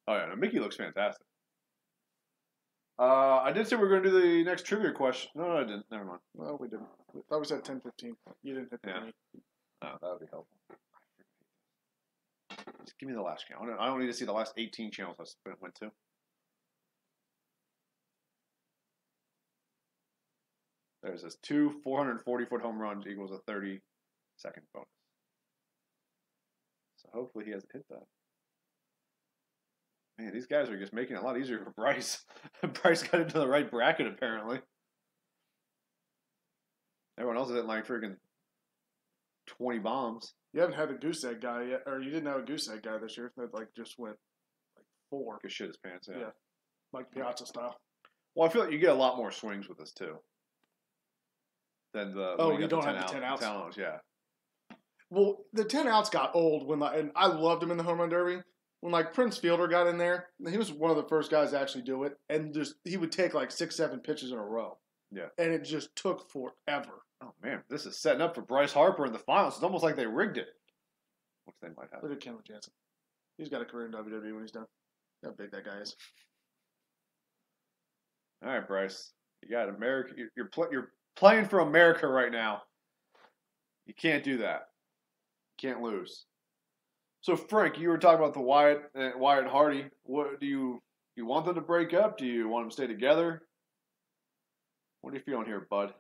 oh yeah, no, Mickey looks fantastic. I did say we were going to do the next trivia question. No, I didn't. Never mind. well, we didn't. I thought we said 10:15. You didn't hit the Yeah. money. Oh, that would be helpful. Just give me the last count. I don't need to see the last 18 channels I went to. There's this 2 440-foot home runs equals a 30-second bonus. So hopefully he hasn't hit that. Man, these guys are just making it a lot easier for Bryce. Bryce got into the right bracket, apparently. Everyone else is at like freaking 20 bombs. You haven't had a goose egg guy yet, or you didn't have a goose egg guy this year that like just went like 4. Could shit his pants, yeah. Yeah. Like Piazza style. Well, I feel like you get a lot more swings with this, too. Than the... Oh, when you got don't have the 10 outs? 10 outs, yeah. Well, the 10 outs got old when, like, and I loved him in the home run derby. When, like, Prince Fielder got in there, he was one of the first guys to actually do it. And just, he would take, like, 6-7 pitches in a row. Yeah. And it just took forever. Oh, man, this is setting up for Bryce Harper in the finals. It's almost like they rigged it. Which they might have. Look at Kenley Jansen. He's got a career in WWE when he's done. How big that guy is. All right, Bryce. You got America. You're playing for America right now. You can't do that. You can't lose. So, Frank, you were talking about the Wyatt and Hardy. What do you want them to break up? Do you want them to stay together? What are you feeling here, bud?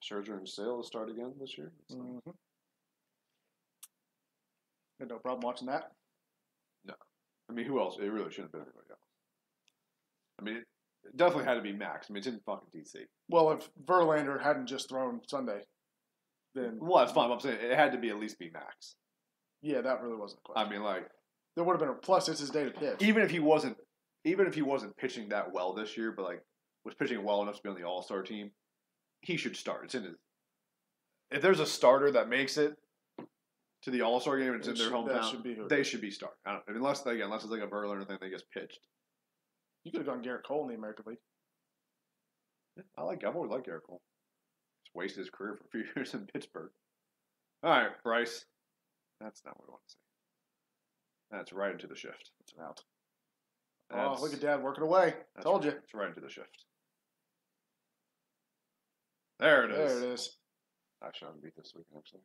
Scherzer and Sale to start again this year? Mm-hmm. Had no problem watching that. No. I mean, who else? It really shouldn't have been anybody else. I mean, it definitely had to be Max. I mean, it's in fucking DC. Well, if Verlander hadn't just thrown Sunday, then... Well, that's fine. I'm saying it had to be at least be Max. Yeah, that really wasn't a question. I mean, like... There would have been a plus. It's his day to pitch. Even if he wasn't pitching that well this year, but, like, was pitching well enough to be on the All-Star team, he should start. It's in his... If there's a starter that makes it to the All-Star game and it's in their hometown, they should be starting. I don't, unless it's like a Verlander thing that gets pitched. You could have gone Garrett Cole in the American League. Yeah, I've always liked Garrett Cole. Just wasted his career for a few years in Pittsburgh. All right, Bryce. That's not what we want to see. That's right into the shift. It's an out. Oh, look at Dad working away. Told you. It's right into the shift. There it is. There it is. Actually, I'm going to beat this weekend, actually.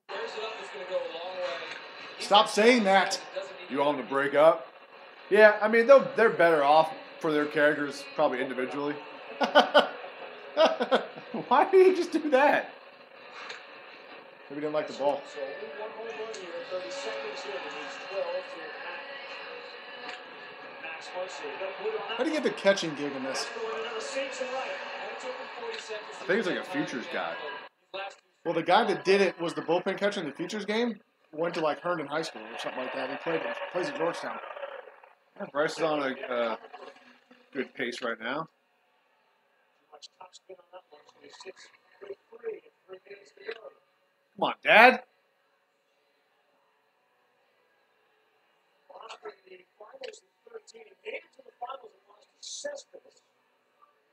There's it up. It's going to go a long way. Stop saying that. You want them to break up? Yeah, I mean, they're better off for their characters, probably individually. Why did he just do that? Maybe he didn't like the ball. So only one home run here, 30 seconds in, and he's 12 to Max Muncy. How do you get the catching gig in this? I think it's like a futures guy. Well, the guy that did it was the bullpen catcher in the futures game. Went to like Herndon High School or something like that. He plays at Georgetown. Yeah, Bryce is on a good pace right now. Come on, Dad.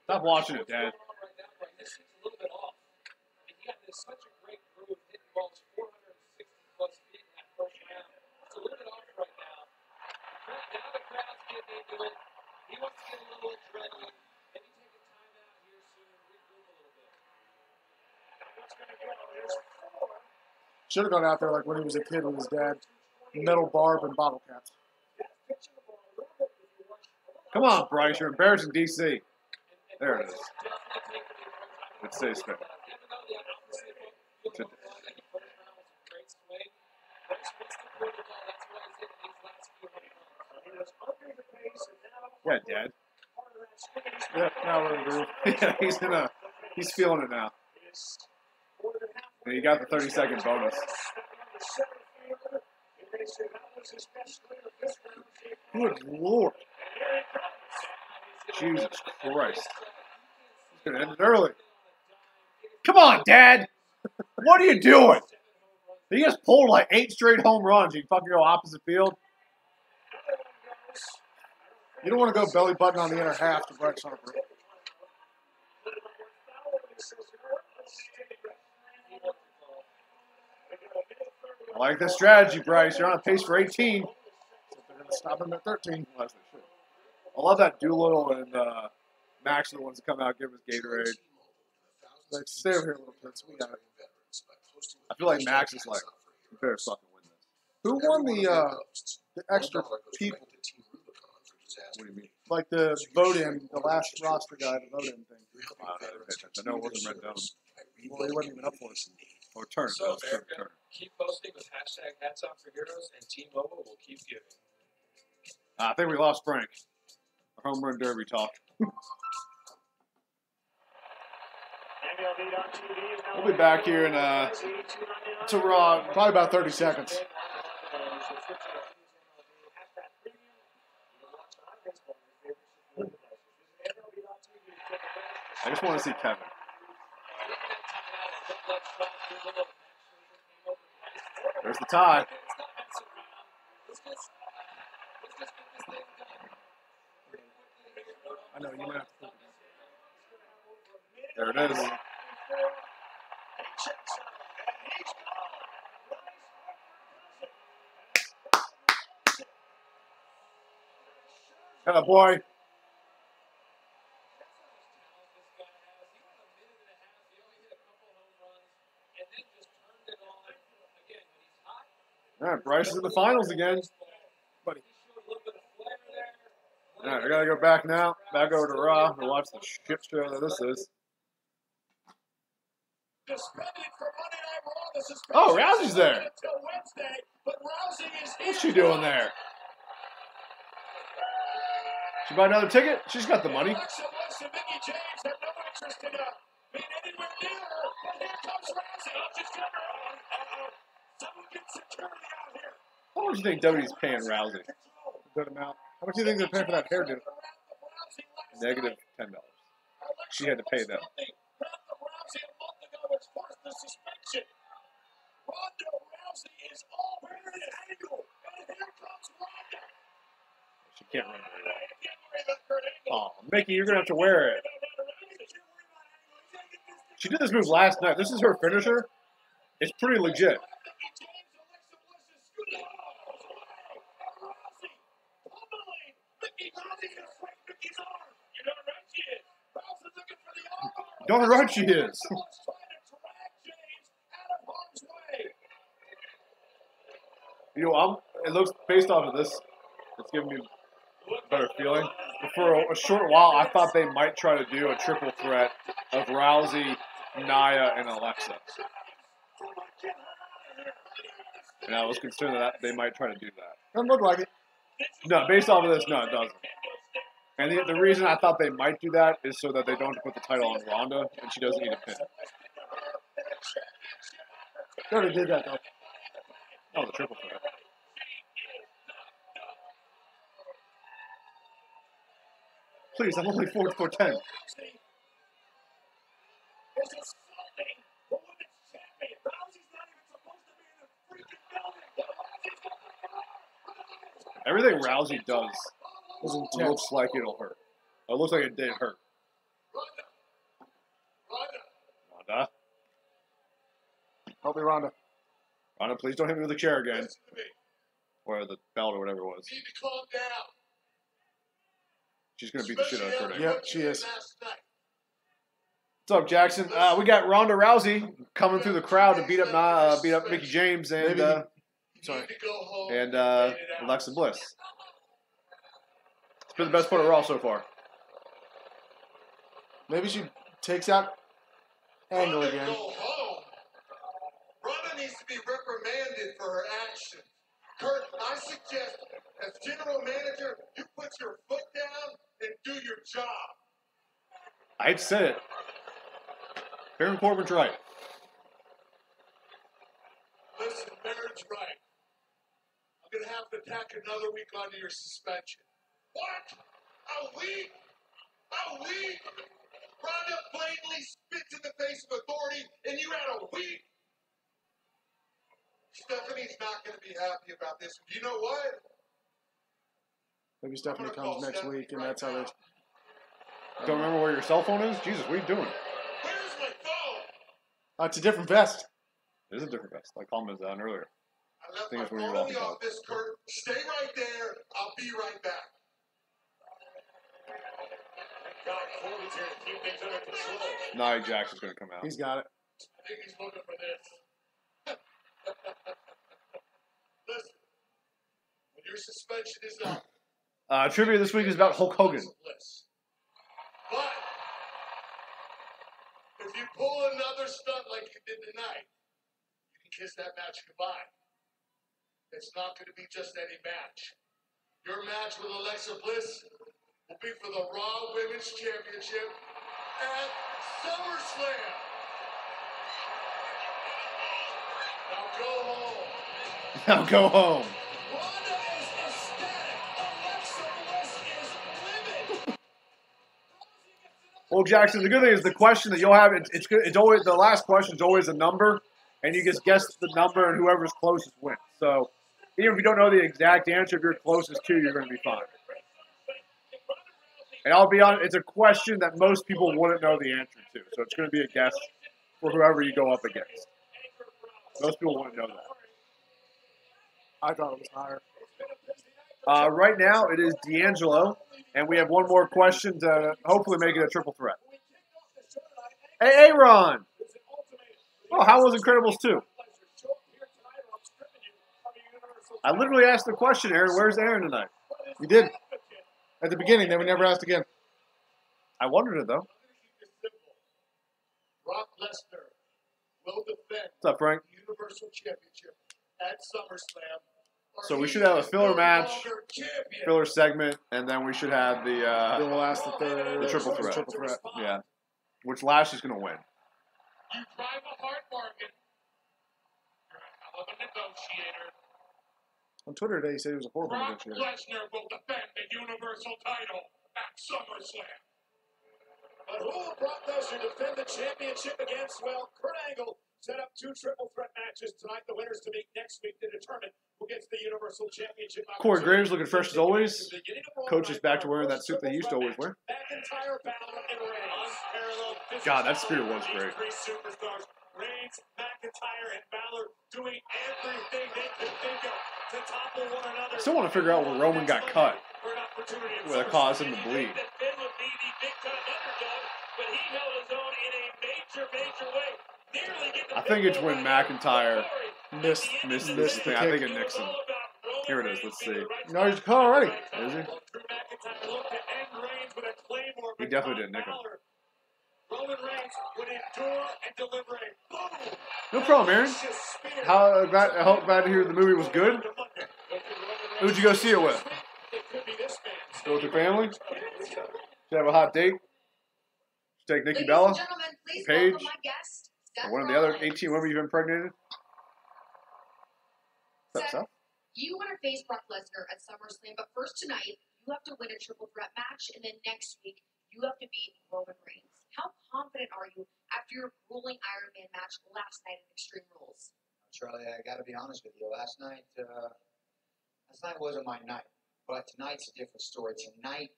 Stop watching it, Dad. Such a great groove, hitting balls 460 plus feet in that first round. It's a little bit off right now. Now the crowd's getting into it. He wants to get a little adrenaline. Maybe take a timeout here soon and regroup a little bit. Should have gone out there like when he was a kid with his dad. Metal barb and bottle caps. Come on, Bryce. You're embarrassing DC. There it is. It stays fit. Yeah, Dad. Yeah, now we're in the groove. Yeah, he's feeling it now. And he got the 30-second bonus. Good Lord. Jesus Christ. He's going to end it early. Come on, Dad. What are you doing? He just pulled like 8 straight home runs. You fucking go opposite field. You don't want to go belly button on the inner half to Bryce Harper. I like this strategy, Bryce. You're on a pace for 18. They're going to stop him at 13. I love that Doolittle and Max are the ones that come out and give us Gatorade. Like, stay over here a little bit. So we got it. I feel like Max is like, you better fucking win this. Who won the extra people? What do you mean? Like the vote-in, the last roster guy, the vote-in thing. I know it wasn't Rendon. Well, he wasn't even up for it. Or Turner. So, That was America, Turner. keep posting with hashtag Hats Off for Heroes, and T-Mobile will keep giving. I think we lost Frank. Our home run derby talk. We'll be back here in To Raw, probably about 30 seconds. I just want to see Kevin. There's the tie. I know, you might have to put it There it is. Oh, boy. All right, Bryce is in the finals again. Buddy. All right, I got to go back now. Back over to Raw to watch the shit show that this is. Oh, Rousey's there. What's she doing there? She buy another ticket? She's got the money. How much do you think WWE's paying Rousey? A good amount. How much do you think they're paying for that hairdo? Negative $10. She had to pay them. She can't run very well. Oh, Mickey, you're gonna have to wear it. She did this move last night. This is her finisher. It's pretty legit. Darn right she is. You know, it looks based off of this. It's giving me a better feeling. But for a short while, I thought they might try to do a triple threat of Rousey, Nia, and Alexa. And I was concerned that they might try to do that. Doesn't look like it. No, based off of this, no, it doesn't. And the reason I thought they might do that is so that they don't have to put the title on Ronda, and she doesn't need a pin. They already did that, though. Oh, the triple threat. Please, I'm only 4 for 10. Everything Rousey does looks like it'll hurt. It looks like it did hurt. Ronda. Help me, Ronda. Ronda, please don't hit me with a chair again. Or the belt or whatever it was. You need to calm down. She's going to beat the shit out of Kurt Angle. Yep, she is. What's up, Jackson? We got Ronda Rousey coming through the crowd to beat up Mickey James and Alexa Bliss. It's been the best part of Raw so far. Maybe she takes out Angle again. Go home. Ronda needs to be reprimanded for her actions. Kurt, I suggest, as general manager, you put your foot down and do your job. I hate to say it. Baron Corbin's right. Listen, Baron's right. I'm going to have to tack another week onto your suspension. What? A week? A week? Ronda blatantly spits in the face of authority, and you had a week? Stephanie's not going to be happy about this. You know what? Maybe Stephanie comes next week, and that's how they. Don't remember where your cell phone is? Jesus, what are you doing? Where's my phone? It's a different vest. It is a different vest. I commented on earlier. I left think my it's when you're phone in walking the out. office, Kurt. Stay right there. I'll be right back. God, Corbin's here to keep things under control. Nia Jackson's going to come out. He's got it. I think he's looking for this. Listen, when your suspension is up, Trivia this week is about Hulk Hogan. but if you pull another stunt like you did tonight, you can kiss that match goodbye. It's not going to be just any match. Your match with Alexa Bliss will be for the Raw Women's Championship at SummerSlam. Now go home. Now go home. Ronda is ecstatic. Alexa Bliss is livid. Well, Jackson, the good thing is the question that you'll have, it's good. It's always the last question is always a number, and you just guess the number, and whoever's closest wins. So even if you don't know the exact answer, if you're closest to, you're going to be fine. And I'll be honest, it's a question that most people wouldn't know the answer to. So it's going to be a guess for whoever you go up against. Most people wouldn't know that. I thought it was higher. Right now, it is D'Angelo, and we have one more question to hopefully make it a triple threat. Hey, Aaron! Oh, how was Incredibles 2? I literally asked the question, Aaron, where's Aaron tonight? You did. At the beginning, then we never asked again. I wondered it, though. Brock Lesnar will defend What's up, Frank? the Universal Championship at SummerSlam. So we should have a filler match, Champion. filler segment, and then we should have Then we'll ask the third. the triple threat. Triple threat. Yeah. Which Lashley's going to win. You drive a hard bargain. You're a hell of a negotiator. On Twitter today, he said he was a horrible Brock negotiator. Lesnar will defend the Universal title at SummerSlam. But who will Brock Lesnar defend the championship against? Well, Kurt Angle set up 2 triple threat matches tonight. The winners to meet next week to determine who gets the Universal Championship. Corey Graves looking fresh as always. Coach is back to wearing that suit they used to always wear. McIntyre, Balor, and Reigns. Unparalleled God, that spear was these great. 3 superstars, Reigns, McIntyre, and Balor, doing everything they could think of to topple one another. I still want to figure out where Roman got cut. For an opportunity at Well, that caused him to SummerSlam. bleed. That Finn would be the big-time underdog, but he held his own in a major way. Nearly getting the I think it's when McIntyre Missed missed the this thing. I kick. think it nicked him. Here it is. Let's see. No, he's caught already. Is he? He definitely didn't nick him. Roman Reigns would endure and deliver a boom. No problem, Aaron. How glad to hear the movie was good. Who'd you go see it with? Go with your family? Did you have a hot date? Did you take Nikki Ladies Bella? and gentlemen, please Paige? welcome my guest, Seth Or one of the other Rollins. 18 women you've impregnated? What's Seth, up? you want to face Brock Lesnar at SummerSlam, but first tonight, you have to win a triple threat match, and then next week, you have to beat Roman Reigns. How confident are you after your grueling Iron Man match last night at Extreme Rules? Charlie, I got to be honest with you. Last night wasn't my night, but tonight's a different story. Tonight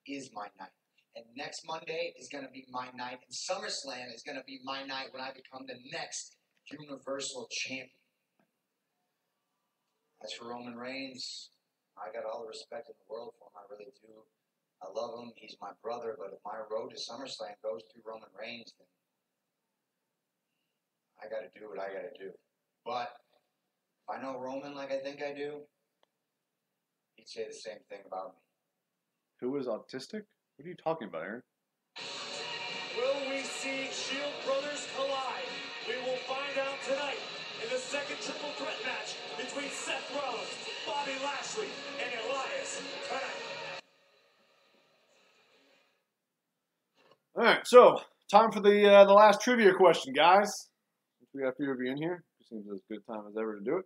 is my night, and next Monday is going to be my night, and SummerSlam is going to be my night when I become the next Universal Champion. As for Roman Reigns, I got all the respect in the world for him. I really do. I love him. He's my brother. But if my road to SummerSlam goes through Roman Reigns, then I got to do what I got to do. But if I know Roman like I think I do, he'd say the same thing about me. Who is autistic? What are you talking about, Aaron? Will we see Shield Brothers collide? We will find out tonight in the second triple threat match between Seth Rollins, Bobby Lashley, and Elias tonight. All right, so time for the last trivia question, guys. Since we got a few of you in here, it seems as good time as ever to do it.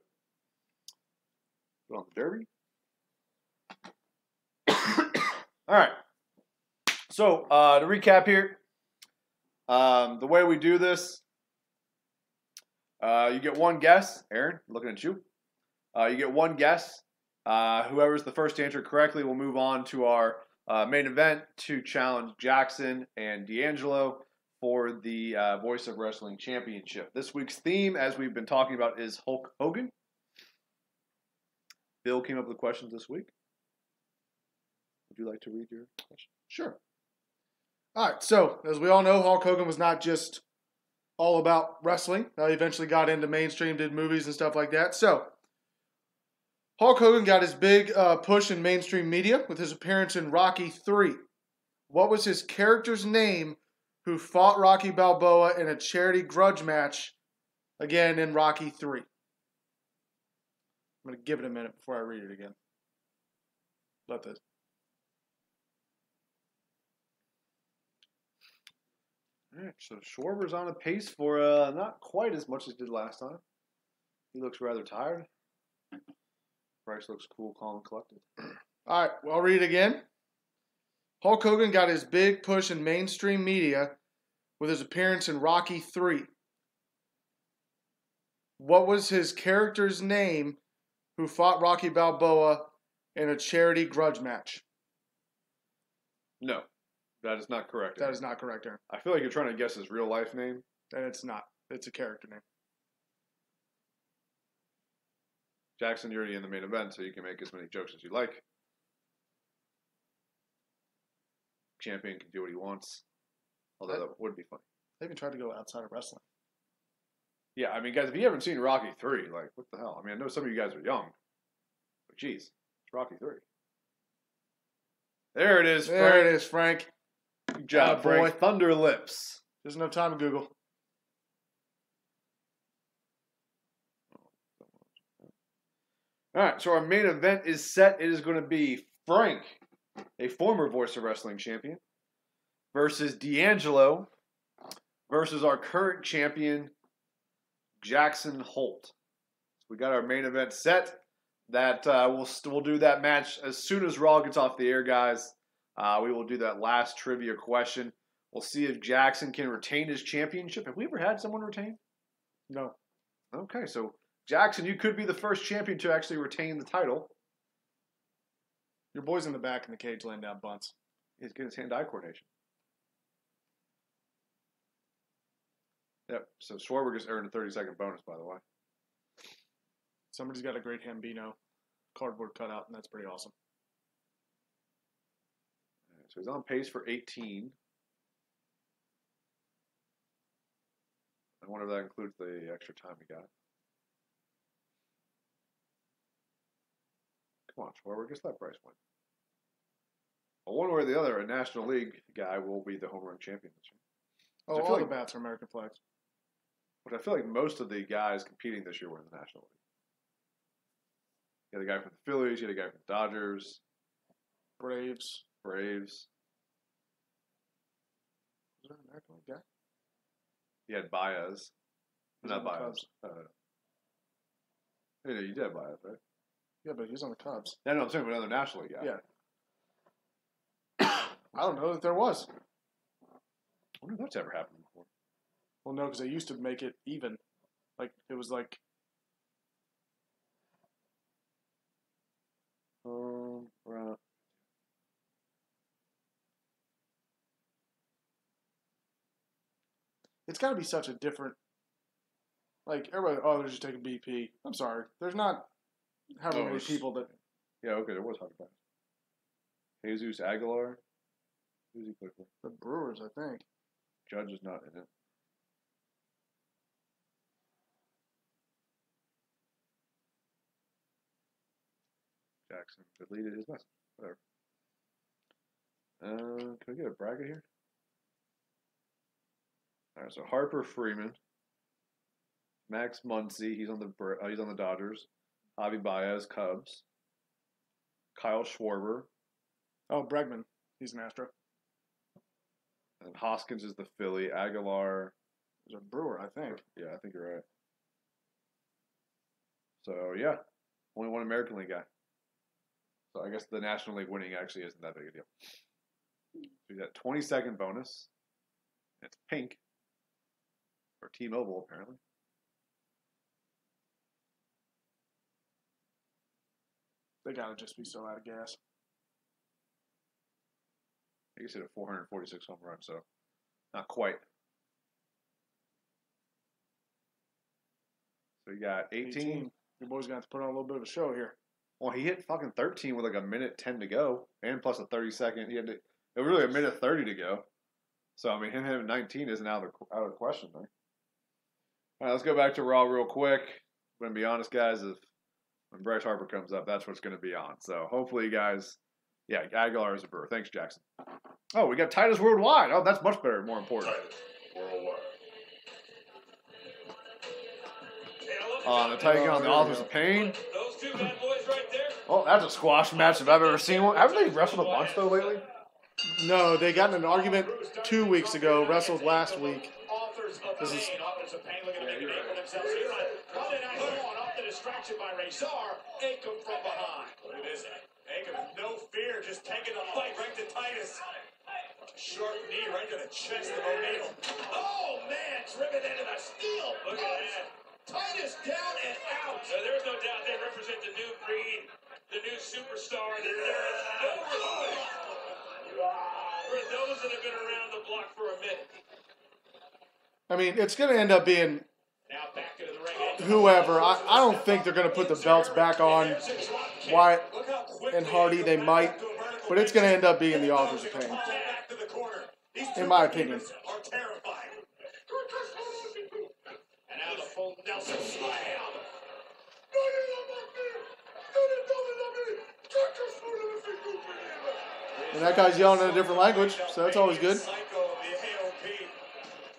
Put on the Derby. All right. So to recap here, the way we do this, you get one guess. Aaron, looking at you. You get one guess. Whoever's the first to answer correctly will move on to our main event to challenge Jackson and D'Angelo for the Voice of Wrestling Championship. This week's theme, as we've been talking about, is Hulk Hogan. Bill came up with questions this week. Would you like to read your question? Sure. All right, so as we all know, Hulk Hogan was not just all about wrestling. He eventually got into mainstream, did movies and stuff like that. So Hulk Hogan got his big push in mainstream media with his appearance in Rocky III. What was his character's name who fought Rocky Balboa in a charity grudge match, again in Rocky III? I'm going to give it a minute before I read it again. Let this. All right, so Schwarber's on a pace for not quite as much as he did last time. He looks rather tired. Bryce looks cool, calm, and collected. All right, well, I'll read it again. Hulk Hogan got his big push in mainstream media with his appearance in Rocky III. What was his character's name who fought Rocky Balboa in a charity grudge match? No, that is not correct. That is not correct, Aaron. I feel like you're trying to guess his real life name. And it's not. It's a character name. Jackson, you're already in the main event, so you can make as many jokes as you like. Champion can do what he wants. Although that would be funny. They even tried to go outside of wrestling. Yeah, I mean, guys, if you haven't seen Rocky 3, like, what the hell? I mean, I know some of you guys are young. But, geez, it's Rocky 3. There it is, Frank. There it is, Frank. Good job, Frank. Thunder Lips. There's no time to Google. All right, so our main event is set. It is going to be Frank, a former Voice of Wrestling champion, versus D'Angelo, versus our current champion, Jackson Holt. So we got our main event set. That we'll do that match as soon as Raw gets off the air, guys. We will do that last trivia question. We'll see if Jackson can retain his championship. Have we ever had someone retain? No. Okay, so Jackson, you could be the first champion to actually retain the title. Your boy's in the back in the cage laying down bunts. He's getting his hand-eye coordination. Yep, so Schwarber just earned a 30-second bonus, by the way. Somebody's got a great Hambino cardboard cutout, and that's pretty awesome. Right, so he's on pace for 18. I wonder if that includes the extra time he got. Come on, Schwarber, just let Bryce win. Well, one way or the other, a National League guy will be the home run champion this year. Oh, all the bats are American flags. But I feel like most of the guys competing this year were in the National League. You had a guy from the Phillies, you had a guy from the Dodgers. Braves. Braves. Was there an American League guy? You had Baez. Not Baez. Cubs. You did have Baez, right? Yeah, but he's on the Cubs. Yeah, no, I'm saying another National League guy. Yeah. I don't know that there was. I wonder if that's ever happened before. Well, no, because they used to make it even. Like, it was like... Right. It's got to be such a different... Like, everybody, oh, they're just taking BP. I'm sorry. There's not however many people that... Yeah, okay, there was Hunter Bass. Jesus Aguilar. Who's he played for? The Brewers, I think. Judge is not in it. Jackson deleted his message. Whatever. Can we get a bracket here? All right, so Harper Freeman, Max Muncy, he's on the Dodgers. Javi Baez, Cubs. Kyle Schwarber. Oh, Bregman. He's an Astro. And Hoskins is the Philly. Aguilar He's a Brewer, I think. Yeah, I think you're right. So, yeah. Only one American League guy. So, I guess the National League winning actually isn't that big a deal. So, you got 20-second bonus. It's pink. For T-Mobile, apparently. They gotta just be so out of gas. I guess he hit a 446 home run, so not quite. So you got 18. Your boy's gonna have to put on a little bit of a show here. Well, he hit fucking 13 with like a minute 10 to go, and plus a 30-second. It was really a minute 30 to go. So I mean, him hitting 19 isn't out of the question there. All right, let's go back to Raw real quick. I'm gonna be honest, guys. When Bryce Harper comes up, that's what's gonna be on. So hopefully, you guys. Yeah, Aguilar is a Brewer. Thanks, Jackson. Oh, we got Titus Worldwide. Oh, that's much better, more important. The taking on the Authors of Pain. Those two bad boys right there. Oh, that's a squash match if I've ever seen one. Haven't they wrestled a bunch though lately? No, they got in an argument 2 weeks ago. Wrestled last week. This is. Authors of Pain looking to make a name for themselves here on Monday Night Raw. Off the distraction by Razor. Acom from behind. Look at this. Acom, no fear, just taking the fight right to Titus. Sharp knee right to the chest of O'Neal. Oh, man, driven into the steel. Look at that. Titus down and out. So there's no doubt they represent the new breed, the new superstar. There is no respect for those that have been around the block for a minute. I mean, it's going to end up being Now back into the ring. whoever. I don't think they're going to put the belts back on Wyatt and Hardy. They might, but it's going to end up being the Authors of Pain, in my opinion. And now the full Nelson slam. And that guy's yelling in a different language, so that's always good. Psycho of the AOP.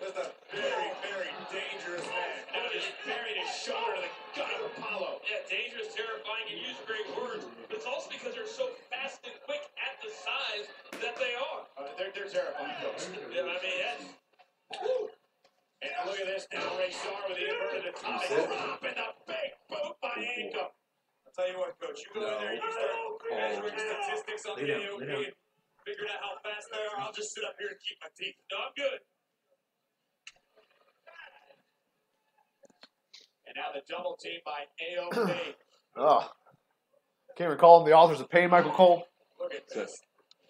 Just a very, very dangerous man. Now just buried his shoulder to the gut of Apollo. Yeah, dangerous, terrifying, and use great words. But it's also because they're so fast and quick at the size that they are. They're terrifying, folks. Yeah, I mean, that's... And look at this now, Razor with the inverted atomic drop and the big boot by Acom. I'll tell you what, Coach, you go in there and you start measuring statistics on the AOP and figuring out how fast they are. I'll just sit up here and keep my teeth. No, I'm good. And now the double team by AOP. Oh, can't recall the Authors of Pain, Michael Cole. Look at this.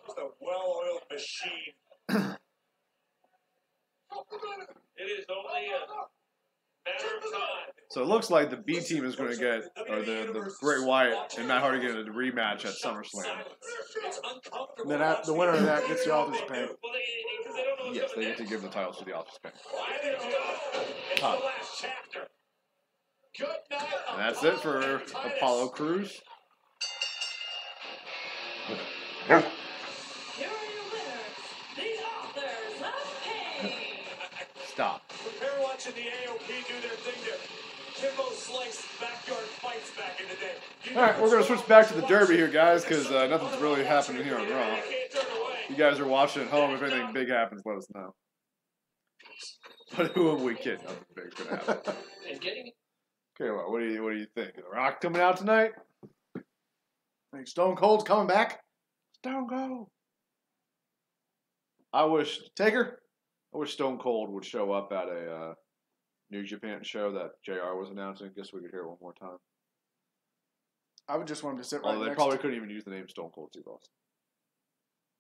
Just a well-oiled machine. It is only a matter of time. So it looks like the B team is going to get, or the Bray Wyatt and Matt Hardy get a rematch at SummerSlam. And then the winner of that gets the Authors of Pain. Yes, they get to give the titles to the Authors of Pain. It's the last chapter. Good night. And that's it for Apollo Crews. Here are your winners, the Authors of Pain. Stop. Prepare watching the AOP do their thing there. Kimbo Slice backyard fights back in the day. All right, we're going to switch back to the Derby here, guys, because nothing's really happening here on Raw. You guys are watching at home. If anything big happens, let us know. But who am we kidding? Nothing big's going to happen. Okay, well, what do you think? The Rock coming out tonight? Think Stone Cold's coming back? Stone Cold. I wish Stone Cold would show up at a New Japan show that JR was announcing. Guess we could hear it one more time. I would just want him to sit right Although they next probably couldn't even use the name Stone Cold Steve Austin.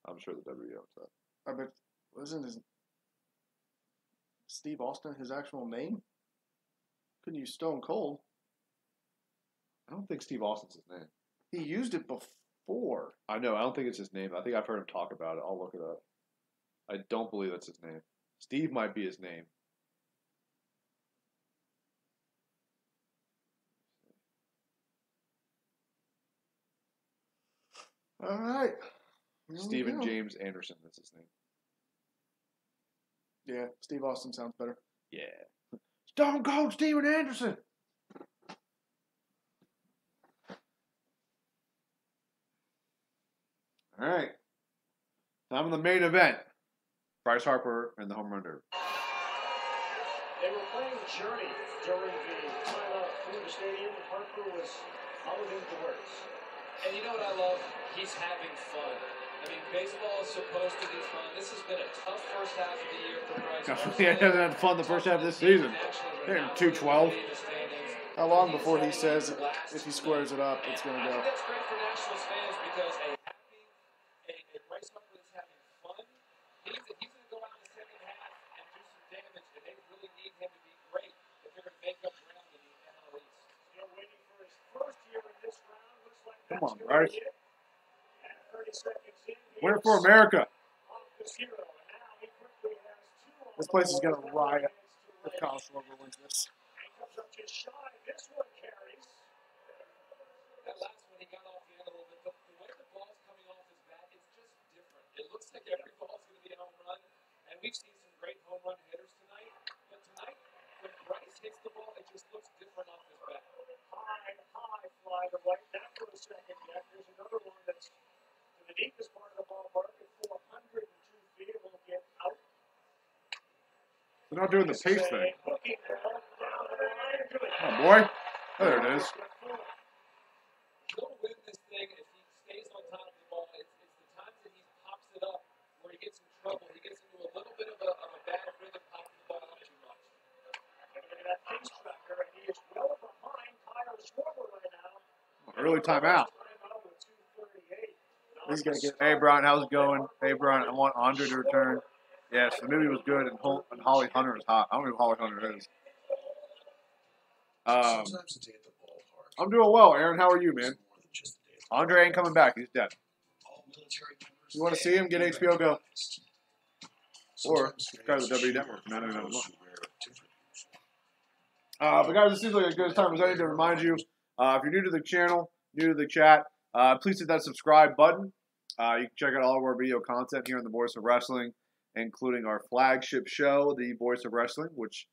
I'm sure the WWE owns that. I bet, wasn't his Steve Austin his actual name? Couldn't use Stone Cold. I don't think Steve Austin's his name. He used it 4. I know. I don't think it's his name. I think I've heard him talk about it. I'll look it up. I don't believe that's his name. Steve might be his name. All right. Stephen James Anderson. That's his name. Yeah, Steve Austin sounds better. Yeah. Stone Cold Steven Anderson. All right. Time for the main event. Bryce Harper and the Home Run Derby. They were playing Journey during the timeout through the stadium. Harper was mouthing the words. And you know what I love? He's having fun. I mean, baseball is supposed to be fun. This has been a tough first half of the year for Bryce. He hasn't had fun the first half of this season. Hitting 212. How long before he says if he squares it up, it's going to go? I think that's great for Nationals fans because a Bryce Harper is having fun. He's going to go out in the second half and do some damage, and they really need him to be great if they're going to make up ground in the NL East. Still waiting for his first year in this round. Looks like Come on, that's Bryce. it. And 30 seconds in. Win it for America. This place is going to riot if Kyle Schwarber wins this. Comes up just shy. This one carries. That last one, he got off the end a little bit. The way the ball's coming off his bat, it's just different. It looks like every ball's going to be a home run. And we've seen some great home run hitters tonight. But tonight, when Bryce hits the ball, it just looks different off his bat. High fly to right. That for a second yet. There's another one that's to the deepest part of the ballpark at 402 feet. It won't get out. They're not doing the pace thing. Hooking ball down the line. Good. Oh, boy. Oh, there it is. He'll win this thing if he stays on top of the ball. It's the times that he pops it up where he gets in trouble. He gets into a little bit of a bad rhythm popping the ball up too much. Look at that pace tracker, and he is well behind Kyle Schwarber right now. Early timeout. Timeout with 2:38. He's going to get. Hey, Brian, how's it going? Hey, Brian, I want Andre to return. Yes, the movie was good, and Holly Hunter is hot. I don't know who Holly Hunter is. I'm doing well, Aaron. How are you, man? Andre ain't coming back. He's dead. You want to see him? Get HBO Go. Or go to the WWE Network. But guys, this seems like a good time as any to remind you, if you're new to the channel, new to the chat, please hit that subscribe button. You can check out all of our video content here on the Voice of Wrestling, including our flagship show, The Voice of Wrestling, which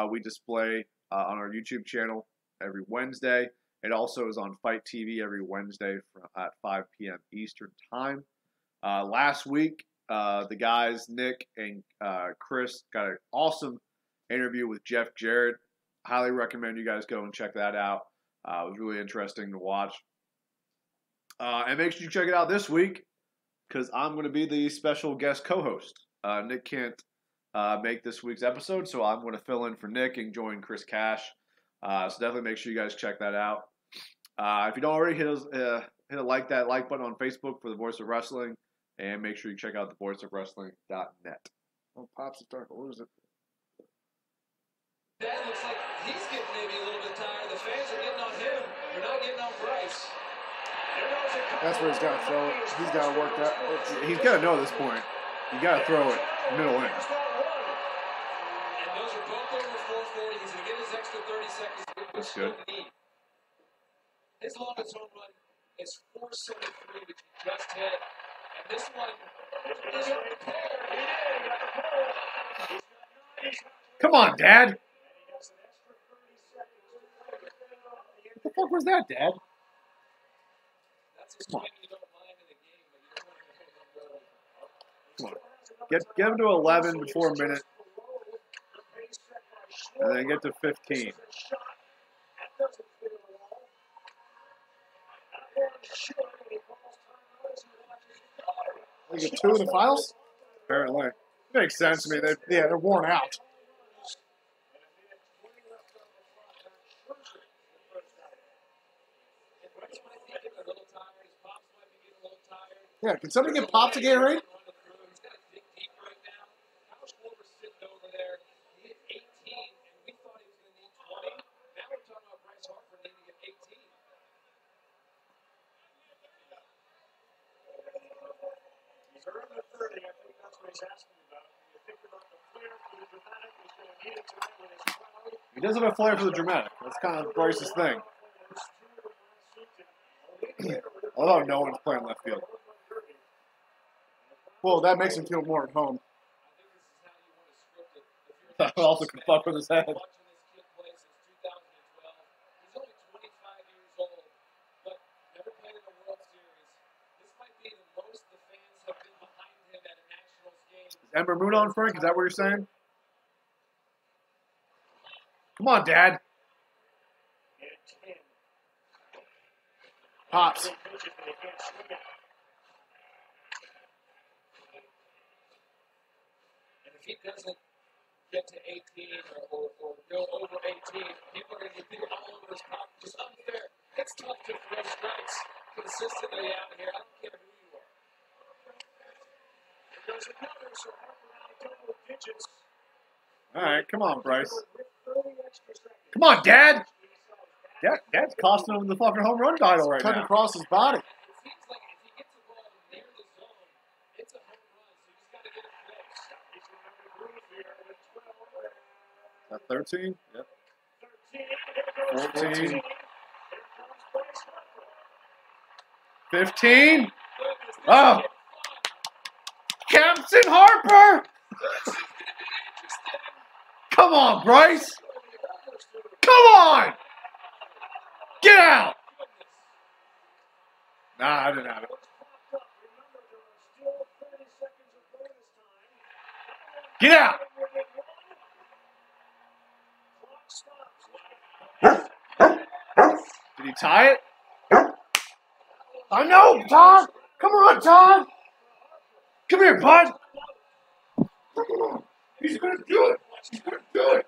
we display on our YouTube channel every Wednesday. It also is on Fight TV every Wednesday at 5 p.m. Eastern Time. Last week, the guys, Nick and Chris, got an awesome interview with Jeff Jarrett. Highly recommend you guys go and check that out. It was really interesting to watch. And make sure you check it out this week because I'm going to be the special guest co-host. Nick can't make this week's episode, so I'm going to fill in for Nick and join Chris Cash. So definitely make sure you guys check that out. If you don't already, hit a like button on Facebook for The Voice of Wrestling, and make sure you check out thevoiceofwrestling.net. Oh, Pops is dark. What is it? That looks like he's getting maybe a little bit tired. The fans are getting on him. They're not getting on Bryce. That's where he's got to throw it. He's got to work that. He's got to know at this point. You got to throw it middle in. And those are both over 440. He's going to get his extra 30 seconds. That's good. His longest home run is 473, which he just hit. And this one is a Come on, Dad. What the fuck was that, Dad? That's a swing you don't mind in a game, but you don't want to Get him to 11 before a minute, and then get to 15. They get 2 in the finals? Apparently. Makes sense to me. They're worn out. Yeah, can somebody get Pops a Gatorade? He does have a flair for the dramatic. That's kind of Bryce's thing. I love how no one's playing left field. Well, that makes him feel more at home. That also can fuck with his head. Is Ember Moon on, Frank? Is that what you're saying? Come on, Dad. Pops. And if he doesn't get to 18 or go over 18, people are going to be all over his pop. Just unfair. It's tough to throw strikes consistently out here. I don't care who you are. There's another, so Harper now double digits. All right, come on, Bryce. Come on, Dad. Dad's costing him the fucking home run title right Cutting now. across his body. It seems like if he gets the ball near the zone, it's a home run. So you just got to get it close. Is that 13? Yep. 14. 15. Oh. Captain Harper. Come on, Bryce. Come on. Get out. Nah, I didn't have it. Get out. Did he tie it? I know, Tom. Come on, Tom. Come here, bud. He's going to do it. He's going to do it.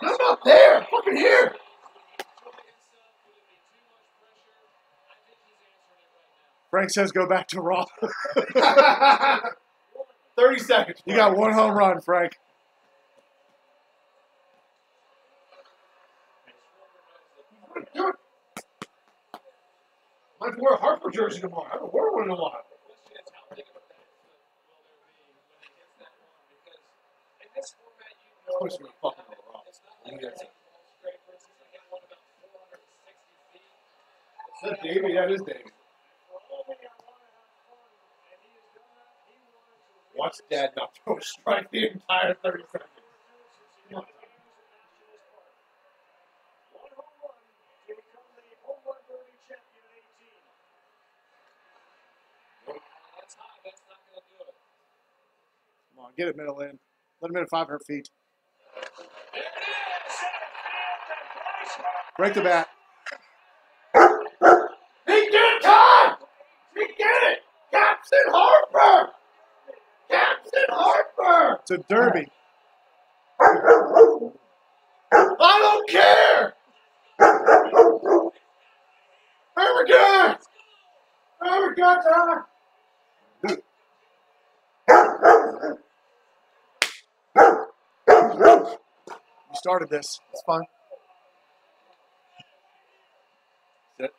I'm not there. I'm fucking here. Frank says go back to Raw. 30 seconds. You got one home run, Frank. Do it. I have to wear a Harper jersey tomorrow. I haven't worn one in a while. Push me fucking Raw. Is that Davey? That is Davey. Watch Dad not throw a strike the entire 30 seconds. Come on. One home run to become the Home Run Derby champion at 18. That's high. That's not going to do it. Come on, get it middle in. Let him in at 500 feet. Break the bat. He did it, Todd! He did it! Captain Harper! Captain Harper! It's a derby. I don't care! There we go! There we go, Todd! You started this. It's fun. Sit.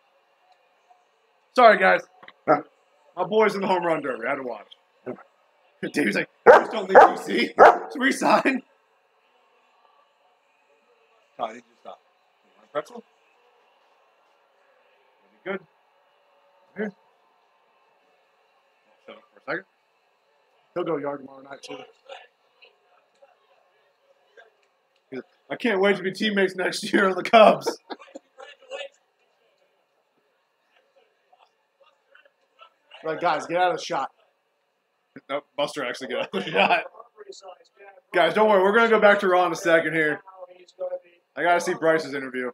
Sorry, guys. My boy's in the home run derby. I had to watch. Dave's like, just don't leave DC. Just resign. Todd, you just stop. You want a pretzel? Really good. Here. Shut up for a second. He'll go yard tomorrow night, too. I can't wait to be teammates next year on the Cubs. Right, guys, get out of the shot. Nope, Buster actually got out of the shot. Guys, don't worry. We're going to go back to Raw in a second here. I got to see Bryce's interview.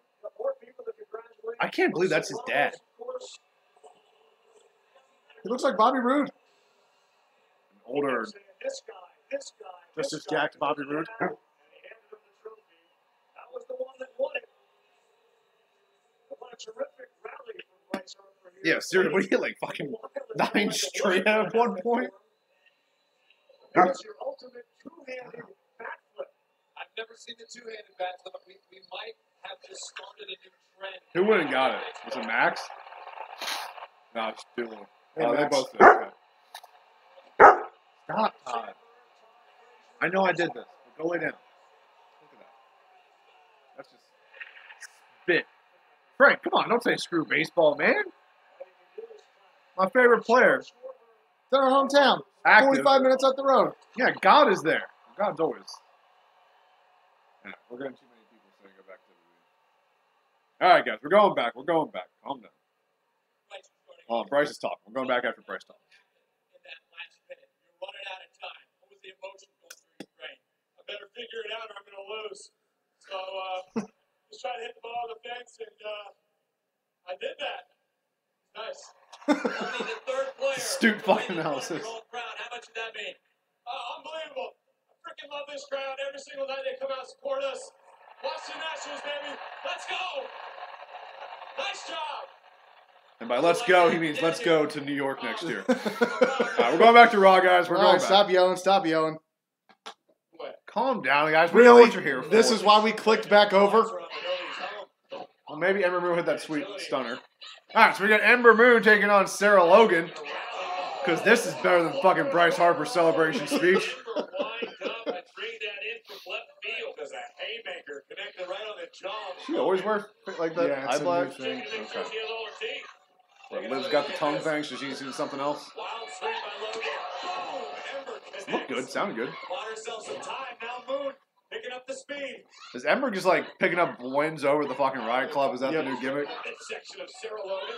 I can't believe that's his dad. He looks like Bobby Roode. Older. This guy. Just as jacked Bobby Roode. And he handed him the trophy. That was the one that won it. What a terrific rally from Bryce Harper here. Yeah, seriously. What do you get, like fucking 9 straight at one point? That was your ultimate two-handed bat flip. I've never seen the two-handed bat flip. We might have just started a new trend. Who went and got it? Was it Max? No, it's Doolin. Hey, Oh, they Max. both did. Okay. Stop, Todd. I know I did this. But go lay down. Look at that. That's just spit. Frank, come on, don't say screw baseball, man. My favorite player. It's in our hometown. Active. 45 minutes up the road. Yeah, God is there. God's always. Yeah, we're getting too many people saying go back to WWE. All right, guys, we're going back. We're going back. Calm down. Oh, Bryce is talking. We're going back after Bryce talks. In that last minute, you're running out of time. What was the emotion going through your brain? I better figure it out or I'm going to lose. So just try to hit the ball on the fence, and I did that. Nice. Only the third player. Astute fucking analysis. Crowd. How much did that mean? Unbelievable. I freaking love this crowd. Every single night they come out and support us. Boston Nationals, baby. Let's go. Nice job. And by let's go, he means let's go to New York next year. All right, we're going back to Raw, guys. We're All going right, back. stop yelling. Stop yelling. Calm down, guys. We know Really? what you're here for. This is why we clicked back over? Well, maybe Ember Moon hit that sweet stunner. All right, so we got Ember Moon taking on Sarah Logan. Because this is better than fucking Bryce Harper's celebration speech. She always wears like that Yeah, it's eye a black. new thing. Okay. What, Liv's got the tongue thing, so she's seen something else. Looked good, sounded good. Picking up the speed. Is Ember just like picking up wins over the fucking Riot Club? Is that the new gimmick? Section of Sarah Logan.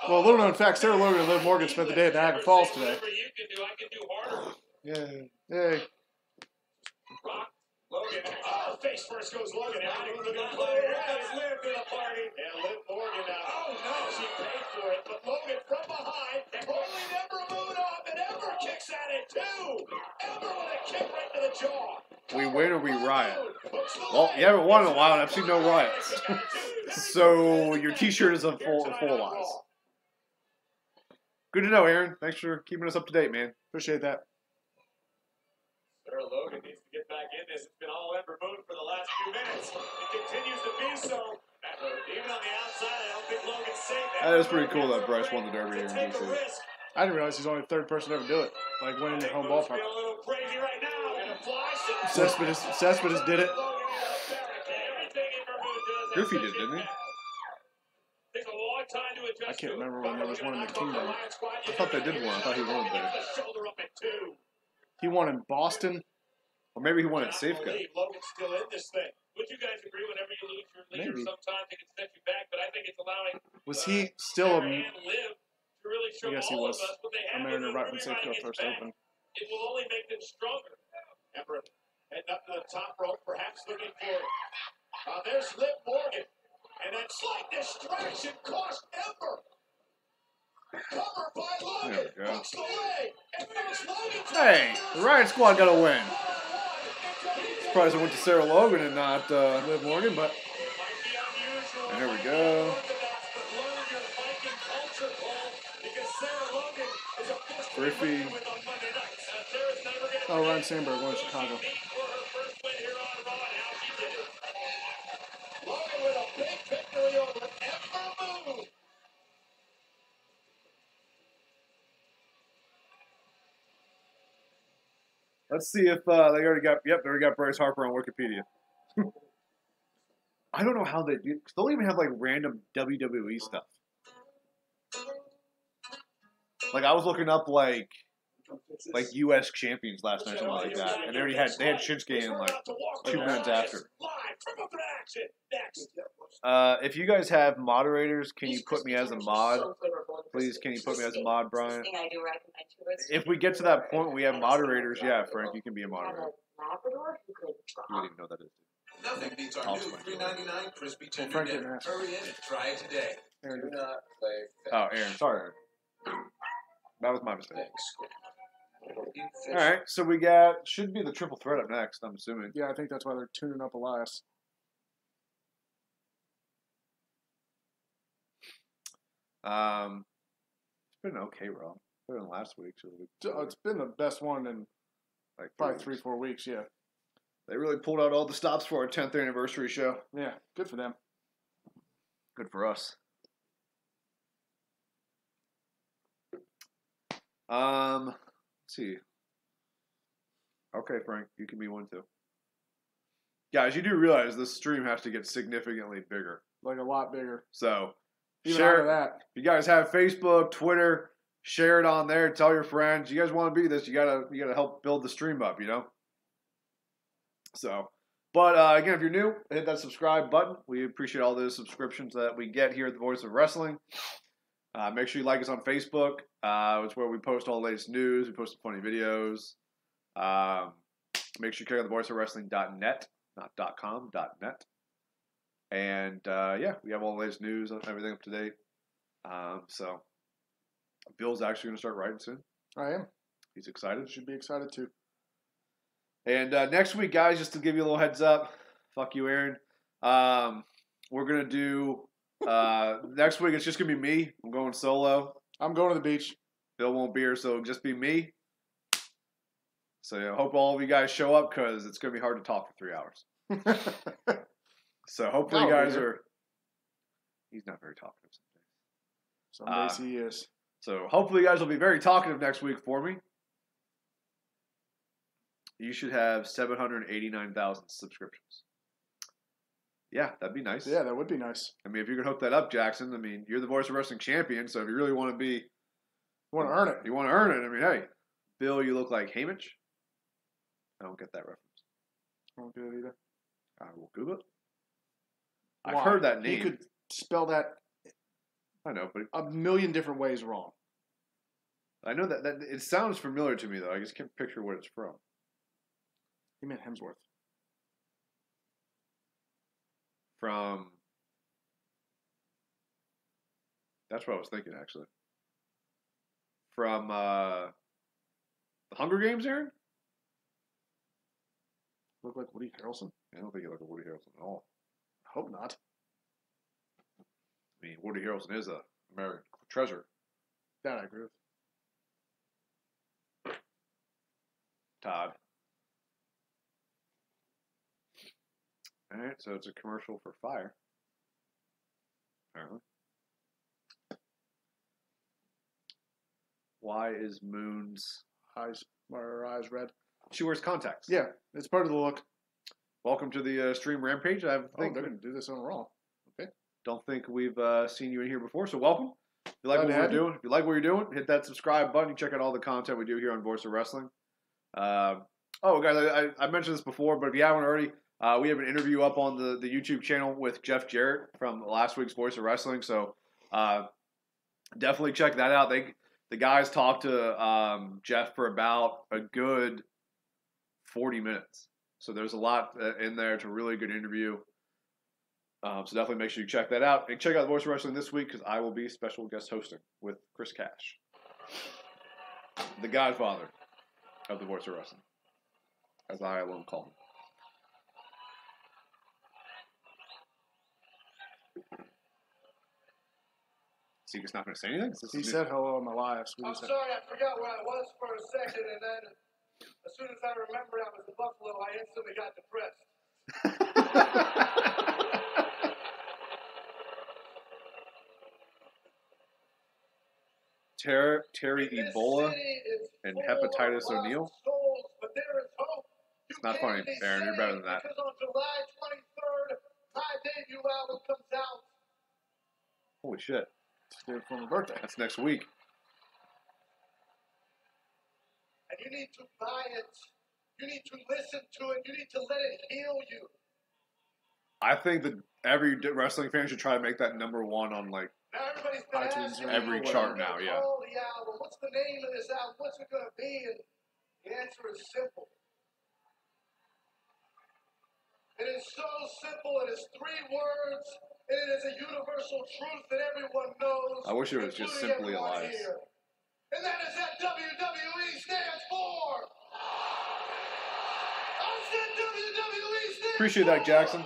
Well, little known fact, Sarah Logan and Liv Morgan spent the day at Niagara Falls today. Whatever you can do, I can do harder. Yay. Rock, Logan. Oh, face first goes Logan. Everything looking clear. Here comes Liv to the party. And Liv Morgan now. Oh, no. She paid for it, but Logan from behind. Pulling Ember Moon off, and Ember kicks at it, too. Ember with a kick right to the jaw. We win or we riot. Well, you haven't won in a while, and I've seen no riots. So your T-shirt is a full lies. Good to know, Aaron. Thanks for keeping us up to date, man. Appreciate that. Sarah Logan needs to get back in this. It's been all Ember Moon for the last few minutes. It continues to be so. Even on the outside, I don't think Logan's safe. That is pretty cool that Bryce won the Derby here in DC. I didn't realize he's only the third person to ever do it. Like winning their home ballpark. Cespedes did it. Goofy did, didn't he? I can't remember when there was one in the Kingdom. I thought they did one. I thought he won there. He won in Boston. Or maybe he won at Safeco. Logan's still in this thing. Would you guys agree whenever you lose your leader, Maybe. sometimes it can set you back, but I think it's allowing Was he still a... Liv to really show I guess he all was of us what they a have Mariner when right when everybody Safeco gets first back. opened. It will only make them stronger. Ember heading up to the top rope, perhaps looking for. There's Liv Morgan. And that slight distraction cost Ember. Covered by Logan. There we go. Hooks the leg. And there's Logan. Hey, the Riot Squad got a win. Surprised it went to Sarah Logan and not Liv Morgan, but. And here we go. Griffey. Oh, Ryan Sandberg won in Chicago. Let's see if they already got. Yep, they already got Bryce Harper on Wikipedia. I don't know how they do. They'll even have like random WWE stuff. Like I was looking up like U.S. champions last night, something like that, and they had Shinsuke in like 2 minutes after. If you guys have moderators, can you put me as a mod? Please, can you put me as a mod, Brian? If we get to that point, we have moderators. Yeah, Frank, you can be a moderator. You wouldn't even know that is. Nothing beats our new $3.99 crispy chicken Frank dinner. didn't ask. Hurry in and try it today. Aaron did. Oh, Aaron, sorry. That was my mistake. All right, so we got should be the triple threat up next. I'm assuming. Yeah, I think that's why they're tuning up Elias. It's been okay, Rob. Better than last week. So It's been the best one in like probably 3-4 weeks. Yeah. They really pulled out all the stops for our 10th anniversary show. Yeah, good for them. Good for us. Let's see. Okay, Frank, you can be one too. Guys, you do realize this stream has to get significantly bigger. Like a lot bigger. So, Even share out of that. If you guys have Facebook, Twitter, share it on there. Tell your friends. You guys want to be this, you gotta help build the stream up, you know? So, but again, if you're new, hit that subscribe button. We appreciate all the subscriptions that we get here at the Voice of Wrestling. Make sure you like us on Facebook. It's where we post all the latest news. We post funny videos. Make sure you check out thevoiceofwrestling.net, not .com, .net. And yeah, we have all the latest news, everything up to date. So Bill's actually going to start writing soon. I am. He's excited. Should be excited too. And next week, guys, just to give you a little heads up, fuck you, Aaron. We're going to do, next week, it's just going to be me. I'm going solo. I'm going to the beach. Bill won't be here, so it'll just be me. So yeah, I hope all of you guys show up because it's going to be hard to talk for 3 hours. So hopefully you guys are. He's not very talkative some days. Some days he is. So hopefully you guys will be very talkative next week for me. You should have 789,000 subscriptions. Yeah, that'd be nice. Yeah, that would be nice. I mean, if you can hook that up, Jackson. I mean, you're the Voice of Wrestling champion, so if you really want to be, you want to earn it. You want to earn it. I mean, hey, Bill, you look like Hamish. I don't get that reference. I don't get it either. I will Google it. Why? I've heard that name. You could spell that. I know, but a million different ways wrong. I know that it sounds familiar to me though. I just can't picture what it's from. You meant Hemsworth. From. That's what I was thinking, actually. From the Hunger Games, Aaron? Look like Woody Harrelson? I don't think you look like Woody Harrelson at all. I hope not. I mean, Woody Harrelson is a American treasure. That I agree with. Todd. All right, so it's a commercial for fire. Apparently. Why is Moon's eyes red? She wears contacts. Yeah, it's part of the look. Welcome to the Stream Rampage. They're going to do this on Raw. Okay. Don't think we've seen you in here before, so welcome. If you like what we're doing, hit that subscribe button. Check out all the content we do here on Voice of Wrestling. Guys, I mentioned this before, but if you haven't already, we have an interview up on the YouTube channel with Jeff Jarrett from last week's Voice of Wrestling. So definitely check that out. The guys talked to Jeff for about a good 40 minutes. So there's a lot in there. It's a really good interview. So definitely make sure you check that out. And check out Voice of Wrestling this week because I will be special guest hosting with Chris Cash, the godfather of the Voice of Wrestling, as I alone call him. Seaga's not going to say anything? He said hello on my live. I'm sorry, I forgot where I was for a second, and then as soon as I remembered I was in Buffalo, I instantly got depressed. Terry Ebola and Hepatitis O'Neil. It's not funny, Aaron. You're better than that. Because on July 23rd, my debut album comes out. Holy shit. It's the day before my birthday. That's next week. And you need to buy it. You need to listen to it. You need to let it heal you. I think that every wrestling fan should try to make that number one on like iTunes every chart now. Yeah. The album. What's the name of this album? What's it going to be? And the answer is simple. It is so simple. It is 3 words. And it is a universal truth that everyone knows. I wish it was just simply Elias. Here. And that is that WWE stands for. I said WWE stands Appreciate that, Jackson.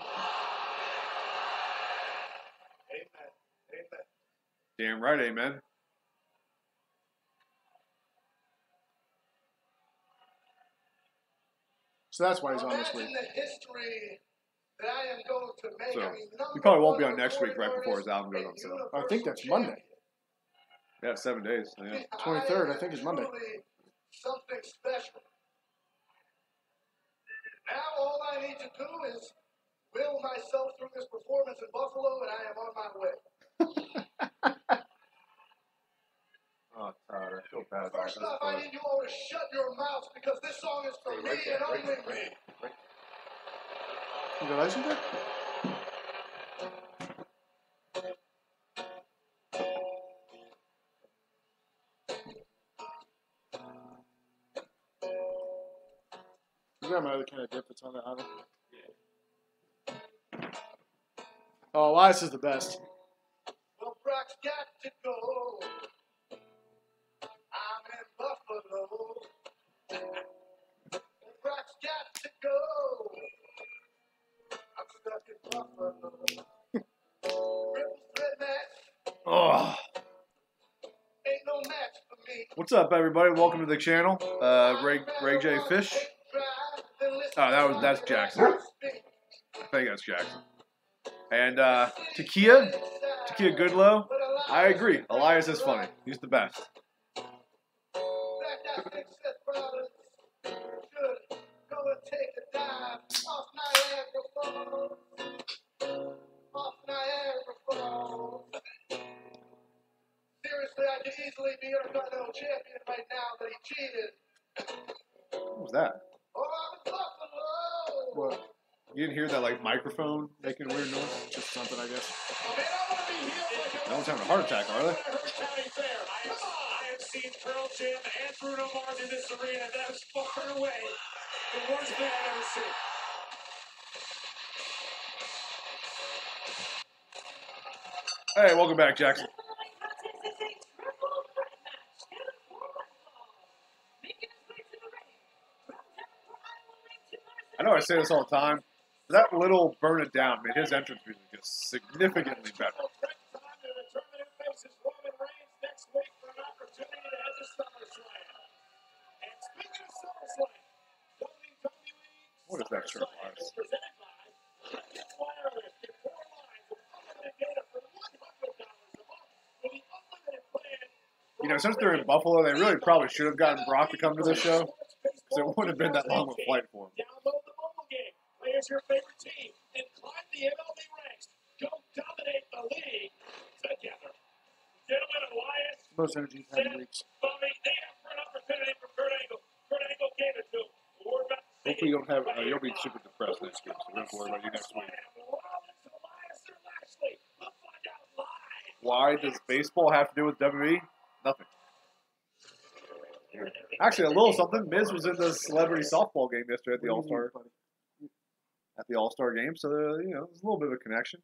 Amen. Amen. Damn right, amen. So that's why he's on this week. Imagine the history that I am going to make. So, I mean, he probably won't be on next week right before his album goes on sale. I think that's Monday. Yeah, 7 days. Yeah. 23rd, I think, is Monday. Something special. Now all I need to do is will myself through this performance in Buffalo, and I am on my way. Oh, Todd, I feel bad. First off, I need you all to shut your mouths because this song is for me and only me. Congratulations, there. You got my other kind of dip that's on that island. Oh, Elias is the best. Well, Brock's got to go. I'm in Buffalo. Well, Brock's got to go. I'm stuck in Buffalo. Triple threat match. Oh. Ain't no match for me. What's up, everybody? Welcome to the channel. Ray J Fish. Oh, that's Jackson. I think that's Jackson. And Takia Goodlow. I agree. Elias is funny. He's the best. Seriously, I could easily be Intercontinental Champion right now, but he cheated. What was that? Oh, I'm in Buffalo. What? You didn't hear that like microphone making weird noise? Just something, I guess. I mean, I want to be healed like No one's having a heart attack, are they? County Fair. I have seen Pearl Jam and Bruno Mars in this arena. That is far and away the worst thing I've ever seen. Hey, welcome back, Jackson. I know I say this all the time. That little Burn It Down made his entrance music just significantly better. What is that shirt, Lars? You know, since they're in Buffalo, they really probably should have gotten Brock to come to this show. Because it wouldn't have been that long of a flight for him. Download the mobile game. Play as your favorite team and climb the MLB ranks. Go dominate the league together. Gentlemen, Elias, Most energy Seth, having weeks. Bobby, they have for an opportunity for Kurt Angle. Kurt Angle gave it to him. We're about to see Hopefully you don't have, you'll be super depressed next week, so we don't have to worry about you next week. Rollins, Elias, or Lashley. We'll find out live. Why does baseball have to do with WWE? Nothing. Actually, a little something. Miz was in the celebrity softball game yesterday at the All-Star game, so you know, there's a little bit of a connection.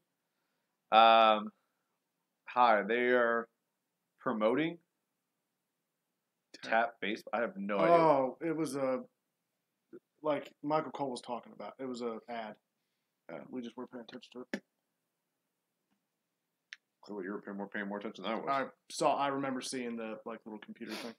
Hi, they are promoting tap baseball. I have no idea. Oh, it was like Michael Cole was talking about. It was a ad. We just weren't paying attention to it. Clearly, you were paying more attention than I was. I remember seeing the like little computer thing.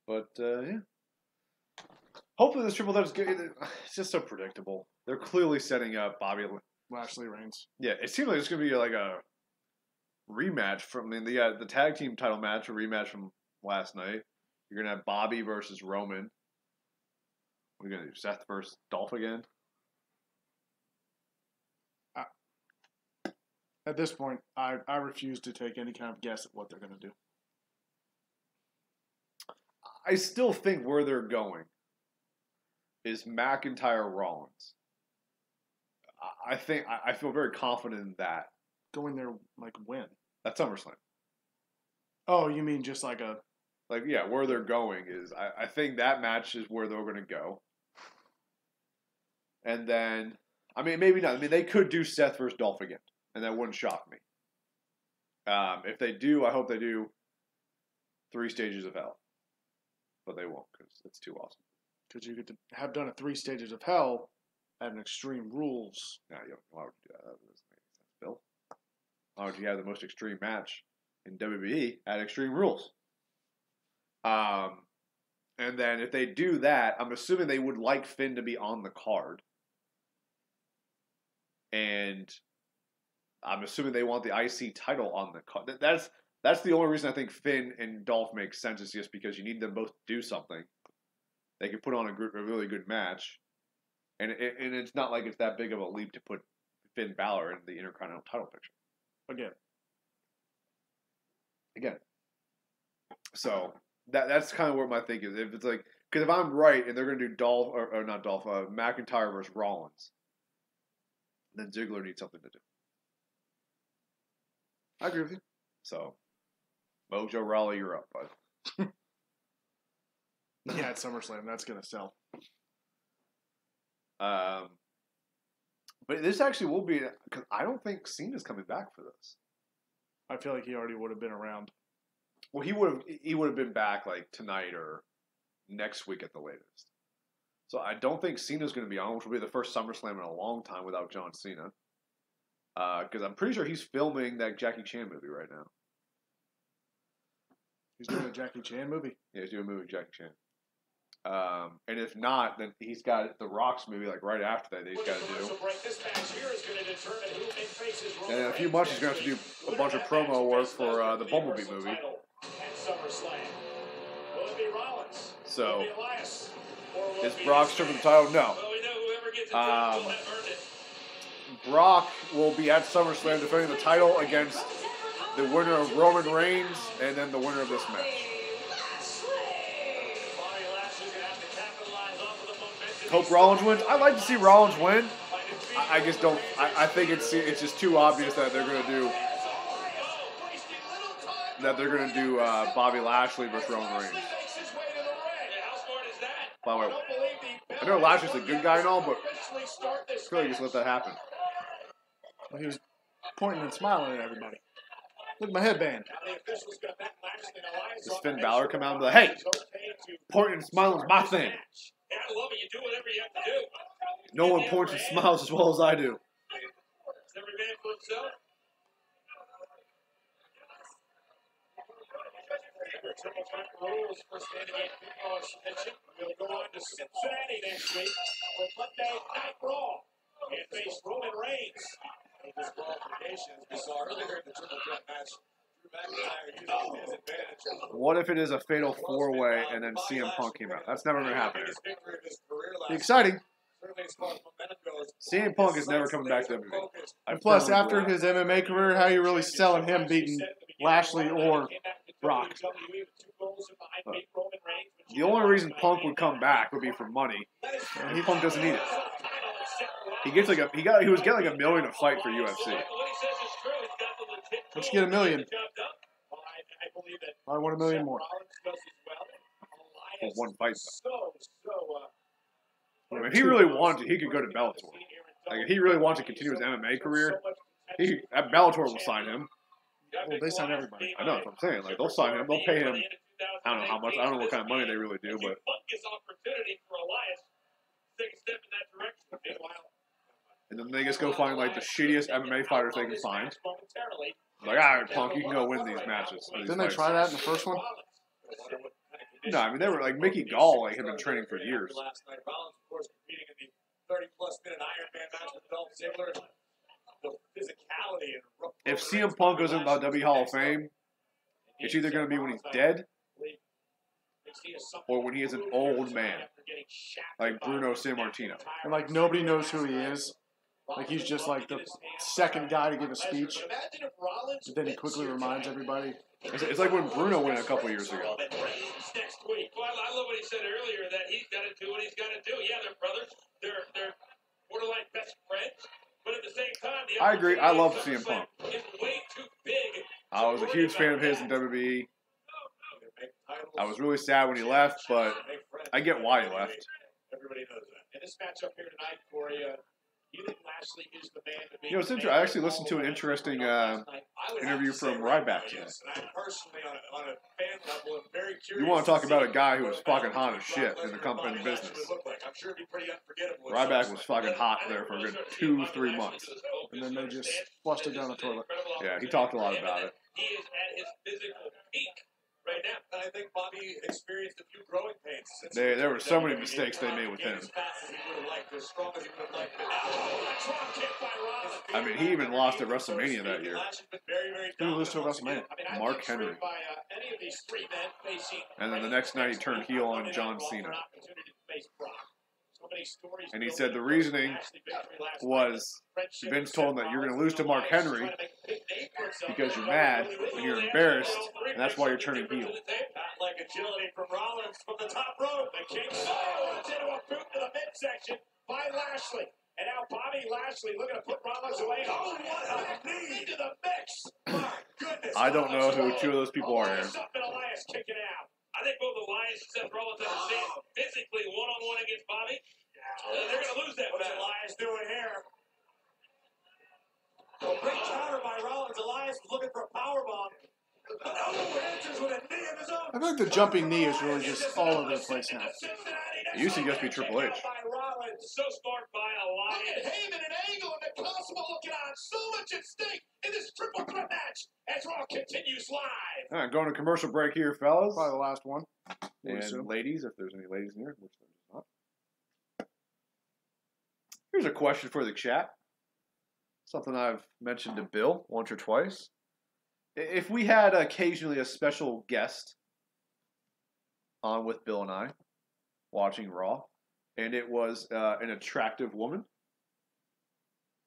But yeah. Hopefully this triple threat is good. It's just so predictable. They're clearly setting up Bobby Lashley Reigns. Yeah, it seems like it's going to be like a rematch from the tag team title match, a rematch from last night. You're going to have Bobby versus Roman. We're going to do Seth versus Dolph again. At this point, I refuse to take any kind of guess at what they're going to do. I still think where they're going is McIntyre Rollins. I feel very confident in that. Going there like when? At SummerSlam. Oh, you mean just like a... Like, yeah, where they're going is... I think that match is where they're going to go. And then... I mean, maybe not. I mean, they could do Seth versus Dolph again. And that wouldn't shock me. If they do, I hope they do 3 Stages of Hell. But they won't, because it's too awesome. Because you get to have done a 3 Stages of Hell at an Extreme Rules. Nah, why would you do that? That doesn't make sense, Bill. Why would you have the most extreme match in WWE at Extreme Rules? And then if they do that, I'm assuming they would like Finn to be on the card. And I'm assuming they want the IC title on the card. That's the only reason I think Finn and Dolph make sense is just because you need them both to do something. They can put on a really good match. And it's not like it's that big of a leap to put Finn Balor in the Intercontinental title picture. Again. So that's kind of where my think is. If it's like, because if I'm right and they're going to do McIntyre versus Rollins, then Ziggler needs something to do. I agree with you. So, Mojo Rawley, you're up, bud. Yeah, at SummerSlam, that's going to sell. But this actually will be, because I don't think Cena's coming back for this. I feel like he already would have been around. Well, he would have been back like tonight or next week at the latest. So I don't think Cena's going to be on, which will be the first SummerSlam in a long time without John Cena. Because I'm pretty sure he's filming that Jackie Chan movie right now. He's doing a Jackie Chan movie? Yeah, he's doing a movie with Jackie Chan. And if not, then he's got The Rock's movie like right after that he's got to do. And in a few months he's going to have to do a bunch of promo work for the Bumblebee movie. So, is Brock stripping the title? No. Brock will be at SummerSlam defending the title against the winner of Roman Reigns and then the winner of this match. Hope Rollins wins. I'd like to see Rollins win. I just don't. I think it's just too obvious that they're going to do Bobby Lashley versus Roman Reigns. By the way, I know Lashley's a good guy and all, but I feel like just let that happen. Well, he was pointing and smiling at everybody. Look at my headband. Does Finn Balor come out and be like, hey, pointing and smiling is my thing. Yeah, I love it. You do whatever you have to do. No one points and smiles as well as I do. Is every man for himself? Triple threat rules for standing at mention. We'll go on to Cincinnati next week for Monday Night Raw and face Roman Reigns. This qualification, as we saw earlier in the triple threat match, Drew McIntyre using his advantage. What if it is a fatal four-way and then CM Punk came out? That's never going to happen. Be exciting. CM Punk is never coming back to WWE. And plus, after his MMA career, how are you really selling him beating Lashley or Brock? The only reason Punk would come back would be for money. And Punk doesn't need it. He was getting like $1 million a fight for UFC. Let's get $1 million. I want $1 million more. For one fight, though. If he really wanted to, he could go to Bellator. Like, if he really wants to continue his MMA career, at Bellator will sign him. Well, they sign everybody. I know, that's what I'm saying. Like, they'll sign him. They'll pay him. I don't know how much. I don't know what kind of money they really do, but. And then they just go find, like, the shittiest MMA fighters they can find. Like, all right, Punk, you can go win these matches. Didn't they try that in the first one? No, I mean, they were, like, Mickey Gall, like, had been training for years. If CM Punk goes into the WWE Hall of Fame, it's either going to be when he's dead or when he is an old man, like Bruno Sammartino. And, like, nobody knows who he is. Like, he's just, like, the second guy to give a speech. But then he quickly reminds everybody. It's like when Bruno went a couple years ago. Well, I love what he said earlier, that he's got to do what he's got to do. Yeah, they're brothers. They're borderline best friends. But at the same time, I agree. I love CM Punk. It's way too big. I was a huge fan of his in WWE. I was really sad when he left, but I get why he left. Everybody knows that. And this matchup here tonight, Corey, you think Lashley is the man to be? You know, it's interesting. I actually listened to an interesting interview from Ryback today. You want to talk about a guy who was fucking hot as shit in the company business. Ryback was fucking hot there for a good 2-3 months. And then they just flushed it down the toilet. Yeah, he talked a lot about it. He is at his physical peak right now. I think Bobby experienced a few growing pains. There were so many mistakes they made with him. As fast as he would have liked, as strong as he would have liked. Oh, strong kick by Rollins. I mean, he even lost at WrestleMania that year. Who lost to WrestleMania? Mark Henry. And then the next night he turned heel on John Cena. And he said the reasoning was Vince told him that you're going to lose to Mark Henry because you're mad and you're embarrassed, and that's why you're turning heel. Like agility from Rollins from the top rope. The kick into a boot to the midsection by Lashley. And now Bobby Lashley looking to put Rollins away. Oh, what a knee to the mix. My goodness. I don't know who two of those people are. Elias up and Elias kicking out. I think both Elias and Seth Rollins understand physically one-on-one against Bobby. They're going to lose that. What's Elias doing here? A big counter by Rollins. Elias looking for a powerbomb. Answers with a knee of his own. I think the jumping knee is really just all over the place now. It used to just be Triple H. So smart by Elias. Heyman and Angle and McCosmo looking on. So much at stake in this triple threat match as Raw continues live. All right, going to commercial break here, fellas. Probably the last one. And ladies, if there's any ladies in here, which there's not. Here's a question for the chat. Something I've mentioned to Bill once or twice. If we had occasionally a special guest on with Bill and I watching Raw, and it was an attractive woman,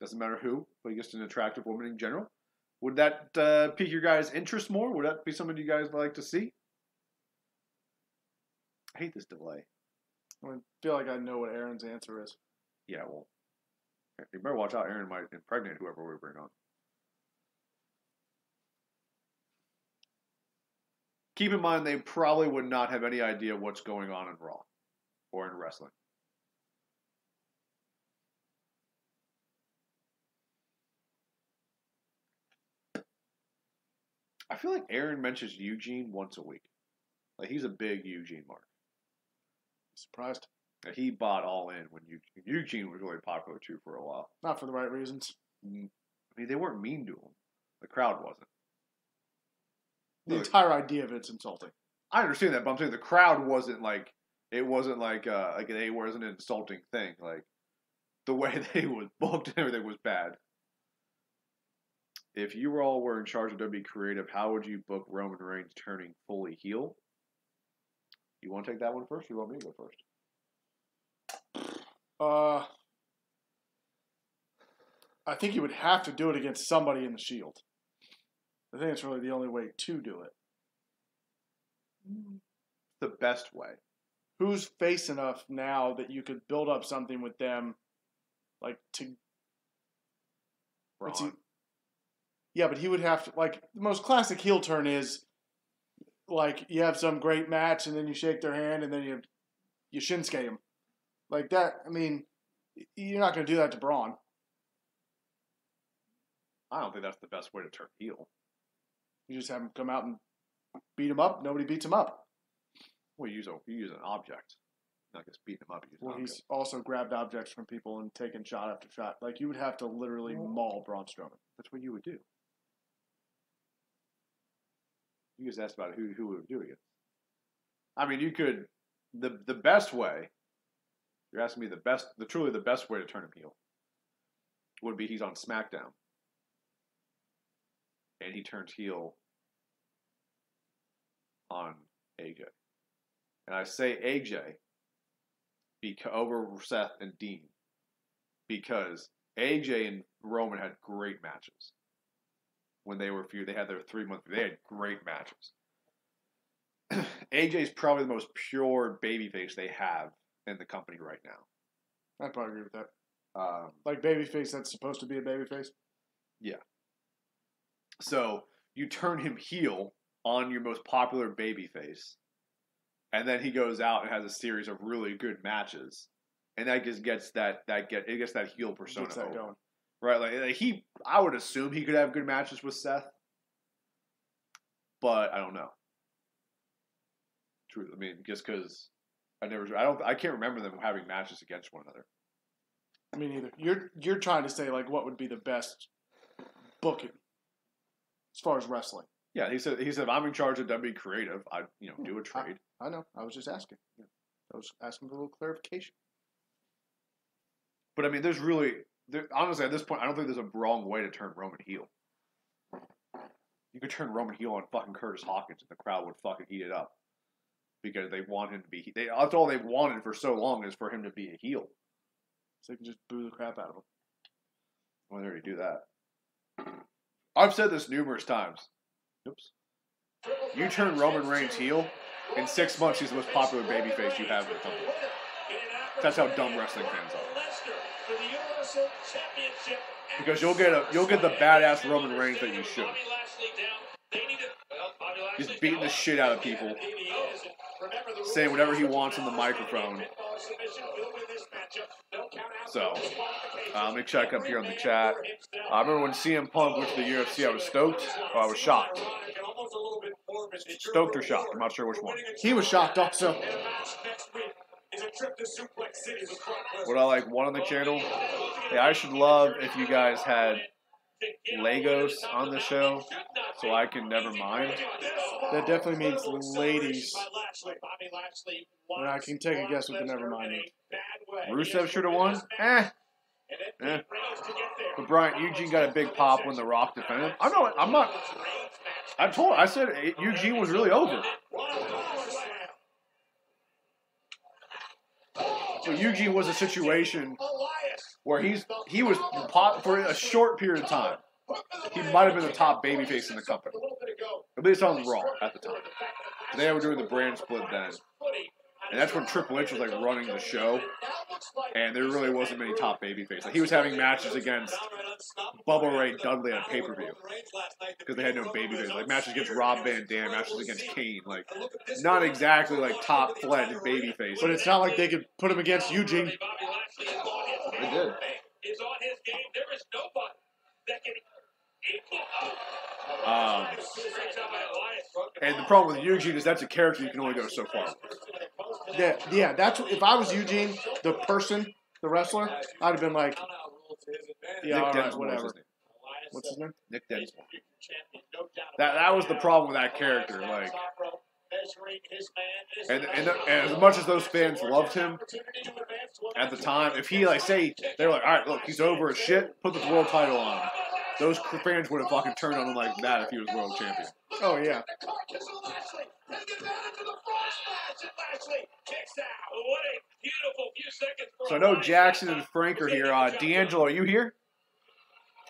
doesn't matter who, but just an attractive woman in general, would that pique your guys' interest more? Would that be something you guys like to see? I hate this delay. I feel like I know what Aaron's answer is. Yeah, well, you better watch out. Aaron might impregnate whoever we bring on. Keep in mind, they probably would not have any idea what's going on in Raw or in wrestling. I feel like Aaron mentions Eugene once a week. Like, he's a big Eugene mark. Surprised. He bought all in when Eugene was really popular too for a while. Not for the right reasons. I mean, they weren't mean to him. The crowd wasn't. The entire idea of it's insulting. I understand that, but I'm saying the crowd wasn't like it wasn't like it wasn't an insulting thing. Like the way they was booked and everything was bad. If you all were in charge of WWE Creative, how would you book Roman Reigns turning fully heel? You want to take that one first, or you want me to go first? I think you would have to do it against somebody in the Shield. I think it's really the only way to do it. The best way. Who's face enough now that you could build up something with them, like to? Braun. Yeah, but he would have to. Like the most classic heel turn is, like you have some great match and then you shake their hand and then you Shinsuke him, like that. I mean, you're not going to do that to Braun. I don't think that's the best way to turn heel. You just have him come out and beat him up. Nobody beats him up. Well, you use an object, not just beating him up. Well, he's also grabbed objects from people and taken shot after shot. Like you would have to literally maul Braun Strowman. That's what you would do. You just asked about who would do it. I mean, you could the best way. You're asking me truly the best way to turn him heel would be he's on SmackDown and he turns heel on AJ. And I say AJ over Seth and Dean because AJ and Roman had great matches. When they were feud, they had their 3-month. They had great matches. AJ's probably the most pure babyface they have in the company right now. I'd probably agree with that. Like babyface, that's supposed to be a babyface. Yeah. So you turn him heel on your most popular babyface, and then he goes out and has a series of really good matches, and that just gets that heel persona Gets that over. going. Right, like I would assume he could have good matches with Seth, but I don't know. True, I mean, just because I can't remember them having matches against one another. I mean, either you're trying to say like what would be the best booking as far as wrestling. Yeah, he said if I'm in charge of WWE Creative, I'd do a trade. I know. I was just asking. I was asking for a little clarification. But I mean, honestly at this point, I don't think there's a wrong way to turn Roman heel. You could turn Roman heel on fucking Curtis Hawkins, and the crowd would fucking eat it up because they want him to be. That's all they've wanted for so long is for him to be a heel. So they can just boo the crap out of him. Well, they already do that. I've said this numerous times. Oops. You turn Roman Reigns heel, in 6 months he's the most popular babyface you have in the company. That's how dumb wrestling fans are. Because you'll get the badass Roman Reigns that you should. He's beating the shit out of people, saying whatever he wants on the microphone. So, let me check up here on the chat. I remember when CM Punk went to the UFC, I was stoked, or I was shocked. Stoked or shocked, I'm not sure which one. He was shocked also. What I like one on the channel? Yeah, I should love if you guys had Legos on the show, so I can never mind. That definitely means ladies. And I can take a guess what the never mind means. Rusev should have won? But Brian, Eugene got a big pop when The Rock defended. I said Eugene was really over. So Eugene was a situation where he was pop for a short period of time. He might have been the top babyface in the company. At least on Raw at the time. They were doing the brand split then. And that's when Triple H was like running the show. And there really wasn't many top babyfaces. Like, he was having matches against Bubba Ray Dudley at pay-per-view. Because they had no babyface. Like matches against Rob Van Dam, matches against Kane. Like, not exactly like top-fledged babyface. But it's not like they could put him against Eugene. They did. And the problem with Eugene is that's a character you can only go so far. Yeah. That's if I was Eugene, the person, the wrestler, I'd have been like, yeah, Nick all right, Densmore, whatever. What's his name? Nick Densmore. That was the problem with that character. Like, and as much as those fans loved him at the time, if he say they were like, all right, look, he's over as shit, put the world title on him. Those fans would have fucking turned on him like that if he was world champion. Oh, yeah. So I know Jackson and Frank are here. D'Angelo, are you here?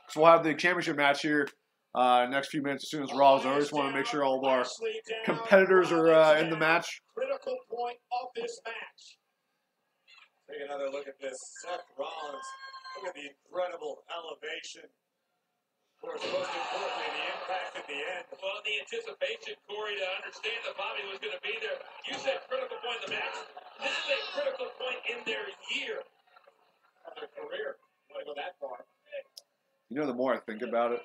So we'll have the championship match here next few minutes as soon as Raw is over. I just want to make sure all of our competitors are in the match. Critical point of this match. Take another look at this. Seth Rollins. Look at the incredible elevation. Of course, most importantly, the impact at the end. Well, the anticipation, Corey, to understand that Bobby was going to be there. You said critical point in the match. This is a critical point in their year Of their career. Want to go that far? You know, the more I think about it,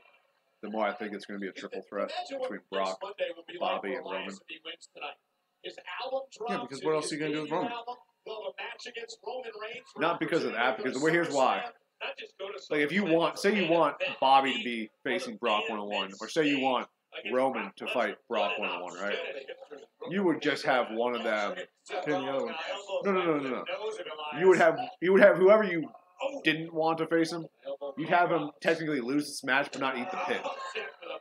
the more I think it's going to be a triple threat between Brock, Bobby, and Roman. Yeah, because what else are you going to do with Roman? Not because of that, because here's why. Like, if you want, say you want Bobby to be facing Brock one-on-one, or say you want Roman to fight Brock one-on-one, right? You would just have one of them pin the other one. No. You would have whoever you didn't want to face him. You'd have him technically lose this match, but not eat the pin.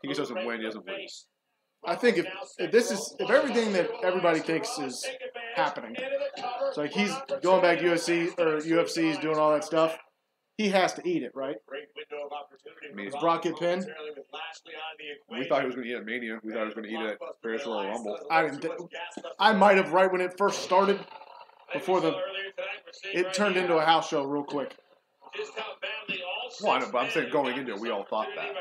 He just doesn't win. He doesn't lose. I think if everything that everybody thinks is happening, so like he's going back to UFC, he's doing all that stuff. He has to eat it, right? Does Brock get pinned? We thought he was going to eat it at Mania. We thought he was going to eat it at British Royal Rumble. I might have right when it first started, it turned into a house show real quick. Well, I know, but I'm saying going into it, we all thought that.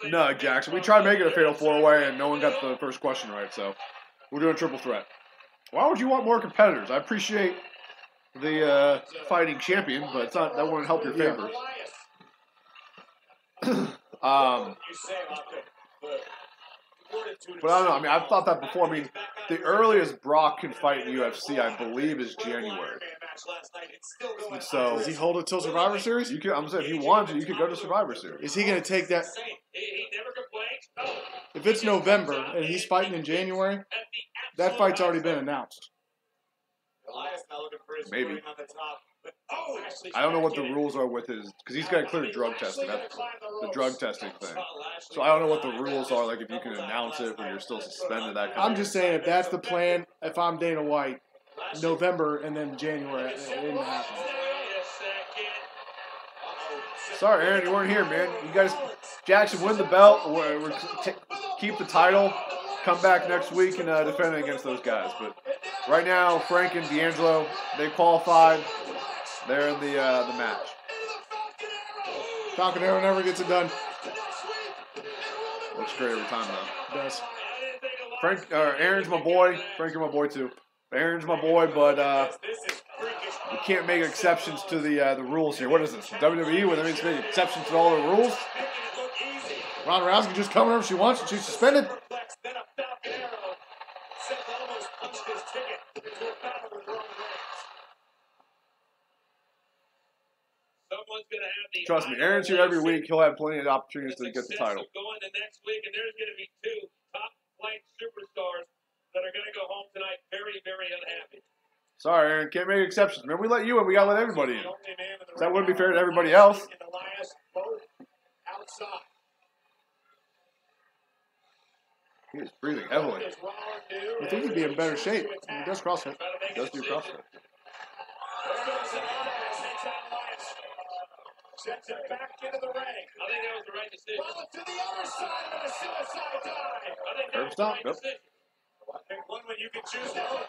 No, Jackson, we tried making a fatal four-way, and no one got the first question right, so we're doing triple threat. Why would you want more competitors? I appreciate the fighting champion, but it's not, that wouldn't help your favors. But I don't know. I mean, I've thought that before. I mean, the earliest Brock can fight in the UFC, I believe, is January. match last night. It's still going So Does he hold it till Survivor Series? you could, I'm saying if you wanted to, you could go to Survivor Series. Is he going to take that? He never complains. No. If it's November and he's fighting in January, that fight's already been announced. Elias now looking for his Maybe. ring on the top. But, Lashley's I don't know what the back in. rules are with his, because he's got to clear drug testing. That's the drug testing thing. So I don't know what the rules are, like if you can announce it when you're still suspended. That kind I'm of just saying, if that's the plan, if I'm Dana White, November and then January, it ain't happening. Sorry, Aaron, you weren't here, man. You guys, Jackson, win the belt, or keep the title. Come back next week and defend it against those guys. But right now, Frank and D'Angelo, they qualified. They're in the match. Falcon Arrow never gets it done. Looks great every time, though. It does. Aaron's my boy. Frank, you're my boy, too. Aaron's my boy, but we can't make exceptions to the rules here. What is this, WWE, where they make exceptions to all the rules? Ronda Rousey can just come whenever she wants and she's suspended. Trust me, Aaron's here every week. He'll have plenty of opportunities to get the title. Going the next week, and there's going to be two top-flight superstars that are going to go home tonight very, very unhappy. Sorry, Aaron, can't make exceptions. Man, we let you in. We got to let everybody in. That wouldn't be fair to everybody else. He is breathing heavily. I think he'd be in better shape. He does CrossFit. He does do CrossFit. Sends it back into the ring. I think that was the right decision. Ball to the other side of a suicide dive. I think that was the right decision. I think one when you can choose now.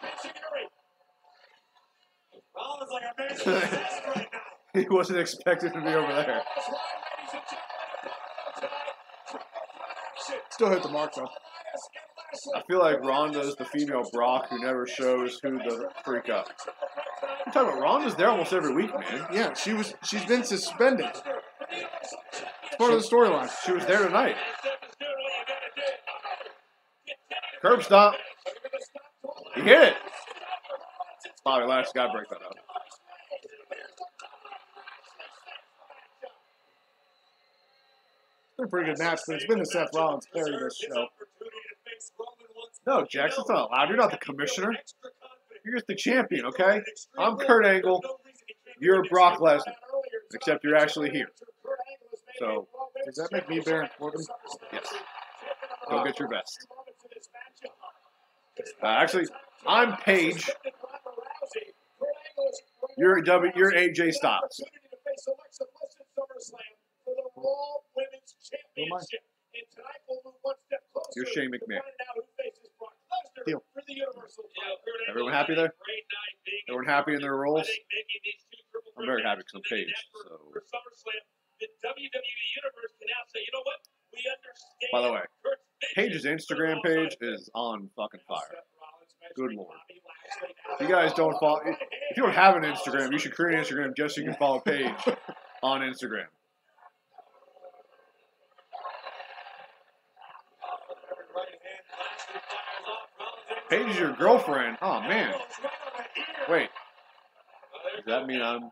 Rollins like a man right now. He wasn't expected to be over there. Still hit the mark, though. I feel like Ronda's the female Brock who never shows who the freak up. I'm talking about Ronda's there almost every week, man. Yeah, she's been suspended. It's part of the storyline. She was there tonight. Curb stomp. He hit it. Bobby Lashley got to break that up. It's been a pretty good match, but it's been the Seth Rollins carry this show. No, Jackson's not allowed. You're not the commissioner. You're just the champion, okay? I'm Kurt Angle. You're Brock Lesnar. Except you're actually here. So, does that make me Baron Corbin? Yes. Go get your best. Actually, I'm Paige. You're AJ Styles. You're Shane McMahon. Deal. Everyone happy there? Everyone happy in their roles? I'm very happy because I'm Paige. So. By the way, Paige's Instagram page is on fucking fire. Good lord. If you guys don't follow, if you don't have an Instagram, you should create an Instagram just so you can follow Paige on Instagram. Paige is your girlfriend. Oh, man. Wait. Does that mean I'm...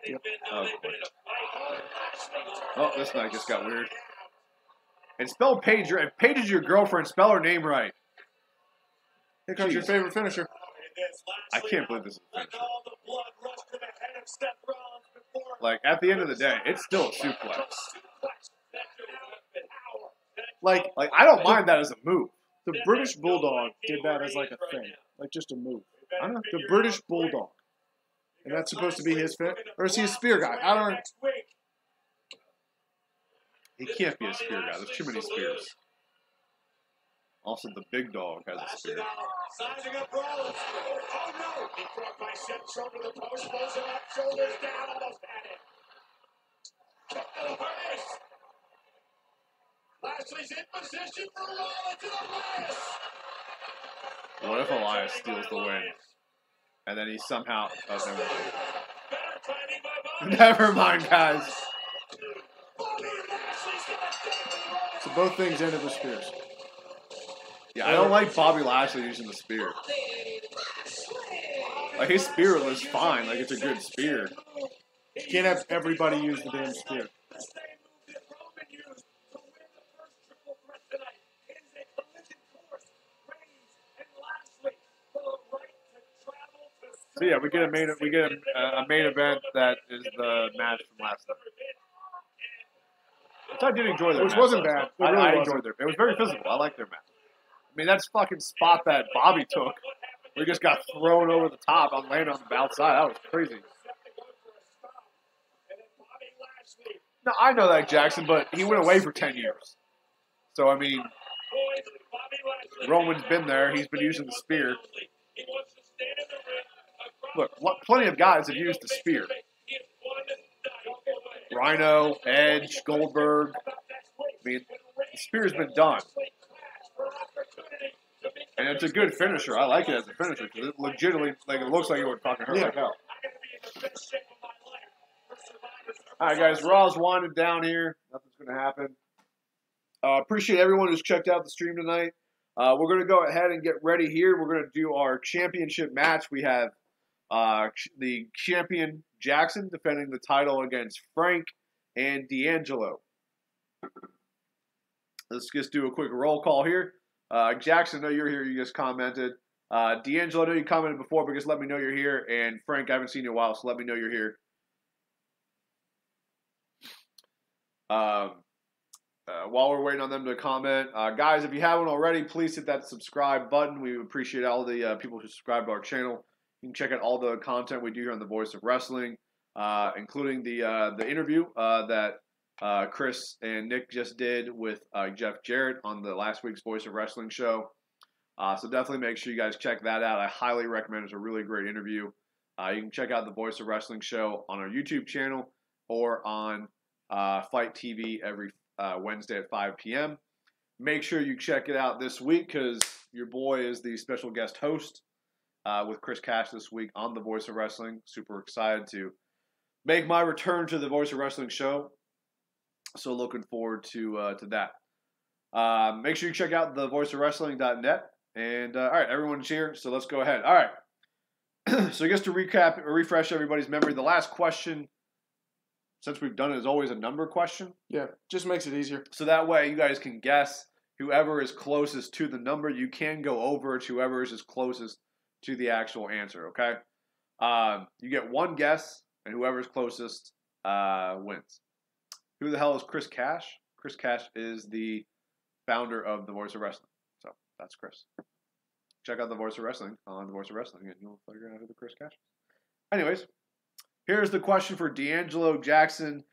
Yep. Oh, this night just got weird. And spell Paige. If Paige is your girlfriend, spell her name right. Here comes your favorite finisher. I can't believe this is a finisher. Like, at the end of the day, it's still a suplex. Like I don't mind that as a move. The British Bulldog did that as like a thing. Like just a move. I don't know. The British Bulldog. And that's supposed to be his fit? Or is he a spear guy? I don't know. He can't be a spear guy. There's too many spears. Also, the big dog has a spear. Sizing up Rollins. Oh no! He brought by Seth shoulder to the post, pulls him up, shoulders down, almost had it. Kick to the face. Lashley's in position for Rollins and Elias. What if Elias steals the win? And then he somehow... Oh, never mind, guys. So both things ended with spears. Yeah, I don't like Bobby Lashley using the spear. Like, his spear was fine. Like, it's a good spear. You can't have everybody use the damn spear. So yeah, we get a main event that is the match from last night. Which I did enjoy their Which match. wasn't bad. It really I wasn't. enjoyed their. It was very physical. I like their match. I mean, that's fucking spot that Bobby took. We just got thrown over the top on landing on the outside. That was crazy. No, I know that, Jackson, but he went away for 10 years. So, I mean, Roman's been there. He's been using the spear. Look, plenty of guys have used the spear. Rhino, Edge, Goldberg. I mean, the spear's been done. And it's a good finisher. I like it as a finisher because it legitimately, like, it looks like it would fucking hurt like hell. All right, guys, Raw's winding down here. Nothing's going to happen. Appreciate everyone who's checked out the stream tonight. We're going to go ahead and get ready here. We're going to do our championship match. We have the champion Jackson defending the title against Frank and D'Angelo. Let's just do a quick roll call here. Jackson, I know you're here. You just commented. D'Angelo, I know you commented before, but just let me know you're here. And Frank, I haven't seen you in a while, so let me know you're here. While we're waiting on them to comment, guys, if you haven't already, please hit that subscribe button. We appreciate all the people who subscribe to our channel. You can check out all the content we do here on the Voice of Wrestling, including the interview that Chris and Nick just did with Jeff Jarrett on the last week's Voice of Wrestling show. So definitely make sure you guys check that out. I highly recommend it. It's a really great interview. You can check out the Voice of Wrestling show on our YouTube channel or on Fight TV every Wednesday at 5 p.m. Make sure you check it out this week because your boy is the special guest host with Chris Cash this week on the Voice of Wrestling. Super excited to make my return to the Voice of Wrestling show. So looking forward to that. Make sure you check out the voiceofwrestling.net. And all right, everyone's here, so let's go ahead. All right. So just to recap or refresh everybody's memory, the last question, since we've done it, is always a number question. Yeah, just makes it easier. So that way you guys can guess whoever is closest to the number. You can go over to whoever is closest to the actual answer, okay? You get one guess, and whoever's closest wins. Who the hell is Chris Cash? Chris Cash is the founder of the Voice of Wrestling. So that's Chris. Check out the Voice of Wrestling on the Voice of Wrestling, and you'll figure out who the Chris Cash is. Anyways, here's the question for D'Angelo, Jackson,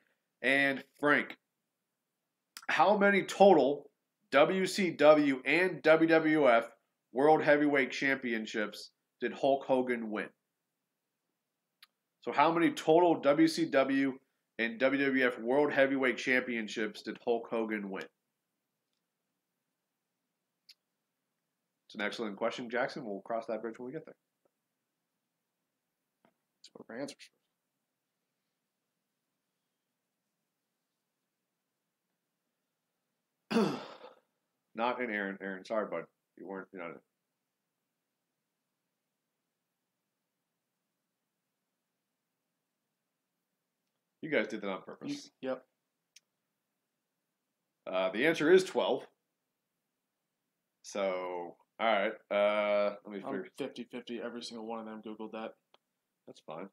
and Frank. How many total WCW and WWF World Heavyweight Championships did Hulk Hogan win? So how many total WCW and WWF World Heavyweight Championships did Hulk Hogan win? It's an excellent question, Jackson. We'll cross that bridge when we get there. That's what our answers. Not in Aaron. Aaron, sorry, bud. You weren't. You're not in. You guys did that on purpose. Yep. The answer is 12. So, all right. Let me figure. I'm 50-50. Every single one of them Googled that. That's fine.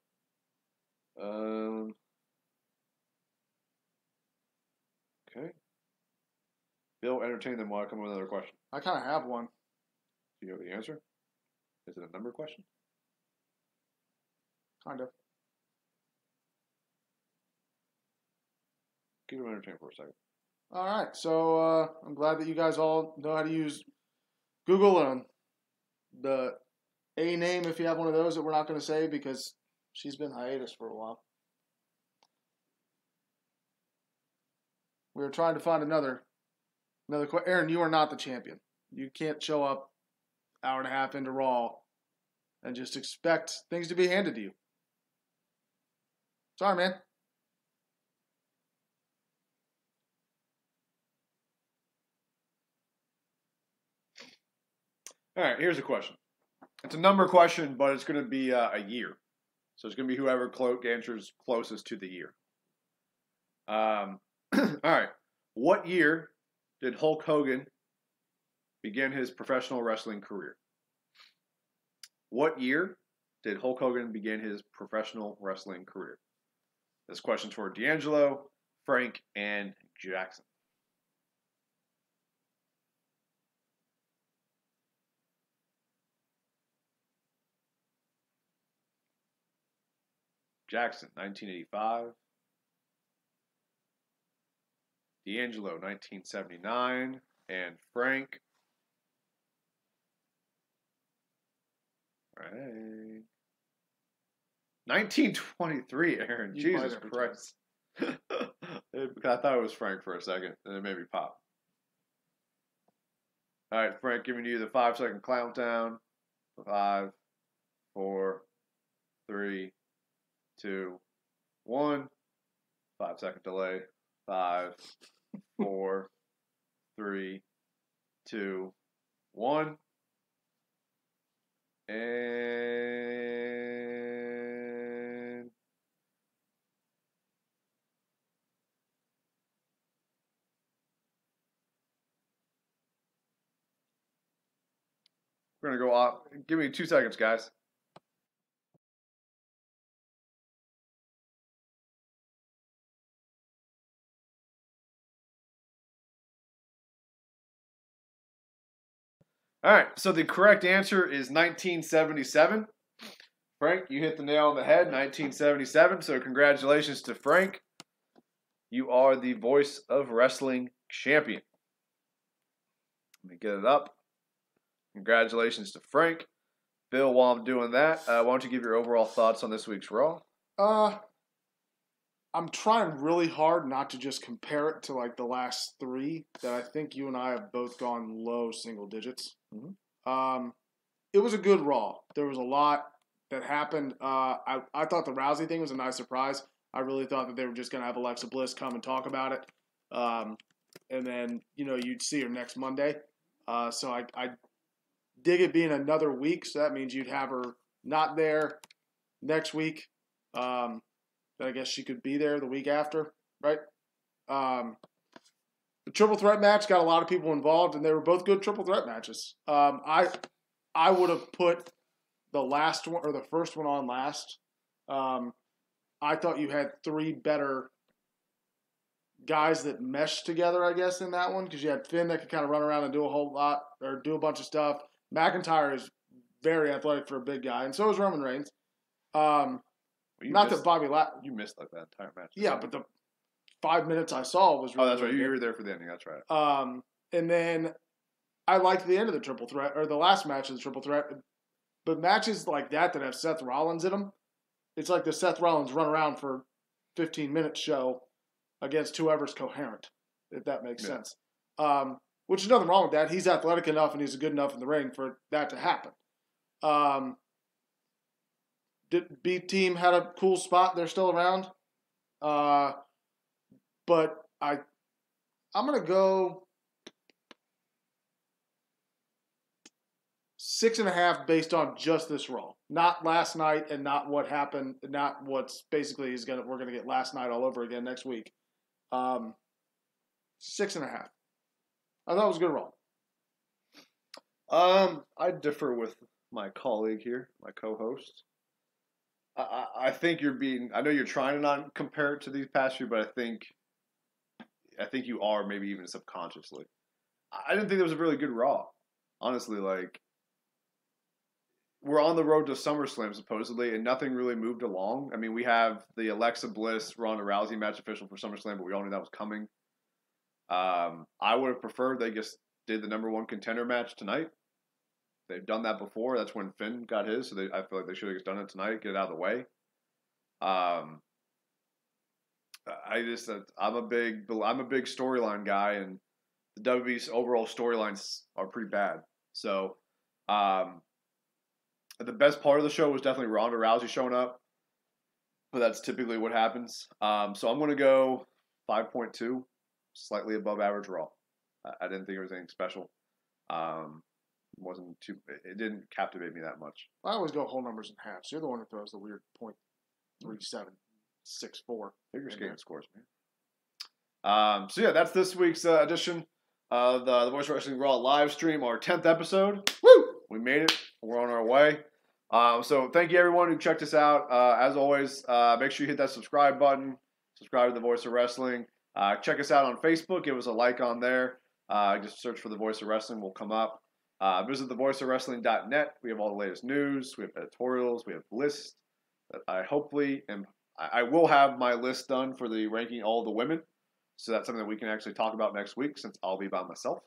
Okay. Bill, entertain them while I come up with another question. I kind of have one. Do you know the answer? Is it a number question? Kind of. Keep them entertained for a second. All right. So I'm glad that you guys all know how to use Google and the A name if you have one of those that we're not going to say because she's been hiatus for a while. We were trying to find another. Aaron, you are not the champion. You can't show up hour and a half into Raw and just expect things to be handed to you. Sorry, man. All right, here's a question. It's a number question, but it's going to be a year. So it's going to be whoever answers closest to the year. All right. What year did Hulk Hogan begin his professional wrestling career? What year did Hulk Hogan begin his professional wrestling career? This question's for D'Angelo, Frank, and Jackson. Jackson, 1985. D'Angelo, 1979. And Frank. All right. 1923, Aaron. Jesus Christ. I thought it was Frank for a second, and it made me pop. All right, Frank, giving you the 5-second countdown. 5, 4, 3, 2, 1. 5-second delay. 5, 4, 3, 2, 1. And we're going to go off. Give me 2 seconds, guys. All right, so the correct answer is 1977. Frank, you hit the nail on the head, 1977. So congratulations to Frank. You are the Voice of Wrestling champion. Let me get it up. Congratulations to Frank. Bill, while I'm doing that, why don't you give your overall thoughts on this week's Raw? I'm trying really hard not to just compare it to like the last 3 that I think you and I have both gone low single digits. Mm-hmm. It was a good Raw. There was a lot that happened. I thought the Rousey thing was a nice surprise. I really thought that they were just going to have Alexa Bliss come and talk about it. And then, you'd see her next Monday. So I dig it being another week. So that means you'd have her not there next week. I guess she could be there the week after, right? The triple threat match got a lot of people involved, and they were both good triple threat matches. I would have put the last one or the first one on last. I thought you had 3 better guys that meshed together, I guess, in that one, because you had Finn that could kind of run around and do a whole lot or do a bunch of stuff. McIntyre is very athletic for a big guy, and so is Roman Reigns. That Bobby you missed like that entire match. Yeah, but the 5 minutes I saw was really that's right. really You good. were there for the ending. That's right. And then I liked the end of the triple threat, or the last match of the triple threat. But matches like that have Seth Rollins in them, it's like the Seth Rollins run around for 15 minutes show against whoever's coherent, if that makes sense. Which is nothing wrong with that. He's athletic enough and he's good enough in the ring for that to happen. B team had a cool spot. They're still around. But I'm going to go 6.5 based on just this Raw. Not last night and not what happened, not what's basically we're going to get last night all over again next week. 6.5. I thought it was a good Raw. I differ with my colleague here, my co-host. I think I know you're trying to not compare it to these past few, but I think you are, maybe even subconsciously. I didn't think it was a really good Raw. Honestly, we're on the road to SummerSlam, supposedly, and nothing really moved along. I mean, we have the Alexa Bliss, Ronda Rousey match official for SummerSlam, but we all knew that was coming. I would have preferred they just did the number 1 contender match tonight. They've done that before. That's when Finn got his, so I feel like they should have just done it tonight, get it out of the way. I'm a big storyline guy, and the WWE's overall storylines are pretty bad. So, the best part of the show was definitely Ronda Rousey showing up, but that's typically what happens. So I'm going to go 5.2, slightly above average Raw. I didn't think it was anything special. wasn't too. It didn't captivate me that much. I always go whole numbers in half. So you're the one who throws the weird .3764. Figure skating scores, man. So yeah, that's this week's edition of the Voice of Wrestling Raw live stream, our 10th episode. Woo! We made it. We're on our way. So thank you everyone who checked us out. As always, make sure you hit that subscribe button. Subscribe to the Voice of Wrestling. Check us out on Facebook. Give us a like on there. Just search for the Voice of Wrestling. We'll come up. Visit thevoiceofwrestling.net. We have all the latest news. We have editorials. We have lists. I will have my list done for the ranking all the women. So that's something that we can actually talk about next week since I'll be by myself.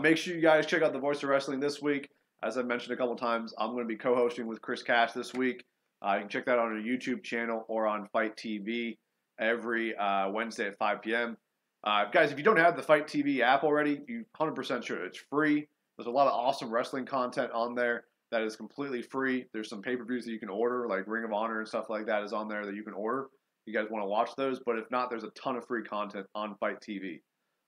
Make sure you guys check out the Voice of Wrestling this week. As I mentioned a couple times, I'm going to be co-hosting with Chris Cash this week. You can check that on our YouTube channel or on Fight TV every Wednesday at 5 p.m. Guys, if you don't have the Fight TV app already, you 100% should. It's free. There's a lot of awesome wrestling content on there that is completely free. There's some pay-per-views that you can order, like Ring of Honor and stuff like that is on there that you can order. If you guys want to watch those. But if not, there's a ton of free content on Fight TV.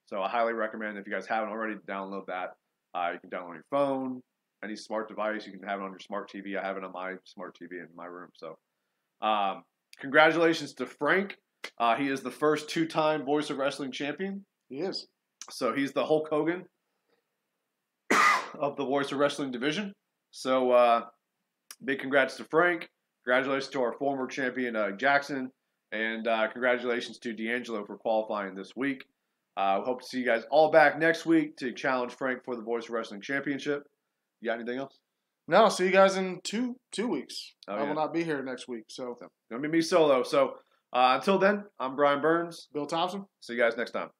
So I highly recommend, if you guys haven't already, download that. You can download on your phone, any smart device. You can have it on your smart TV. I have it on my smart TV in my room. So congratulations to Frank. He is the first 2-time Voice of Wrestling champion. He is. So he's the Hulk Hogan of the Voice of Wrestling division. So big congrats to Frank. Congratulations to our former champion, Jackson. And congratulations to D'Angelo for qualifying this week. We hope to see you guys all back next week to challenge Frank for the Voice of Wrestling Championship. You got anything else? No, see you guys in two weeks. Oh, I will not be here next week. So going to be me solo. So until then, I'm Brian Burns. Bill Thompson. See you guys next time.